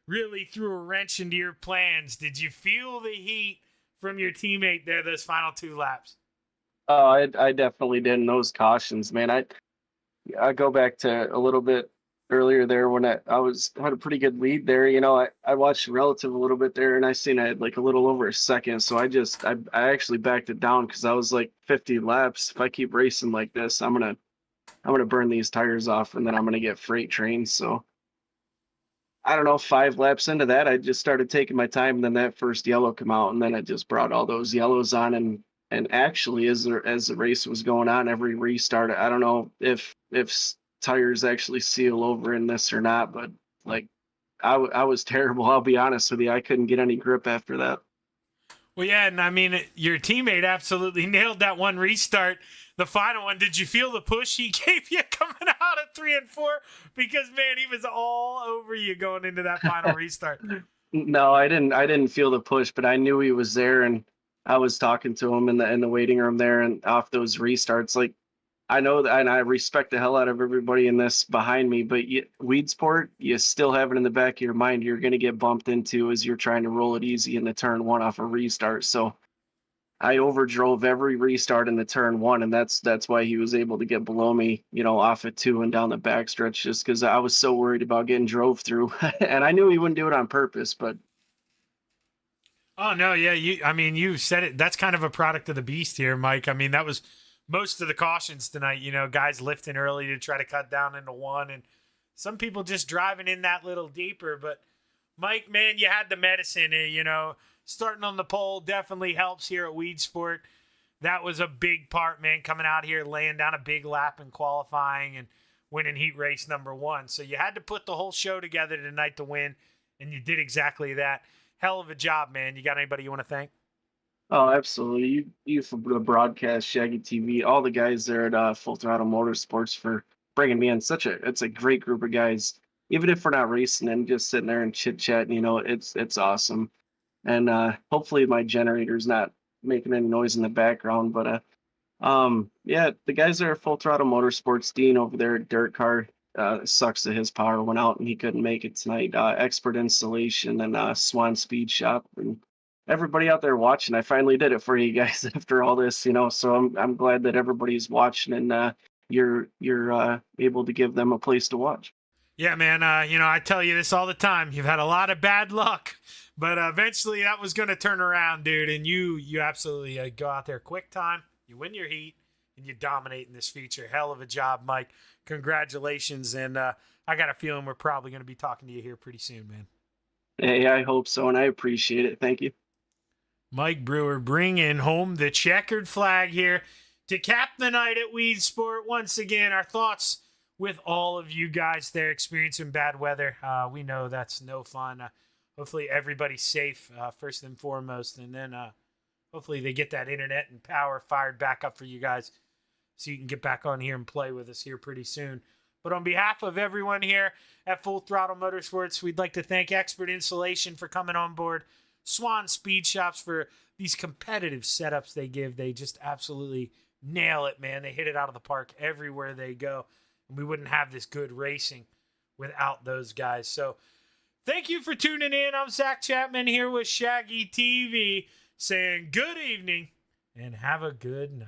really threw a wrench into your plans. Did you feel the heat from your teammate there those final 2 laps? Oh, I definitely did in those cautions, man. I go back to a little bit earlier there when I had a pretty good lead there. You know, I watched relative a little bit there, and I seen I had like a little over a second. So I actually backed it down because I was like 50 laps. If I keep racing like this, I'm gonna burn these tires off, and then I'm gonna get freight trains. So I don't know, 5 laps into that, I just started taking my time, and then that first yellow come out, and then it just brought all those yellows on, and actually as the race was going on, every restart, I don't know if tires actually seal over in this or not, but like I was terrible. I'll be honest with you, I couldn't get any grip after that. Well, yeah, and I mean, your teammate absolutely nailed that one restart. The final one, did you feel the push he gave you coming out at 3 and 4? Because, man, he was all over you going into that final restart. No, I didn't feel the push, but I knew he was there, and I was talking to him in the waiting room there, and off those restarts, like I know that, and I respect the hell out of everybody in this behind me, but weed sport, you still have it in the back of your mind you're going to get bumped into as you're trying to roll it easy in the turn 1 off a restart. So I overdrove every restart in the turn 1, and that's why he was able to get below me, you know, off at 2 and down the backstretch, just because I was so worried about getting drove through. And I knew he wouldn't do it on purpose, but oh, no, yeah, you said it. That's kind of a product of the beast here, Mike. I mean, that was most of the cautions tonight, you know, guys lifting early to try to cut down into 1, and some people just driving in that little deeper. But, Mike, man, you had the medicine, you know. Starting on the pole definitely helps here at Weed Sport. That was a big part, man, coming out here, laying down a big lap in qualifying and winning heat race number 1. So you had to put the whole show together tonight to win, and you did exactly that. Hell of a job, man. You got anybody you want to thank? oh, absolutely. You from the broadcast, Shaggy TV, all the guys there at Full Throttle Motorsports for bringing me in. It's a great group of guys. Even if we're not racing and just sitting there and chit chatting, you know, it's awesome. And hopefully my generator's not making any noise in the background. But yeah, the guys there at Full Throttle Motorsports, Dean over there at Dirt Car, sucks that his power went out and he couldn't make it tonight. Expert Installation and Swan Speed Shop and everybody out there watching. I finally did it for you guys after all this, you know. So I'm glad that everybody's watching and you're able to give them a place to watch. Yeah, man. You know, I tell you this all the time. You've had a lot of bad luck, but eventually that was going to turn around, dude. And you absolutely go out there quick time. You win your heat, and you dominate in this feature. Hell of a job, Mike. Congratulations. And I got a feeling we're probably going to be talking to you here pretty soon, man. Hey, I hope so, and I appreciate it. Thank you. Mike Brewer bringing home the checkered flag here to cap the night at Weed Sport. Once again, our thoughts with all of you guys there experiencing bad weather. We know that's no fun. Hopefully everybody's safe, first and foremost, and then hopefully they get that internet and power fired back up for you guys so you can get back on here and play with us here pretty soon. But on behalf of everyone here at Full Throttle Motorsports, we'd like to thank Expert Installation for coming on board, Swan Speed Shops for these competitive setups they give. They just absolutely nail it, man. They hit it out of the park everywhere they go. And we wouldn't have this good racing without those guys. So thank you for tuning in. I'm Zach Chapman here with Shaggy TV saying good evening and have a good night.